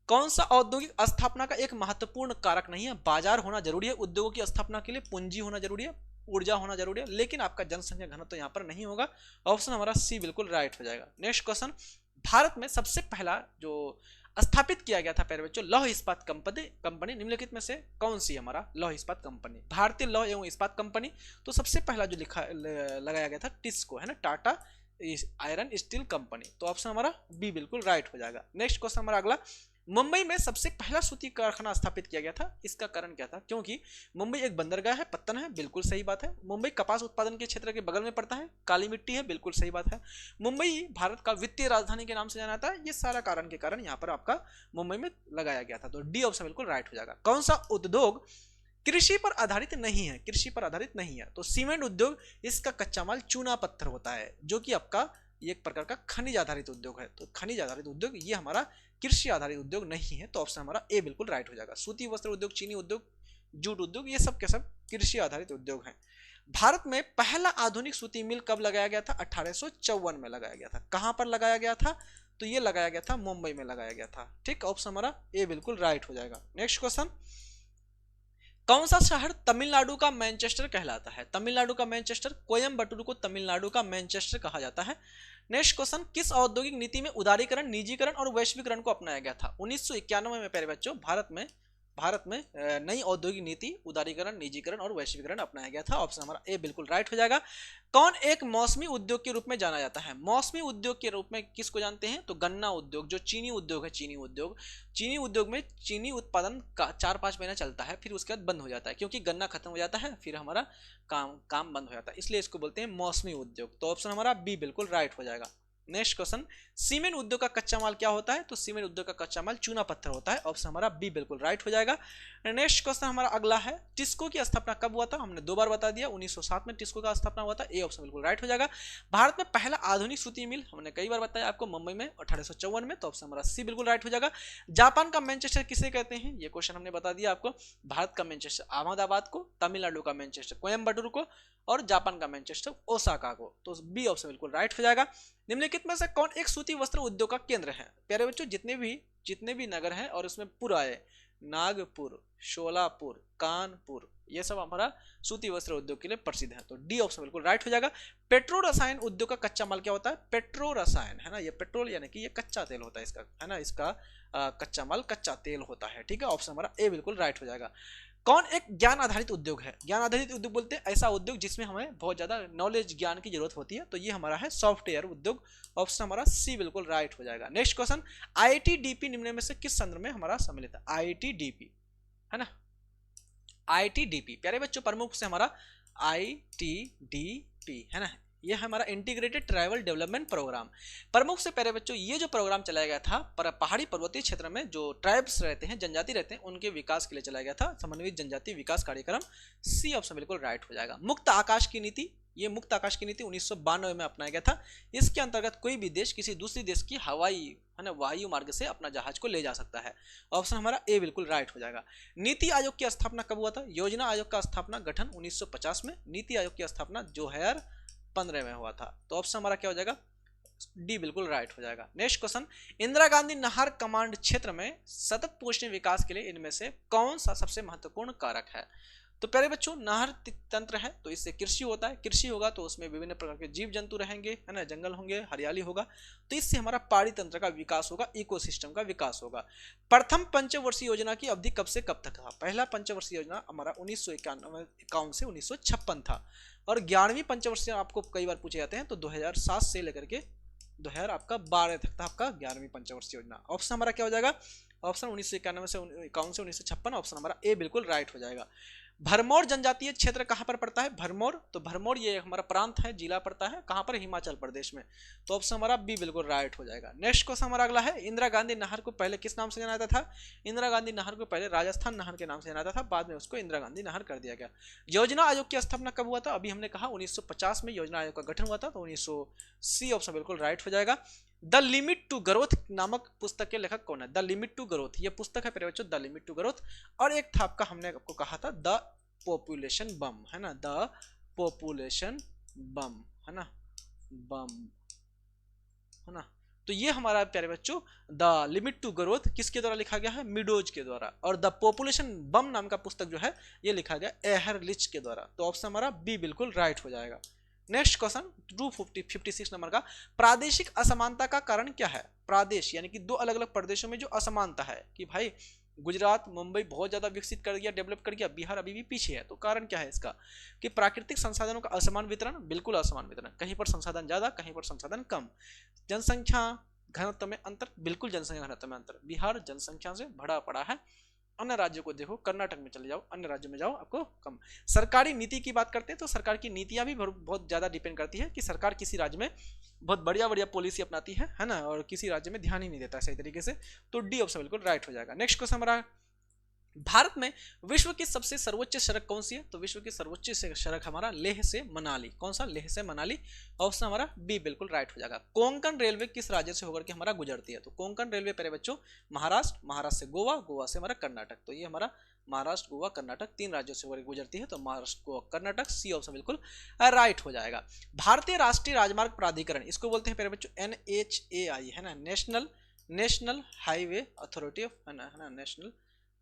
कौन सा औद्योगिक स्थापना का एक महत्वपूर्ण कारक नहीं है, बाजार होना जरूरी है उद्योगों की स्थापना के लिए, पूंजी होना जरूरी है, ऊर्जा होना जरूरी है, लेकिन आपका जनसंख्या घनत्व तो यहाँ पर नहीं होगा। ऑप्शन हमारा सी बिल्कुल राइट हो जाएगा। नेक्स्ट क्वेश्चन, भारत में सबसे पहला जो स्थापित किया गया था प्यारे बच्चों लौह इस्पात कंपनी निम्नलिखित में से कौन सी हमारा लौह इस्पात कंपनी, भारतीय लौह एवं इस्पात कंपनी। तो सबसे पहला जो लगाया गया था टिस्को है ना, टाटा आयरन स्टील कंपनी। तो ऑप्शन हमारा बी बिल्कुल राइट हो जाएगा। नेक्स्ट क्वेश्चन हमारा अगला, मुंबई में सबसे पहला सूती कारखाना स्थापित किया गया था, इसका कारण क्या था, क्योंकि मुंबई एक बंदरगाह है, पत्तन है, बिल्कुल सही बात है। मुंबई कपास उत्पादन के क्षेत्र के बगल में पड़ता है, काली मिट्टी है, बिल्कुल सही बात है। मुंबई भारत का वित्तीय राजधानी के नाम से जाना जाता है, ये सारा कारण के कारण यहाँ पर आपका मुंबई में लगाया गया था। तो डी ऑप्शन बिल्कुल राइट हो जाएगा। कौन सा उद्योग कृषि पर आधारित नहीं है, कृषि पर आधारित नहीं है, तो सीमेंट उद्योग, इसका कच्चा माल चूना पत्थर होता है जो कि आपका एक प्रकार का खनिज आधारित उद्योग है। तो खनिज आधारित उद्योग ये हमारा कृषि आधारित उद्योग नहीं है। तो ऑप्शन हमारा ए बिल्कुल राइट हो जाएगा। सूती वस्त्र उद्योग, चीनी उद्योग, जूट उद्योग, ये सब के सब कृषि आधारित उद्योग हैं। भारत में पहला आधुनिक सूती मिल कब लगाया गया था, 1854 में लगाया गया था। कहां पर लगाया गया था, तो ये लगाया गया था मुंबई में लगाया गया था। ठीक, ऑप्शन हमारा ए बिल्कुल राइट हो जाएगा। नेक्स्ट क्वेश्चन, कौन सा शहर तमिलनाडु का मैनचेस्टर कहलाता है, तमिलनाडु का मैनचेस्टर, कोयम्बटूर को तमिलनाडु का मैनचेस्टर कहा जाता है। नेक्स्ट क्वेश्चन, किस औद्योगिक नीति में उदारीकरण, निजीकरण और वैश्वीकरण को अपनाया गया था, 1991 में प्यारे बच्चों भारत में भारत में नई औद्योगिक नीति, उदारीकरण, निजीकरण और वैश्वीकरण अपनाया गया था। ऑप्शन हमारा ए बिल्कुल राइट हो जाएगा। कौन एक मौसमी उद्योग के रूप में जाना जाता है? मौसमी उद्योग के रूप में किसको जानते हैं? तो गन्ना उद्योग, जो चीनी उद्योग है, चीनी उद्योग में चीनी उत्पादन का 4-5 महीना चलता है, फिर उसके बाद बंद हो जाता है, क्योंकि गन्ना खत्म हो जाता है, फिर हमारा काम बंद हो जाता है, इसलिए इसको बोलते हैं मौसमी उद्योग। तो ऑप्शन हमारा बी बिल्कुल राइट हो जाएगा। नेक्स्ट क्वेश्चन, सीमेंट उद्योग का कच्चा माल क्या होता है? तो सीमेंट उद्योग का कच्चा माल चूना पत्थर होता है। ऑप्शन हमारा बी बिल्कुल राइट हो जाएगा। नेक्स्ट क्वेश्चन हमारा अगला है, टिस्को की स्थापना कब हुआ था? हमने 2 बार बता दिया, 1907 में टिस्को का स्थापना हुआ था। ए ऑप्शन बिल्कुल राइट हो जाएगा। भारत में पहला आधुनिक सूती मिल हमने कई बार बताया आपको, मुंबई में 1854 में। तो ऑप्शन हमारा सी बिल्कुल राइट हो जाएगा। जापान का मैनचेस्टर किसे कहते हैं? ये क्वेश्चन हमने बता दिया आपको। भारत का मैनचेस्टर अहमदाबाद को, तमिलनाडु का मैनचेस्टर कोयम्बटूर को, और जापान का मैनचेस्टर ओसाका को। तो बी ऑप्शन बिल्कुल राइट हो जाएगा। निम्नलिखित में से कौन एक सूती वस्त्र उद्योग का केंद्र है? प्यारे बच्चों, जितने भी नगर हैं और उसमें पुर आए, नागपुर, शोलापुर, कानपुर, ये सब हमारा सूती वस्त्र उद्योग के लिए प्रसिद्ध है। तो डी ऑप्शन बिल्कुल राइट हो जाएगा। पेट्रो रसायन उद्योग का कच्चा माल क्या होता है? पेट्रो रसायन, है ना, ये पेट्रोल यानी कि ये कच्चा तेल होता है इसका, है ना, इसका कच्चा माल कच्चा तेल होता है। ठीक है, ऑप्शन हमारा ए बिल्कुल राइट हो जाएगा। कौन एक ज्ञान आधारित उद्योग है? ज्ञान आधारित उद्योग बोलते हैं ऐसा उद्योग जिसमें हमें बहुत ज्यादा नॉलेज, ज्ञान की जरूरत होती है। तो ये हमारा है सॉफ्टवेयर उद्योग। ऑप्शन हमारा सी बिल्कुल राइट हो जाएगा। नेक्स्ट क्वेश्चन, आईआईटी-डीपी निम्न में से किस संदर्भ में हमारा सम्मिलित है? आईआईटी-डीपी, है ना, आईआईटी-डीपी प्यारे बच्चों प्रमुख से हमारा आईआईटी-डीपी, है ना, ये हमारा इंटीग्रेटेड ट्राइबल डेवलपमेंट प्रोग्राम। प्रमुख से प्यारे बच्चों ये जो प्रोग्राम चलाया गया था पहाड़ी पर्वतीय क्षेत्र में जो ट्राइब्स रहते हैं, जनजाति रहते हैं, उनके विकास के लिए चलाया गया था समन्वित जनजाति विकास कार्यक्रम। सी ऑप्शन बिल्कुल राइट हो जाएगा। मुक्त आकाश की नीति, ये मुक्त आकाश की नीति 1992 में अपनाया गया था। इसके अंतर्गत कोई भी देश किसी दूसरी देश की हवाई, है ना, वायु मार्ग से अपना जहाज को ले जा सकता है। ऑप्शन हमारा ए बिल्कुल राइट हो जाएगा। नीति आयोग की स्थापना कब हुआ था? योजना आयोग का स्थापना गठन 1950 में, नीति आयोग की स्थापना 2015 में हुआ था। तो ऑप्शन हमारा क्या हो जाएगा? डी बिल्कुल राइट हो जाएगा। नेक्स्ट क्वेश्चन, इंदिरा गांधी नहर कमांड क्षेत्र में सतत पोषण विकास के लिए इनमें से कौन सा सबसे महत्वपूर्ण कारक है? तो प्यारे बच्चों, नहर तंत्र है तो इससे कृषि होता है, कृषि होगा तो उसमें विभिन्न प्रकार के जीव जंतु रहेंगे, है ना, जंगल होंगे, हरियाली होगा, तो इससे हमारा पहाड़ी तंत्र का विकास होगा, इकोसिस्टम का विकास होगा। प्रथम पंचवर्षीय योजना की अवधि कब से कब तक था? पहला पंचवर्षीय योजना हमारा 1951 से 1956 था, और 11वीं पंचवर्षीय आपको कई बार पूछे जाते हैं, तो 2007 से लेकर के 2012 तक था आपका 11वीं पंचवर्षीय योजना। ऑप्शन हमारा क्या हो जाएगा? ऑप्शन 1951 से 1956, ऑप्शन हमारा ए बिल्कुल राइट हो जाएगा। भरमौर जनजातीय क्षेत्र कहाँ पर पड़ता है? भरमौर, तो भरमौर ये हमारा प्रांत है, जिला पड़ता है कहाँ पर? हिमाचल प्रदेश में। तो ऑप्शन हमारा बी बिल्कुल राइट हो जाएगा। नेक्स्ट क्वेश्चन हमारा अगला है, इंदिरा गांधी नहर को पहले किस नाम से जाना जाता था? इंदिरा गांधी नहर को पहले राजस्थान नहर के नाम से जाना जाता था, बाद में उसको इंदिरा गांधी नहर कर दिया गया। योजना आयोग की स्थापना कब हुआ था? अभी हमने कहा 1950 में योजना आयोग का गठन हुआ था, तो 1900, सी ऑप्शन बिल्कुल राइट हो जाएगा। द लिमिट टू ग्रोथ नामक पुस्तक के लेखक कौन है? द लिमिट टू ग्रोथ, ये पुस्तक है प्यारे बच्चों, द लिमिट टू ग्रोथ। और एक था आपका, हमने आपको कहा था द पॉपुलेशन बम, है ना, द पॉपुलेशन बम, है ना, बम, है ना। तो ये हमारा प्यारे बच्चों द लिमिट टू ग्रोथ किसके द्वारा लिखा गया है? मिडोज के द्वारा। और द पॉपुलेशन बम नाम का पुस्तक जो है ये लिखा गया एहरलिच के द्वारा। तो ऑप्शन हमारा बी बिल्कुल राइट हो जाएगा। नेक्स्ट क्वेश्चन 256 नंबर का, प्रादेशिक असमानता का कारण क्या है? प्रादेश यानी कि दो अलग अलग प्रदेशों में जो असमानता है कि भाई गुजरात, मुंबई बहुत ज्यादा विकसित कर गया, डेवलप कर गया, बिहार अभी भी पीछे है। तो कारण क्या है इसका? कि प्राकृतिक संसाधनों का असमान वितरण, बिल्कुल असमान वितरण, कहीं पर संसाधन ज्यादा, कहीं पर संसाधन कम। जनसंख्या घनत्व में अंतर, बिल्कुल जनसंख्या घनत्व में अंतर, बिहार जनसंख्या से भरा पड़ा है। अन्य राज्यों को देखो, कर्नाटक में चले जाओ, अन्य राज्यों में जाओ, आपको कम। सरकारी नीति की बात करते हैं तो सरकार की नीतियां भी बहुत ज्यादा डिपेंड करती है कि सरकार किसी राज्य में बहुत बढ़िया बढ़िया पॉलिसी अपनाती है ना, और किसी राज्य में ध्यान ही नहीं देता सही तरीके से। तो डी ऑप्शन बिल्कुल राइट हो जाएगा। नेक्स्ट क्वेश्चन हमारा, भारत में विश्व की सबसे सर्वोच्च सड़क कौन सी है? तो विश्व की सर्वोच्च सड़क हमारा लेह से मनाली। कौन सा? लेह से मनाली। ऑप्शन हमारा बी बिल्कुल राइट हो जाएगा। कोंकण रेलवे किस राज्य से होकर के हमारा गुजरती है? तो कोंकण रेलवे प्यारे बच्चों महाराष्ट्र, महाराष्ट्र से गोवा, गोवा से हमारा कर्नाटक। तो ये हमारा महाराष्ट्र, गोवा, कर्नाटक 3 राज्यों से होकर गुजरती है। तो महाराष्ट्र, गोवा, कर्नाटक, सी ऑप्शन बिल्कुल राइट हो जाएगा। भारतीय राष्ट्रीय राजमार्ग प्राधिकरण, इसको बोलते हैं प्यारे बच्चों NHAI, है ना, नेशनल हाईवे अथॉरिटी ऑफ, है ना, national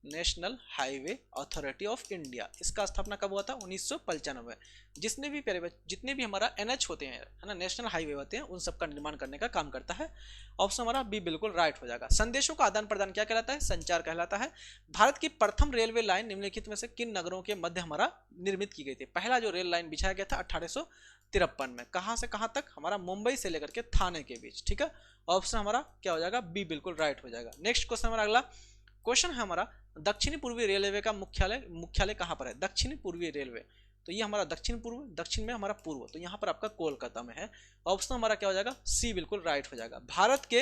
national highway authority of India. इसका स्थापना कब हुआ था? 1995। जितने भी हमारा NH होते हैं, है ना, नेशनल हाईवे होते हैं, उन सब का निर्माण करने का काम करता है। ऑप्शन हमारा बी बिल्कुल राइट हो जाएगा। संदेशों का आदान प्रदान क्या कहलाता है? संचार कहलाता है। भारत की प्रथम रेलवे लाइन निम्नलिखित में से किन नगरों के मध्य हमारा निर्मित की गई थी? पहला जो रेल लाइन बिछाया गया था 1853 में, कहां से कहां तक? हमारा मुंबई से लेकर के थाने के बीच, ठीक है। ऑप्शन हमारा क्या हो जाएगा? बी बिल्कुल राइट हो जाएगा। नेक्स्ट क्वेश्चन हमारा अगला क्वेश्चन है हमारा, दक्षिणी पूर्वी रेलवे का मुख्यालय कहां पर है? दक्षिणी पूर्वी रेलवे, तो ये हमारा दक्षिण पूर्व, दक्षिण में हमारा पूर्व, तो यहाँ पर आपका कोलकाता में है। ऑप्शन हमारा क्या हो जाएगा? सी बिल्कुल राइट हो जाएगा। भारत के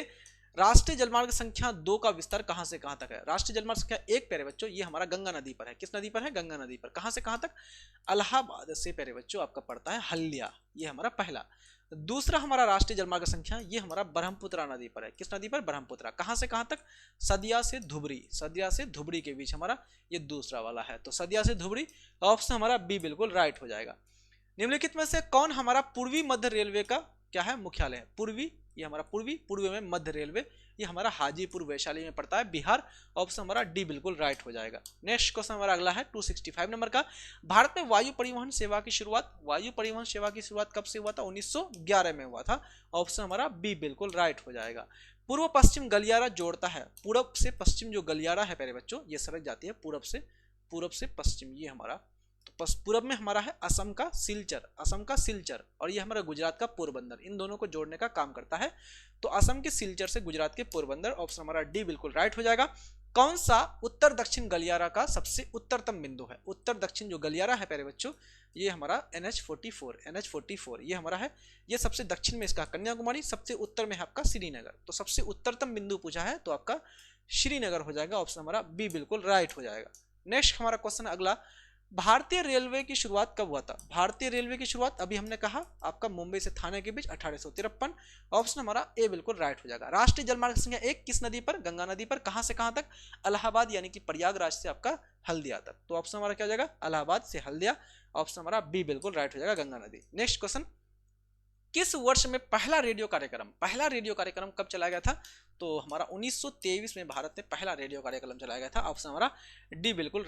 राष्ट्रीय जलमार्ग संख्या 2 का विस्तार कहां से कहां तक है? राष्ट्रीय जलमार्ग संख्या 1 प्यारे बच्चों ये हमारा गंगा नदी पर है। किस नदी पर है? गंगा नदी पर। कहां से कहां तक? इलाहाबाद से प्यारे बच्चों आपका पड़ता है हल्दिया, ये हमारा पहला। दूसरा हमारा राष्ट्रीय जलमार्ग संख्या ये हमारा ब्रह्मपुत्रा नदी पर है। किस नदी पर? ब्रह्मपुत्रा। कहां से कहां तक? सदिया से धुबरी, सदिया से धुबरी के बीच हमारा ये दूसरा वाला है, तो सदिया से धुबरी। ऑप्शन हमारा बी बिल्कुल राइट हो जाएगा। निम्नलिखित में से कौन हमारा पूर्वी मध्य रेलवे का क्या है? मुख्यालय है। पूर्वी, ये हमारा पूर्व में मध्य रेलवे, ये हमारा हाजीपुर वैशाली में पड़ता है, बिहार। ऑप्शन हमारा डी बिल्कुल राइट हो जाएगा। नेक्स्ट क्वेश्चन हमारा अगला है 265 नंबर का, भारत में वायु परिवहन सेवा की शुरुआत कब से हुआ था? 1911 में हुआ था। ऑप्शन हमारा बी बिल्कुल राइट हो जाएगा। पूर्व पश्चिम गलियारा जोड़ता है, पूर्व से पश्चिम जो गलियारा है प्यारे बच्चों, ये सड़क जाती है पूर्व से पश्चिम, ये हमारा तो पूर्व में हमारा है असम का सिलचर, और ये हमारा गुजरात का पोरबंदर, इन दोनों को जोड़ने का काम करता है। तो असम के सिलचर से गुजरात के पोरबंदर। ऑप्शन हमारा डी बिल्कुल राइट हो जाएगा। कौन सा उत्तर दक्षिण गलियारा का सबसे उत्तरतम बिंदु है? उत्तर दक्षिण जो गलियारा है प्यारे बच्चों, ये हमारा NH44 ये हमारा है, ये सबसे दक्षिण में इसका कन्याकुमारी, सबसे उत्तर में है आपका श्रीनगर। तो सबसे उत्तरतम बिंदु पूछा है तो आपका श्रीनगर हो जाएगा। ऑप्शन हमारा बी बिल्कुल राइट हो जाएगा। नेक्स्ट हमारा क्वेश्चन अगला, भारतीय रेलवे की शुरुआत कब हुआ था? भारतीय रेलवे की शुरुआत अभी हमने कहा आपका मुंबई से थाने के बीच 1853। ऑप्शन हमारा ए बिल्कुल राइट हो जाएगा। राष्ट्रीय जलमार्ग संख्या 1 किस नदी पर? गंगा नदी पर। कहां से कहां तक? इलाहाबाद यानी कि प्रयागराज से आपका हल्दिया तक। तो ऑप्शन हमारा क्या हो जाएगा? इलाहाबाद से हल्दिया। ऑप्शन हमारा बी बिल्कुल राइट हो जाएगा, गंगा नदी। नेक्स्ट क्वेश्चन, किस वर्ष में पहला रेडियो कार्यक्रम कब चलाया गया था? तो हमारा 1923 में भारत में पहला रेडियो कार्यक्रम चलाया गया था। ऑप्शन हमारा डी बिल्कुल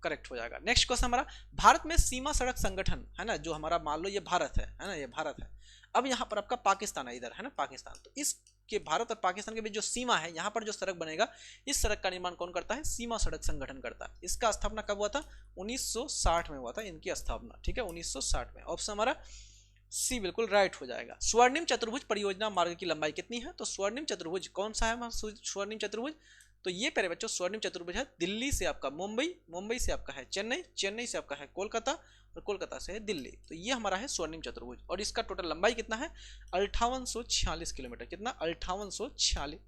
करेक्ट हो जाएगा। नेक्स्ट क्वेश्चन हमारा, भारत में सीमा सड़क संगठन है ना, जो हमारा मान लो ये भारत है ना, ये भारत है। अब यहाँ पर आपका पाकिस्तान है, इधर है ना पाकिस्तान, तो इसके भारत और पाकिस्तान के बीच जो सीमा है, यहाँ पर जो सड़क बनेगा, इस सड़क का निर्माण कौन करता है? सीमा सड़क संगठन करता है। इसका स्थापना कब हुआ था? 1960 में हुआ था इनकी स्थापना, ठीक है, 1960 में। ऑप्शन हमारा सी बिल्कुल राइट हो जाएगा। स्वर्णिम चतुर्भुज परियोजना मार्ग की लंबाई कितनी है? तो स्वर्णिम चतुर्भुज कौन सा है? स्वर्णिम चतुर्भुज, तो ये प्यारे बच्चों स्वर्णिम चतुर्भुज है, दिल्ली से आपका मुंबई, मुंबई से आपका है चेन्नई, चेन्नई से आपका है कोलकाता, और कोलकाता से है दिल्ली। तो ये हमारा है स्वर्णिम चतुर्भुज, और इसका टोटल लंबाई कितना है? 5846 किलोमीटर। कितना? 5846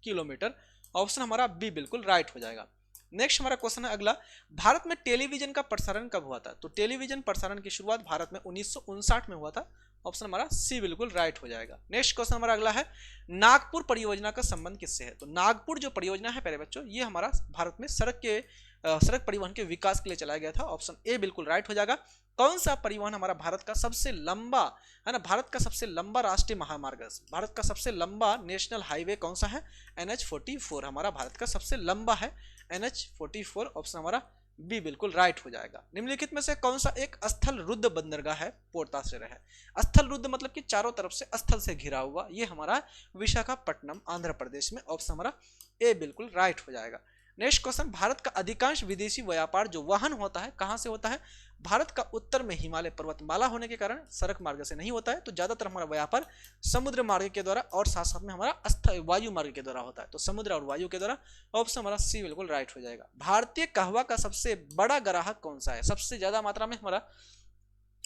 किलोमीटर। ऑप्शन हमारा बी बिल्कुल राइट हो जाएगा। नेक्स्ट हमारा क्वेश्चन है अगला, भारत में टेलीविजन का प्रसारण कब हुआ था? तो टेलीविजन प्रसारण की शुरुआत भारत में 1959 में हुआ था। ऑप्शन हमारा सी बिल्कुल राइट हो जाएगा। नेक्स्ट क्वेश्चन हमारा अगला है, नागपुर परियोजना का संबंध किससे है? तो नागपुर जो परियोजना है प्यारे बच्चों, ये हमारा भारत में सड़क परिवहन के विकास के लिए चलाया गया था। ऑप्शन ए बिल्कुल राइट हो जाएगा। कौन सा परिवहन हमारा भारत का सबसे लंबा है ना, भारत का सबसे लंबा राष्ट्रीय महामार्ग, भारत का सबसे लंबा नेशनल हाईवे कौन सा है? NH44 हमारा भारत का सबसे लंबा है, NH44। ऑप्शन हमारा बी बिल्कुल राइट हो जाएगा। निम्नलिखित में से कौन सा एक स्थल रुद्ध बंदरगाह है? पोर्ताश्रय है। स्थल रुद्ध मतलब कि चारों तरफ से स्थल से घिरा हुआ, ये हमारा विशाखापट्टनम आंध्र प्रदेश में। ऑप्शन हमारा ए बिल्कुल राइट हो जाएगा। नेक्स्ट क्वेश्चन, भारत का अधिकांश विदेशी व्यापार जो वाहन होता है कहां से होता है? भारत का उत्तर में हिमालय पर्वतमाला होने के कारण सड़क मार्ग से नहीं होता है, तो ज्यादातर हमारा व्यापार समुद्र मार्ग के द्वारा और साथ साथ में हमारा वायु मार्ग के द्वारा होता है, तो समुद्र और वायु के द्वारा। ऑप्शन हमारा सी बिल्कुल राइट हो जाएगा। भारतीय कहवा का सबसे बड़ा ग्राहक कौन सा है? सबसे ज्यादा मात्रा में हमारा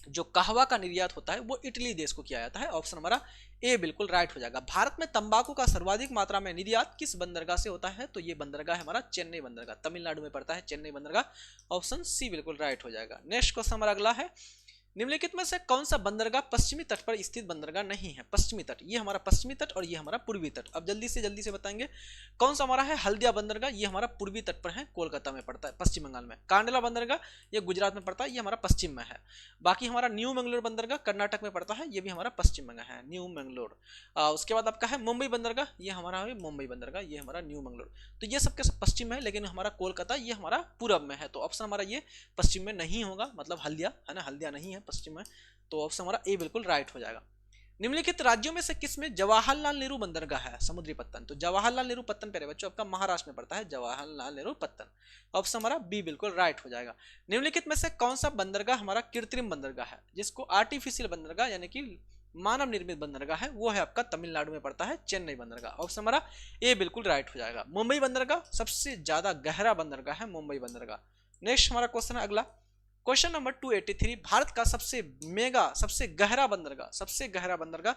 जो कहवा का निर्यात होता है वो इटली देश को किया जाता है। ऑप्शन हमारा ए बिल्कुल राइट हो जाएगा। भारत में तंबाकू का सर्वाधिक मात्रा में निर्यात किस बंदरगाह से होता है? तो ये बंदरगाह है हमारा चेन्नई बंदरगाह, तमिलनाडु में पड़ता है चेन्नई बंदरगाह। ऑप्शन सी बिल्कुल राइट हो जाएगा। नेक्स्ट क्वेश्चन हमारा अगला है, निम्नलिखित में से कौन सा बंदरगाह पश्चिमी तट पर स्थित बंदरगाह नहीं है? पश्चिमी तट, ये हमारा पश्चिमी तट और ये हमारा पूर्वी तट। अब जल्दी से बताएंगे कौन सा हमारा है? हल्दिया बंदरगाह, ये हमारा पूर्वी तट पर है, कोलकाता में पड़ता है, पश्चिम बंगाल में। कांडला बंदरगाह ये गुजरात में पड़ता है, ये हमारा पश्चिम में है। बाकी हमारा न्यू मंगलोर बंदरगाह कर्नाटक में पड़ता है, ये भी हमारा पश्चिम में है, न्यू मंगलोर। उसके बाद आपका है मुंबई बंदरगाह, ये हमारा है मुंबई बंदरगाह, ये हमारा न्यू मंगलोर। तो ये सबके सब पश्चिम में है, लेकिन हमारा कोलकाता ये हमारा पूरब में है। तो ऑप्शन हमारा ये पश्चिम में नहीं होगा, मतलब हल्दिया है ना, हल्दिया नहीं है पश्चिम में। तो ऑप्शन हमारा ए बिल्कुल राइट हो जाएगा। निम्नलिखित राज्यों में से किसमें जवाहरलाल नेहरू बंदरगाह है? समुद्री पत्तन। तो जवाहरलाल नेहरू पत्तन प्यारे बच्चों आपका महाराष्ट्र में पड़ता है, जवाहरलाल नेहरू पत्तन। ऑप्शन हमारा बी बिल्कुल राइट हो जाएगा। निम्नलिखित में से कौन सा बंदरगाह हमारा कृत्रिम बंदरगाह है, जिसको आर्टिफिशियल बंदरगाह यानी कि मानव निर्मित बंदरगाह है, वो है आपका तमिलनाडु में पड़ता है, चेन्नई बंदरगाह। ऑप्शन हमारा ए बिल्कुल राइट हो जाएगा। मुंबई बंदरगाह सबसे ज्यादा गहरा बंदरगाह है, मुंबई बंदरगाह। नेक्स्ट हमारा क्वेश्चन है अगला, क्वेश्चन नंबर 283, भारत का सबसे गहरा बंदरगाह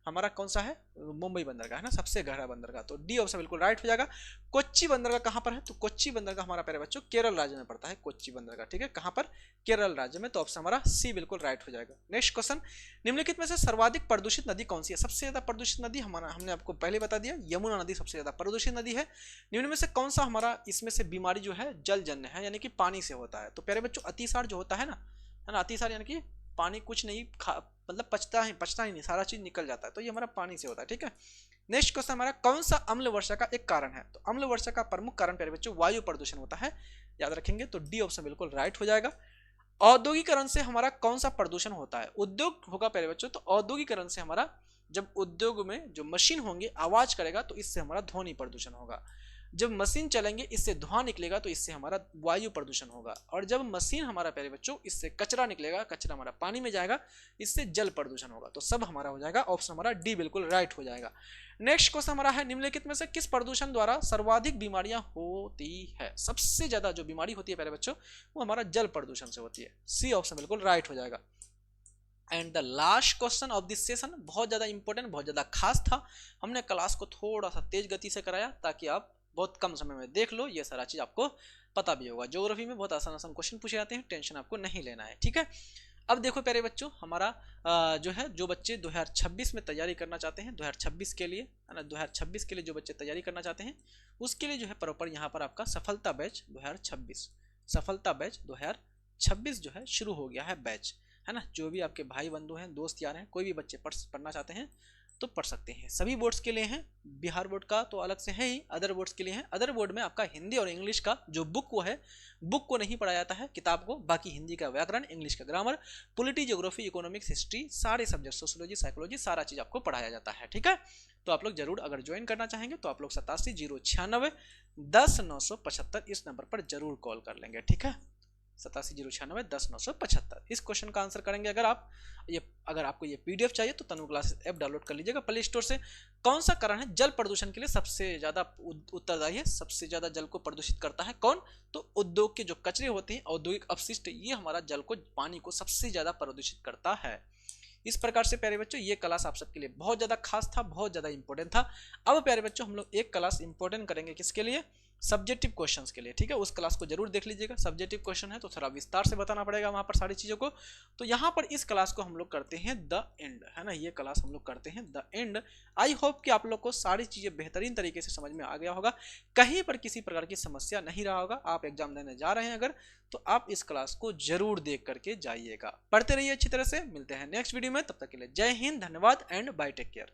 हमारा कौन सा है? मुंबई बंदरगाह है ना, सबसे गहरा बंदरगाह। तो डी ऑप्शन बिल्कुल राइट हो जाएगा। कोच्चि बंदरगाह कहां पर है? तो कोच्चि बंदरगाह हमारा प्यारे बच्चों केरल राज्य में पड़ता है, कोच्चि बंदरगाह, ठीक है, कहां पर? केरल राज्य में। तो ऑप्शन हमारा सी बिल्कुल राइट हो जाएगा। नेक्स्ट क्वेश्चन, निम्नलिखित में से सर्वाधिक प्रदूषित नदी कौन सी है? सबसे ज्यादा प्रदूषित नदी हमने आपको पहले बता दिया, यमुना नदी सबसे ज्यादा प्रदूषित नदी है। निम्न में से कौन सा हमारा इसमें से बीमारी जो है जलजन्य है, यानी कि पानी से होता है? तो प्यारे बच्चों अतिसार जो होता है ना, अतिसार यानी कि पानी कुछ नहीं मतलब पचता ही नहीं, सारा चीज निकल जाता है, तो ये हमारा पानी से होता है, ठीक है। नेक्स्ट क्वेश्चन हमारा, कौन सा अम्ल वर्षा का एक कारण है? तो अम्ल वर्षा का प्रमुख कारण प्यारे बच्चों वायु प्रदूषण होता है, याद रखेंगे। तो डी ऑप्शन बिल्कुल राइट हो जाएगा। औद्योगिकरण से हमारा कौन सा प्रदूषण होता है? उद्योग होगा प्यारे बच्चों, तो औद्योगिकरण से हमारा जब उद्योग में जो मशीन होंगे आवाज करेगा तो इससे हमारा ध्वनि प्रदूषण होगा। जब मशीन चलेंगे इससे धुआं निकलेगा तो इससे हमारा वायु प्रदूषण होगा। और जब मशीन हमारा प्यारे बच्चों इससे कचरा निकलेगा, कचरा हमारा पानी में जाएगा, इससे जल प्रदूषण होगा। तो सब हमारा हो जाएगा, ऑप्शन हमारा डी बिल्कुल राइट हो जाएगा। नेक्स्ट क्वेश्चन हमारा है, निम्नलिखित में से किस प्रदूषण द्वारा सर्वाधिक बीमारियां होती है? सबसे ज्यादा जो बीमारी होती है प्यारे बच्चों वो हमारा जल प्रदूषण से होती है। सी ऑप्शन बिल्कुल राइट हो जाएगा। And the last question of this session बहुत ज्यादा इंपॉर्टेंट, बहुत ज्यादा खास था। हमने क्लास को थोड़ा सा तेज गति से कराया ताकि आप बहुत कम समय में देख लो, ये सारा चीज आपको पता भी होगा। ज्योग्राफी में बहुत आसान क्वेश्चन पूछे जाते हैं, टेंशन आपको नहीं लेना है, ठीक है। अब देखो प्यारे बच्चों, हमारा जो बच्चे 2026 में तैयारी करना चाहते हैं, 2026 के लिए है ना, 2026 के लिए जो बच्चे तैयारी करना चाहते हैं उसके लिए जो है प्रॉपर यहाँ पर आपका सफलता बैच 2026 जो है शुरू हो गया है बैच, है ना। जो भी आपके भाई बंधु हैं, दोस्त यार हैं, कोई भी बच्चे पढ़ना चाहते हैं तो पढ़ सकते हैं। सभी बोर्ड्स के लिए हैं, बिहार बोर्ड का तो अलग से है ही, अदर बोर्ड्स के लिए हैं। अदर बोर्ड में आपका हिंदी और इंग्लिश का जो बुक को नहीं पढ़ाया जाता है, किताब को, बाकी हिंदी का व्याकरण, इंग्लिश का grammar, polity, geography, economics, history, सारे सब्जेक्ट, सोशियोलॉजी, साइकोलॉजी, सारा चीज आपको पढ़ाया जाता है, ठीक है। तो आप लोग जरूर अगर ज्वाइन करना चाहेंगे तो आप लोग 8709910975 इस नंबर पर जरूर कॉल कर लेंगे, ठीक है। 8709910975 इस क्वेश्चन का आंसर करेंगे। अगर आपको ये पीडीएफ चाहिए तो तनु क्लासेस ऐप डाउनलोड कर लीजिएगा प्ले स्टोर से। कौन सा कारण है जल प्रदूषण के लिए सबसे ज्यादा उत्तरदायी है, सबसे ज्यादा जल को प्रदूषित करता है? कौन? तो उद्योग के जो कचरे होते हैं, औद्योगिक अपशिष्ट, ये हमारा जल को, पानी को सबसे ज्यादा प्रदूषित करता है। इस प्रकार से प्यारे बच्चों ये क्लास आप सबके लिए बहुत ज्यादा खास था, बहुत ज्यादा इंपॉर्टेंट था। अब प्यारे बच्चों हम लोग एक क्लास इंपॉर्टेंट करेंगे, किसके लिए? सब्जेक्टिव क्वेश्चंस के लिए, ठीक है। उस क्लास को जरूर देख लीजिएगा। सब्जेक्टिव क्वेश्चन है तो थोड़ा विस्तार से बताना पड़ेगा वहां पर सारी चीजों को। तो यहाँ पर इस क्लास को हम लोग करते हैं द एंड, है ना, ये क्लास हम लोग करते हैं द एंड। आई होप कि आप लोग को सारी चीजें बेहतरीन तरीके से समझ में आ गया होगा, कहीं पर किसी प्रकार की समस्या नहीं रहा होगा। आप एग्जाम देने जा रहे हैं अगर, तो आप इस क्लास को जरूर देख करके जाइएगा। पढ़ते रहिए अच्छी तरह से। मिलते हैं नेक्स्ट वीडियो में, तब तक के लिए जय हिंद, धन्यवाद एंड बाय, टेक केयर।